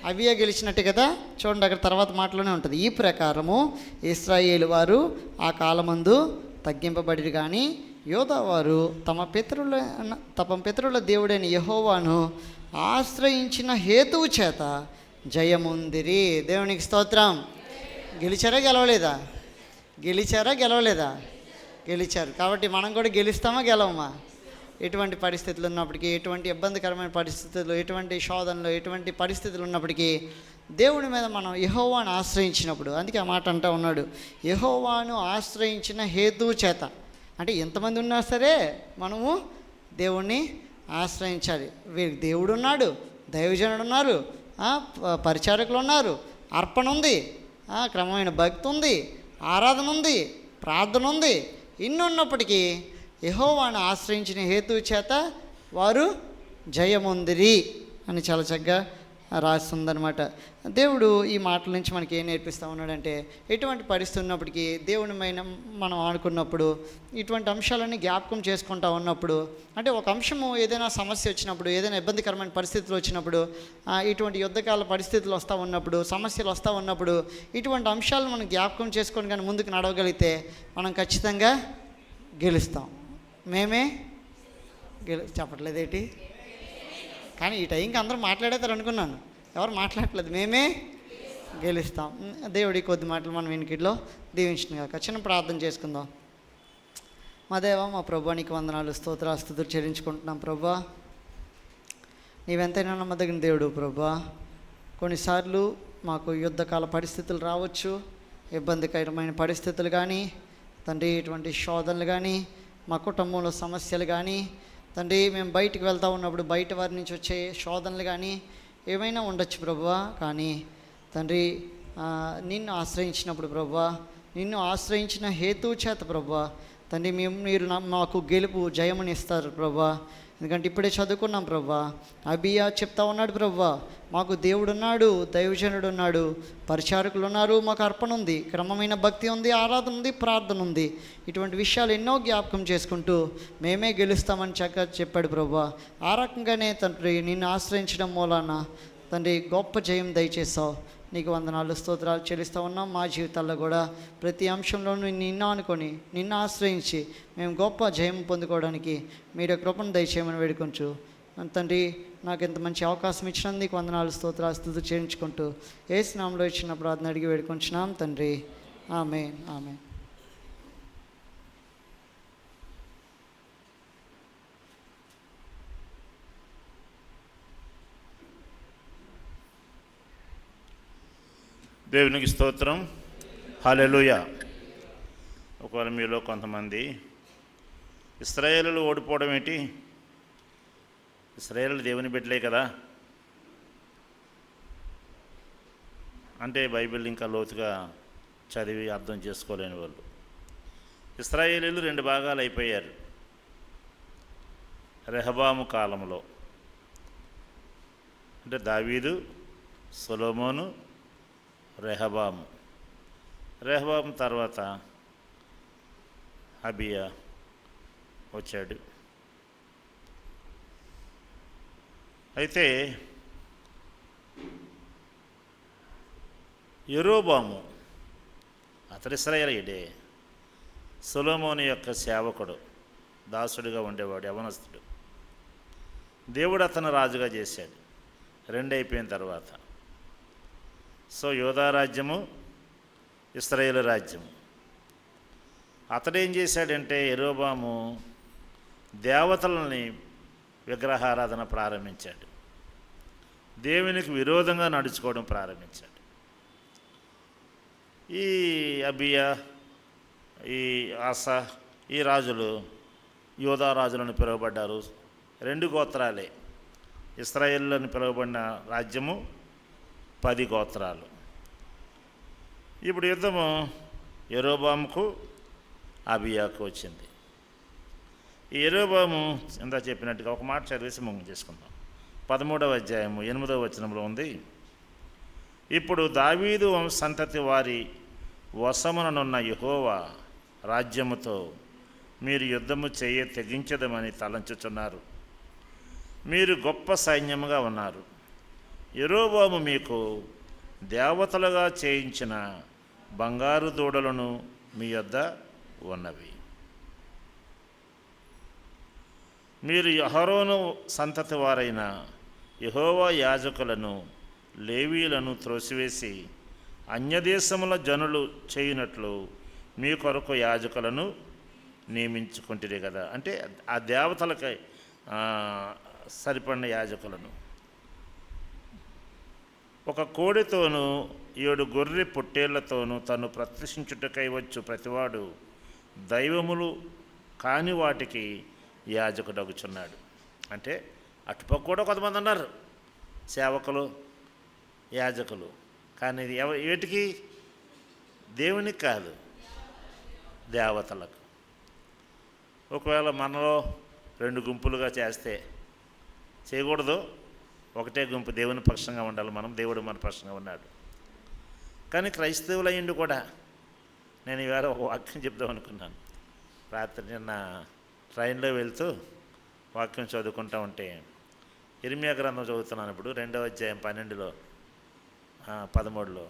అబియా గెలిచినట్టు కదా. చూడండి, అక్కడ తర్వాత మాటలోనే ఉంటుంది, ఈ ప్రకారము ఇశ్రాయేలు వారు ఆ కాలమందు తగ్గింపబడిరు కానీ యోధా వారు తమ పితరుల దేవుడైన యెహోవాను ఆశ్రయించిన హేతువు చేత జయముందిరి. దేవునికి స్తోత్రం. గెలిచారా గెలవలేదా? గెలిచారు. కాబట్టి మనం కూడా గెలుస్తామా గెలవమా? ఎటువంటి పరిస్థితులు ఉన్నప్పటికీ, ఎటువంటి ఇబ్బందికరమైన పరిస్థితులు, ఎటువంటి శోధనలు, ఎటువంటి పరిస్థితులు ఉన్నప్పటికీ దేవుని మీద మనం యెహోవాను ఆశ్రయించినప్పుడు, అందుకే ఆ మాట అంటూ ఉన్నాడు, యెహోవాను ఆశ్రయించిన హేతువు చేత. అంటే ఎంతమంది ఉన్నా సరే మనము దేవుణ్ణి ఆశ్రయించాలి. వీరికి దేవుడు ఉన్నాడు, దైవజనుడు ఉన్నారు, పరిచారకులు ఉన్నారు, అర్పణ ఉంది, క్రమమైన భక్తి ఉంది, ఆరాధన ఉంది, ప్రార్థన ఉంది. ఇన్ని ఉన్నప్పటికీ యెహోవాను ఆశ్రయించిన హేతువు చేత వారు జయముందిరి అని చాలా చక్కగా రాస్తుందనమాట. దేవుడు ఈ మాటల నుంచి మనకి ఏం నేర్పిస్తూ ఉన్నాడంటే, ఎటువంటి పరిస్థితి ఉన్నప్పటికీ దేవుని మీద మనం ఆడుకున్నప్పుడు, ఇటువంటి అంశాలన్నీ జ్ఞాపకం చేసుకుంటూ ఉన్నప్పుడు, అంటే ఒక అంశము ఏదైనా సమస్య వచ్చినప్పుడు, ఏదైనా ఇబ్బందికరమైన పరిస్థితులు వచ్చినప్పుడు, ఇటువంటి యుద్ధకాల పరిస్థితులు వస్తూ ఉన్నప్పుడు, సమస్యలు వస్తూ ఉన్నప్పుడు, ఇటువంటి అంశాలను మనం జ్ఞాపకం చేసుకొని కానీ ముందుకు నడవగలిగితే మనం ఖచ్చితంగా గెలుస్తాం. మేమే చెప్పట్లేదేంటి? కానీ ఈ టైంకి అందరూ మాట్లాడేతారు అనుకున్నాను, ఎవరు మాట్లాడట్లేదు. మేమే గెలుస్తాం. దేవుడి కొద్ది మాటలు మనం వెనుకలో దీవించిన కాక చిన్న ప్రార్థన చేసుకుందాం. మా దేవా, మా ప్రభువా, నీకు వందనాలు, స్తోత్రాస్తుతులు చెల్లించుకుంటున్నాం. ప్రభువా, నీవెంతైనా నమ్మదగిన దేవుడు. ప్రభువా, కొన్నిసార్లు మాకు యుద్ధకాల పరిస్థితులు రావచ్చు, ఇబ్బందికరమైన పరిస్థితులు కానీ తండ్రి, ఇటువంటి శోధనలు కానీ, మా కుటుంబంలో సమస్యలు కానీ తండ్రి, మేము బయటికి వెళ్తూ ఉన్నప్పుడు బయట వారి నుంచి వచ్చే శోధనలు కానీ ఏమైనా ఉండొచ్చు ప్రభువా. కానీ తండ్రి, నిన్ను ఆశ్రయించినప్పుడు ప్రభువా, నిన్ను ఆశ్రయించిన హేతువు చేత ప్రభువా తండ్రి, మీరు మాకు గెలుపు జయముని ఇస్తారు ప్రభువా. ఎందుకంటే ఇప్పుడే చదువుకున్నాం ప్రభువా, అబియా చెప్తా ఉన్నాడు ప్రభువా, మాకు దేవుడు ఉన్నాడు, దైవజనుడు ఉన్నాడు, పరిచారకులు ఉన్నారు, మాకు అర్పణ ఉంది, క్రమమైన భక్తి ఉంది, ఆరాధన ఉంది, ప్రార్థన ఉంది. ఇటువంటి విషయాలు ఎన్నో జ్ఞాపకం చేసుకుంటూ మేమే గెలుస్తామని చక్కగా చెప్పాడు ప్రభువా. ఆ రకంగానే తండ్రి, నిన్ను ఆశ్రయించడం మూలాన తండ్రి గొప్ప జయం దయచేసావు. నీకు వందనాలు, స్తోత్రాలు చెల్లిస్తూ ఉన్నాం. మా జీవితాల్లో కూడా ప్రతి అంశంలోనూ నిన్ను అనుకొని, నిన్ను ఆశ్రయించి మేము గొప్ప జయం పొందుకోవడానికి మీరు కృపను దయచేయమని వేడుకొంచు తండ్రి. నాకు ఎంత మంచి అవకాశం ఇచ్చినందుకు నీకు వందనాలు, స్తోత్రాలు స్తుతులు చేయించుకుంటూ యేసు నామములో ఇచ్చిన ప్రార్థన అడిగి వేడుకొంచున్నాం తండ్రి. ఆమేన్, ఆమేన్. దేవునికి స్తోత్రం. హల్లెలూయా. ఒకవేళ మీలో కొంతమంది ఇశ్రాయేలులు ఓడిపోవడం ఏంటి, ఇశ్రాయేలులు దేవుని బిడ్డలే కదా అంటే బైబిల్ ఇంకా లోతుగా చదివి అర్థం చేసుకోలేని వాళ్ళు. ఇశ్రాయేలీలు 2 భాగాలు అయిపోయారు రెహబాము కాలంలో. అంటే దావీదు, సొలొమోను, రెహబాము. రెహబాము తర్వాత అబియా వచ్చాడు. అయితే యెరోబాము అతడు ఇశ్రాయేలీయుడే, సొలొమోను యొక్క సేవకుడు, దాసుడిగా ఉండేవాడు, యవనస్తుడు. దేవుడు అతను రాజుగా చేశాడు 2 అయిపోయిన తర్వాత. సో యోధా రాజ్యము, ఇశ్రాయేలు రాజ్యము. అతడేం చేశాడంటే యెరోబాము దేవతలని విగ్రహారాధన ప్రారంభించాడు, దేవునికి విరోధంగా నడుచుకోవడం ప్రారంభించాడు. ఈ అబియా, ఈ ఆసా, ఈ రాజులు యోధా రాజులను పిలువబడ్డారు. 2 గోత్రాలే. ఇశ్రాయేలుని పిలువబడిన రాజ్యము 10 గోత్రాలు. ఇప్పుడు యుద్ధము యెరోబాముకు అబియాకు వచ్చింది. ఈ యెరోబాము ఇందా చెప్పినట్టుగా ఒక మాట చదివేసి ముగింపు చేసుకుందాం. 13వ అధ్యాయము 8వ వచనంలో ఉంది, ఇప్పుడు దావీదు సంతతి వారి వశముననున్న యెహోవా రాజ్యముతో మీరు యుద్ధము తెగించదమని తలంచుచున్నారు. మీరు గొప్ప సైన్యముగా ఉన్నారు. యెరోబాము మీకు దేవతలుగా చేయించిన బంగారు దూడలను మీ యొద్ద ఉన్నవి. మీరు అహరోను సంతతి వారైన యెహోవా యాజకులను లేవీయులను త్రోసివేసి అన్యదేశముల జనులు చేయునట్లు మీ కొరకు యాజకులను నియమించుకుంటుంది కదా. అంటే ఆ దేవతలకై సరిపడిన యాజకులను. ఒక కోడితోనూ 7 గొర్రె పొట్టేళ్లతోనూ తను ప్రదర్శించుటకై వచ్చు ప్రతివాడు దైవములు కాని వాటికి యాజకుడగుచున్నాడు. అంటే అటుపక్క కూడా కొంతమంది ఉన్నారు సేవకులు, యాజకులు. కానీ వీటికి దేవునికి కాదు, దేవతలకు. ఒకవేళ మనలో 2 గుంపులుగా చేస్తే చేయకూడదు, ఒకటే గుంపు దేవుని పక్షంగా ఉండాలి. మనం దేవుడు మన పక్షంగా ఉన్నాడు. కానీ క్రైస్తవులు అయ్యిండు కూడా. నేను ఈవేళ ఒక వాక్యం చెప్దాం అనుకున్నాను. రాత్రి నిన్న ట్రైన్లో వెళ్తూ వాక్యం చదువుకుంటూ ఉంటే ఇర్మియా గ్రంథం చదువుతున్నాను. ఇప్పుడు 2వ అధ్యాయం 12లో 13లో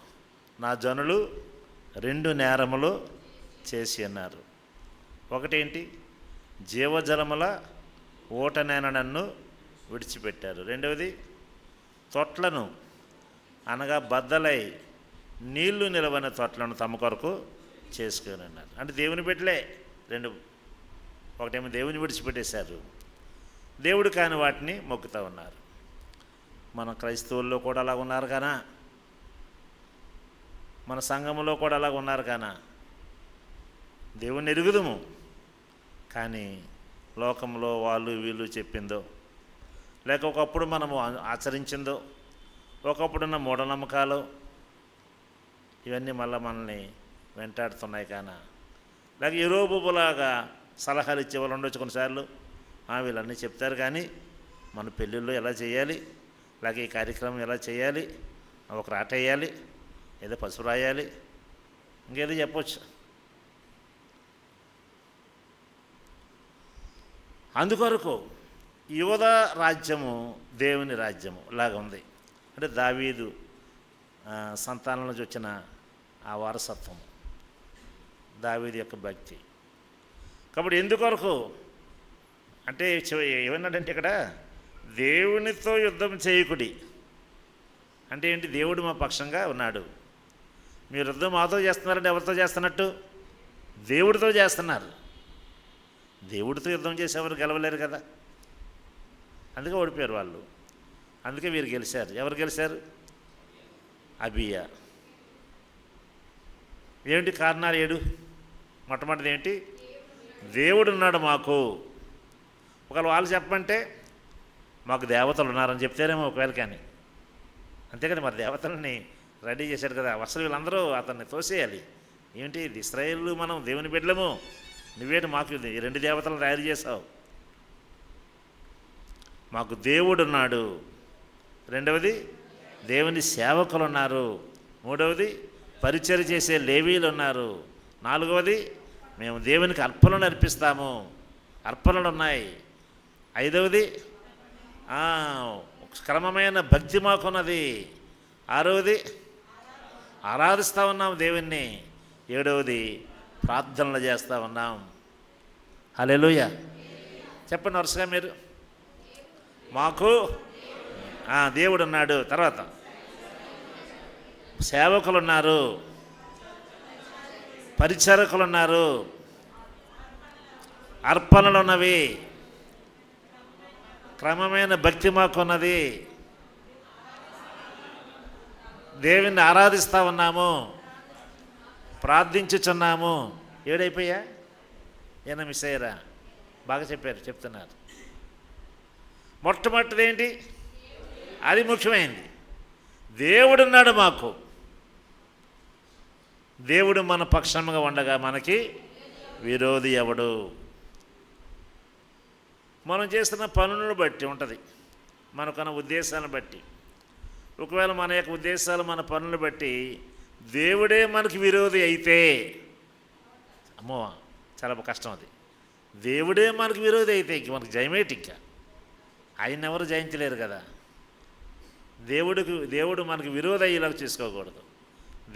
నా జనులు 2 నేరములు చేసి అన్నారు. ఒకటేంటి? జీవజలముల ఊటనైన నన్ను విడిచిపెట్టారు. రెండవది తొట్లను అనగా బద్దలై నీళ్లు నిలవని తొట్లను తమ కొరకు చేసుకొని అన్నారు. అంటే దేవుని బిడ్డలే 2. ఒకటేమో దేవుని విడిచిపెట్టేశారు, దేవుడు కాని వాటిని మొక్కుతూ ఉన్నారు. మన క్రైస్తవుల్లో కూడా అలాగ ఉన్నారు కానా, మన సంఘములో కూడా అలాగ ఉన్నారు కానా. దేవుణ్ణి ఎరుగుదుము, కానీ లోకంలో వాళ్ళు వీళ్ళు చెప్పిందో, లేక ఒకప్పుడు మనము ఆచరించిందో, ఒకప్పుడున్న మూఢనమ్మకాలు ఇవన్నీ మళ్ళీ మనల్ని వెంటాడుతున్నాయి కానా. లేక యూరోపులాగా సలహాలు ఇచ్చే వాళ్ళు ఉండొచ్చు కొన్నిసార్లు. వీళ్ళన్నీ చెప్తారు కానీ మన పెళ్ళిళ్ళు ఎలా చేయాలి, లేక ఈ కార్యక్రమం ఎలా చేయాలి, ఒక రాట వేయాలి, ఏదో పసుపు రాయాలి, ఇంకేదో చెప్పవచ్చు. అందుకొరకు యోధా రాజ్యము దేవుని రాజ్యము లాగా ఉంది. అంటే దావీదు సంతానం నుంచి వచ్చిన ఆ వారసత్వం, దావీదు యొక్క భక్తి. కాబట్టి ఎందుకొరకు అంటే ఏమన్నాడంటే ఇక్కడ దేవునితో యుద్ధం చేయకుడి అంటే ఏంటి? దేవుడు మా పక్షంగా ఉన్నాడు. మీరు యుద్ధం మాతో చేస్తున్నారంటే ఎవరితో చేస్తున్నట్టు? దేవుడితో చేస్తున్నారు. దేవుడితో యుద్ధం చేసేవారు గెలవలేరు కదా, అందుకే ఓడిపోయారు వాళ్ళు. అందుకే వీరు గెలిచారు. ఎవరు గెలిచారు? అబియా. ఏమిటి కారణాలు 7? మొట్టమొదటిది ఏంటి? దేవుడు ఉన్నాడు మాకు. ఒకవేళ వాళ్ళు చెప్పమంటే మాకు దేవతలు ఉన్నారని చెప్తారేమో ఒకవేళ, కానీ అంతే కదా. మరి దేవతలని రెడీ చేశారు కదా, అసలు వీళ్ళందరూ అతన్ని తోసేయాలి. ఏంటి ఇది? ఇశ్రాయేలు మనం దేవుని బిడ్డలము, నువ్వేంటి మాకు 2 దేవతలు తయారు చేసావు? మాకు దేవుడు ఉన్నాడు. రెండవది దేవుని సేవకులు ఉన్నారు. మూడవది పరిచర్య చేసే లేవీలు ఉన్నారు. నాలుగవది మేము దేవునికి అర్పణలు అర్పిస్తాము, అర్పణలు ఉన్నాయి. ఐదవది క్రమమైన భక్తి మాకున్నది. ఆరవది ఆరాధిస్తూ ఉన్నాం దేవుణ్ణి. ఏడవది ప్రార్థనలు చేస్తూ ఉన్నాం. హల్లెలూయా చెప్పండి వరుసగా మీరు. మాకు దేవుడు ఉన్నాడు, తర్వాత సేవకులు ఉన్నారు, పరిచారకులు ఉన్నారు, అర్పణలు ఉన్నవి, క్రమమైన భక్తి మాకున్నది, దేవుణ్ణి ఆరాధిస్తూ ఉన్నాము, ప్రార్థించుచున్నాము. 7 అయిపోయా? ఏనా మిస్ అయ్యారా? బాగా చెప్పారు, చెప్తున్నారు. మొట్టమొదటిది ఏంటి? అది ముఖ్యమైనది. దేవుడున్నాడు మాకు. దేవుడు మన పక్షంగా ఉండగా మనకి విరోధి ఎవడు? మనం చేస్తున్న పనులను బట్టి ఉంటుంది, మనకున్న ఉద్దేశాలను బట్టి. ఒకవేళ మన యొక్క ఉద్దేశాలు మన పనులను బట్టి దేవుడే మనకి విరోధి అయితే, అమ్మో చాలా కష్టం అది. దేవుడే మనకు విరోధి అయితే ఇంక మనకు జయమేటి. ఇంకా ఆయన ఎవరు జయించలేరు కదా. దేవుడు మనకు విరోధి అయ్యేలాగా చేసుకోకూడదు.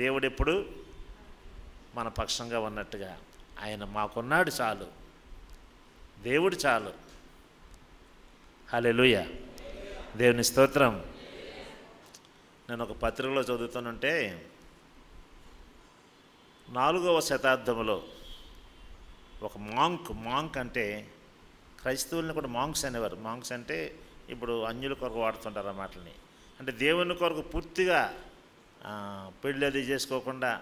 దేవుడు ఎప్పుడు మన పక్షంగా ఉన్నట్టుగా ఆయన మాకున్నాడు చాలు. దేవుడు చాలు. హల్లెలూయా. దేవుని స్తోత్రం. నేను ఒక పత్రికలో చదువుతానంటే 4వ శతాబ్దంలో ఒక మాంక్ అంటే క్రైస్తవుల్ని కూడా మాంక్స్ అనేవారు. మాంక్స్ అంటే ఇప్పుడు అన్యుల కొరకు వాడుతుంటారు ఆ మాటలని. అంటే దేవుని కొరకు పూర్తిగా పెళ్ళి అది చేసుకోకుండా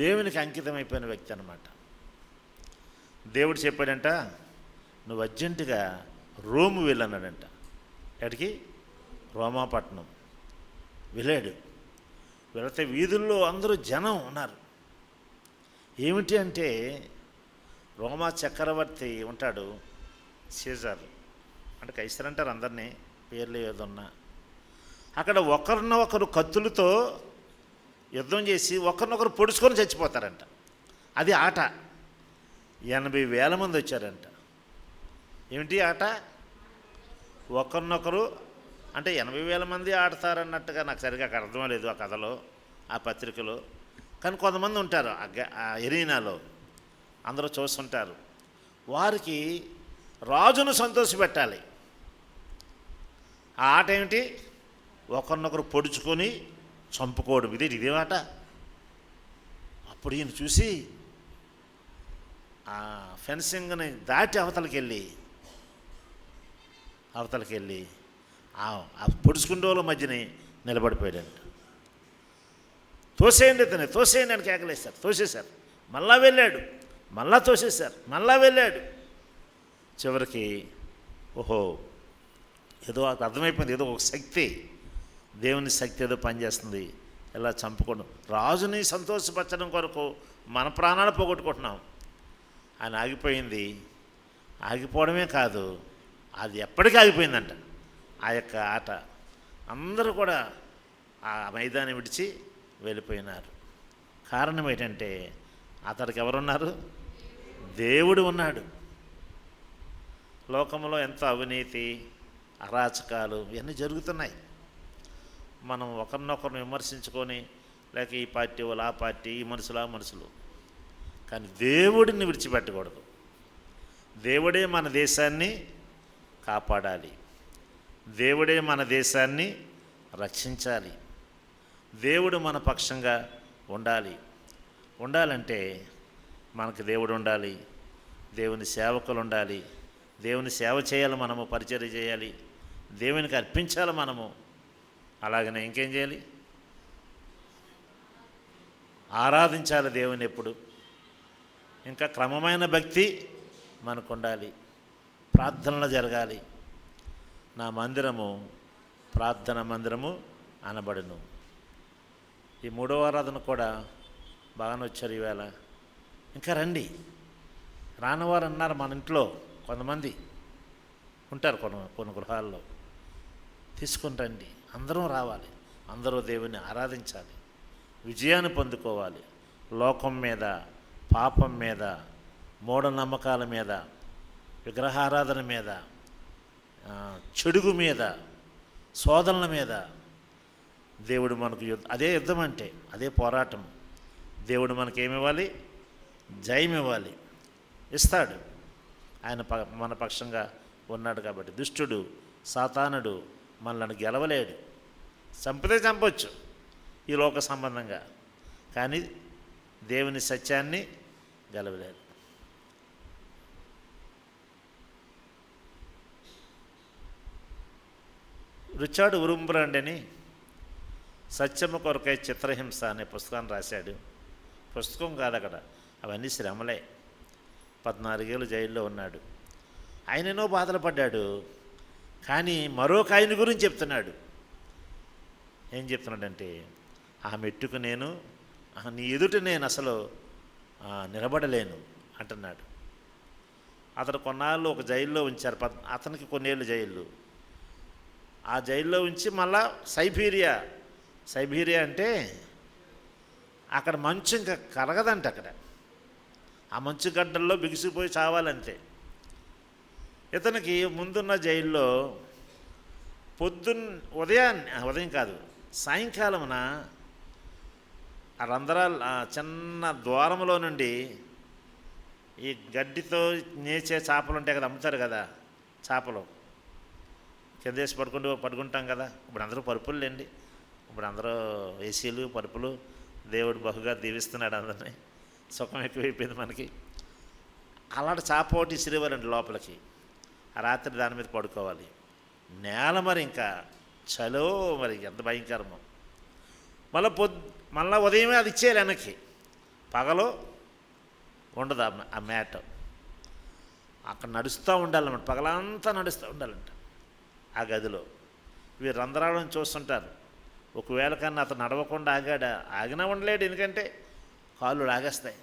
దేవునికి అంకితం అయిపోయిన వ్యక్తి అన్నమాట. దేవుడు చెప్పాడంట, నువ్వు అర్జెంటుగా రోము వెళ్ళన్నాడంట. ఎక్కడికి? రోమాపట్నం వెళ్ళాడు. వెళితే వీధుల్లో అందరూ జనం ఉన్నారు. ఏమిటి అంటే రోమా చక్రవర్తి ఉంటాడు, సీజర్ అంటే కైసర్ అంటారు అందరినీ, పేర్లు ఏదన్నా. అక్కడ ఒకరినొకరు కత్తులతో యుద్ధం చేసి ఒకరినొకరు పొడుచుకొని చచ్చిపోతారంట. అది ఆట. 80,000 మంది వచ్చారంట. ఏమిటి ఆట? ఒకరినొకరు అంటే 80,000 మంది ఆడతారన్నట్టుగా నాకు సరిగా అర్థం లేదు ఆ కథలో, ఆ పత్రికలో. కానీ కొంతమంది ఉంటారు ఆ ఎరీనాలో, అందరూ చూస్తుంటారు. వారికి రాజును సంతోషపెట్టాలి. ఆ ఆట ఏమిటి? ఒకరినొకరు పొడుచుకొని చంపుకోవడం. ఇదే ఆట. అప్పుడు ఈయన చూసి ఆ ఫెన్సింగ్ని దాటి అవతలకి వెళ్ళి ఆ పొడుచుకునే వాళ్ళ మధ్యని నిలబడిపోయాడంట. తోసేయండి ఇతని, తోసేయండి అని కేకలేశారు. తోసేశారు. మళ్ళా వెళ్ళాడు, మళ్ళా తోసేశారు, మళ్ళా వెళ్ళాడు. చివరికి ఓహో ఏదో అర్థమైపోయింది, ఏదో ఒక శక్తి, దేవుని శక్తి ఏదో పనిచేస్తుంది. ఎలా చంపుకోవడం, రాజుని సంతోషపరచడం కొరకు మన ప్రాణాలు పోగొట్టుకుంటున్నాం. ఆయన ఆగిపోయింది. ఆగిపోవడమే కాదు, అది ఎప్పటికీ ఆగిపోయిందంట ఆ యొక్క ఆట. అందరూ కూడా ఆ మైదానం విడిచి వెళ్ళిపోయినారు. కారణం ఏంటంటే అతడికి ఎవరున్నారు? దేవుడు ఉన్నాడు. లోకంలో ఎంతో అవినీతి, అరాచకాలు ఇవన్నీ జరుగుతున్నాయి. మనం ఒకరినొకరిని విమర్శించుకొని లేక ఈ పార్టీ వాళ్ళు ఆ పార్టీ, ఈ మనుషులు ఆ మనుషులు, కానీ దేవుడిని విడిచిపెట్టకూడదు. దేవుడే మన దేశాన్ని కాపాడాలి. దేవుడే మన దేశాన్ని రక్షించాలి. దేవుడు మన పక్షంగా ఉండాలంటే మనకు దేవుడు ఉండాలి, దేవుని సేవకులు ఉండాలి, దేవుని సేవ చేయాలి, మనము పరిచర్య చేయాలి, దేవునికి అర్పించాలి మనము. అలాగనే ఇంకేం చేయాలి? ఆరాధించాలి దేవుని ఎప్పుడు. ఇంకా క్రమమైన భక్తి మనకు ఉండాలి. ప్రార్థనలు జరగాలి. నా మందిరము ప్రార్థన మందిరము అనబడును. ఈ 3వ ఆరాధన కూడా బాగానే వచ్చారు ఈవేళ. ఇంకా రండి. రానివారు అన్నారు మన ఇంట్లో కొంతమంది ఉంటారు, కొన్ని గృహాల్లో. తీసుకుని రండి. అందరం రావాలి. అందరూ దేవుని ఆరాధించాలి, విజయాన్ని పొందుకోవాలి. లోకం మీద, పాపం మీద, మూఢనమ్మకాల మీద, విగ్రహారాధన మీద, చెడుగు మీద, శోధనల మీద దేవుడు మనకు అదే యుద్ధం అంటే, అదే పోరాటం. దేవుడు మనకేమివ్వాలి? జయం ఇవ్వాలి. ఇస్తాడు. ఆయన మన పక్షంగా ఉన్నాడు కాబట్టి. దుష్టుడు సాతానుడు మనల్ని గెలవలేడు. చంపితే చంపొచ్చు ఈ లోక సంబంధంగా, కానీ దేవుని సత్యాన్ని గెలవలేడు. రిచార్డ్ ఉరుంబ్రాండ్ అని సత్యము కొరకై చిత్రహింస అనే పుస్తకాన్ని రాశాడు. పుస్తకం కాదు అక్కడ, అవన్నీ శ్రమలే. 14 ఏళ్ళు జైల్లో ఉన్నాడు. ఆయన ఎన్నో బాధలు పడ్డాడు. కానీ మరొక ఆయన గురించి చెప్తున్నాడు. ఏం చెప్తున్నాడంటే, ఆ మెట్టుకు నేను, నీ ఎదుట నేను అసలు నిలబడలేను అంటున్నాడు. అతను కొన్నాళ్ళు ఒక జైల్లో ఉంచారు. అతనికి కొన్నేళ్ళు జైలు. ఆ జైల్లో ఉంచి మళ్ళా సైబీరియా అంటే అక్కడ మంచు ఇంకా కరగదంట. అక్కడ ఆ మంచు గడ్డల్లో బిగిసిపోయి చావాలంతే. ఇతనికి ముందున్న జైల్లో ఉదయం కాదు, సాయంకాలమున ఆ రంధ్రాలు, చిన్న ద్వారంలో నుండి ఈ గడ్డితో నేచే చేపలు ఉంటాయి కదా, అమ్ముతారు కదా చేపలు, కింద వేసి పడుకుంటాం కదా. ఇప్పుడు అందరూ పరుపులు లేండి, ఇప్పుడు అందరూ ఏసీలు పరుపులు. దేవుడు బహుగా దీవిస్తున్నాడు అందరినీ, సుఖం ఎక్కువైపోయింది మనకి. అలాంటి చాపోటి ఇసిరేవారండి లోపలికి. ఆ రాత్రి దాని మీద పడుకోవాలి. నేల మరి ఇంకా చలో మరి ఎంత భయంకరమో. మళ్ళీ ఉదయమే అది ఇచ్చేయాలి వెనక్కి. పగలు ఉండదు ఆ మ్యాట్. అక్కడ నడుస్తూ ఉండాలన్నమాట, పగలంతా నడుస్తూ ఉండాలంట ఆ గదిలో. వీరు రంధ్రాలను చూస్తుంటారు. ఒకవేళ కన్నా అతను నడవకుండా ఆగినా ఉండలేడు, ఎందుకంటే కాళ్ళు లాగేస్తాయి.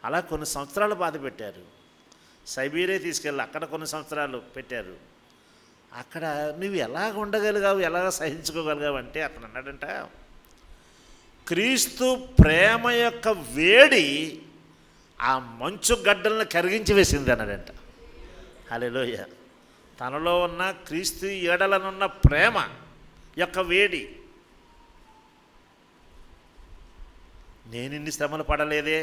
అలా కొన్ని సంవత్సరాలు బాధ పెట్టారు. సైబీరియా తీసుకెళ్ళి అక్కడ కొన్ని సంవత్సరాలు పెట్టారు. అక్కడ నువ్వు ఎలాగ ఉండగలిగావు, ఎలాగ సహించుకోగలిగావు అంటే అతను అన్నాడంట, క్రీస్తు ప్రేమ యొక్క వేడి ఆ మంచు గడ్డలను కరిగించి వేసింది అన్నాడంట. హల్లెలూయా. తనలో ఉన్న క్రీస్తు ఎడలనున్న ప్రేమ యొక్క వేడి. నేను ఇన్ని శ్రమలు పడలేదే,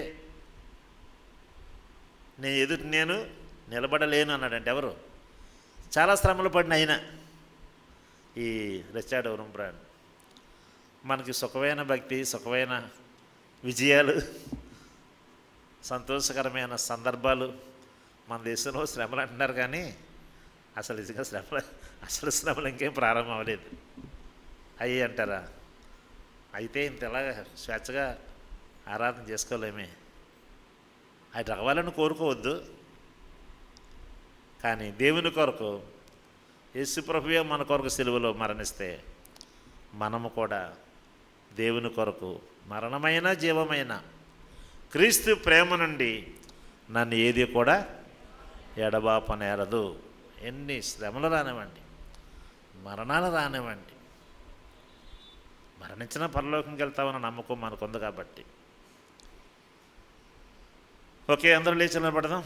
నేను నిలబడలేను అన్నాడంటే. ఎవరు? చాలా శ్రమలు పడిన ఆయన ఈ రిచర్డ్ ఉరంబ్రాండ్. మనకి సుఖమైన భక్తి, సుఖమైన విజయాలు, సంతోషకరమైన సందర్భాలు. మన దేశంలో శ్రమలు అంటున్నారు కానీ అసలు నిజంగా శ్రమలు ఇంకేం ప్రారంభం అవ్వలేదు. అయ్యి అంటారా? అయితే ఇంతలా స్వేచ్ఛగా ఆరాధన చేసుకోలేమే. అది రావాలని కోరుకోవద్దు, కానీ దేవుని కొరకు యేసు ప్రభువే మన కొరకు సిలువలో మరణిస్తే మనము కూడా దేవుని కొరకు మరణమైన జీవమైన క్రీస్తు ప్రేమ నుండి నన్ను ఏది కూడా ఎడబాపనేరదు. ఎన్ని శ్రమలు రానివ్వండి, మరణాలు రానివ్వండి, మరణించిన పరలోకంకి వెళ్తామన్న నమ్మకం మనకుంది కాబట్టి. ఓకే, అందరూ లేచి నిలబడదాం.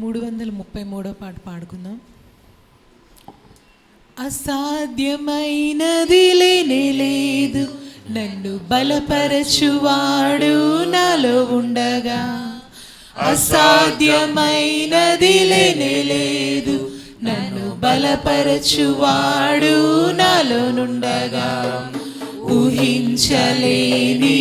మూడు 333వ పాట పాడుకుందాం. అసాధ్యమైనది లేనే లేదు, నన్ను బలపరచువాడు నాలో ఉండగా. అసాధ్యమైనది లేనే లేదు, నన్ను బలపరచువాడు నాలో నుండగా. ఊహించలేని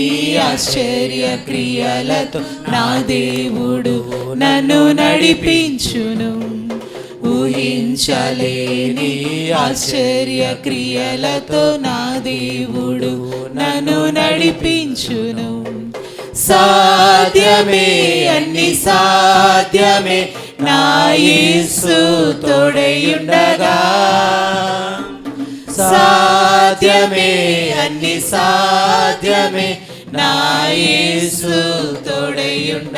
ఆశ్చర్య క్రియలతో నా దేవుడు నన్ను నడిపించును. ఊహించలేని ఆశ్చర్య క్రియలతో నా దేవుడు నన్ను నడిపించును. సాధ్యమే, అన్ని సాధ్యమే, నా యేసు తోడయుండగా. సాధ్యమే, అన్ని సాధ్యమే, నా యేసు తోడయుండగా.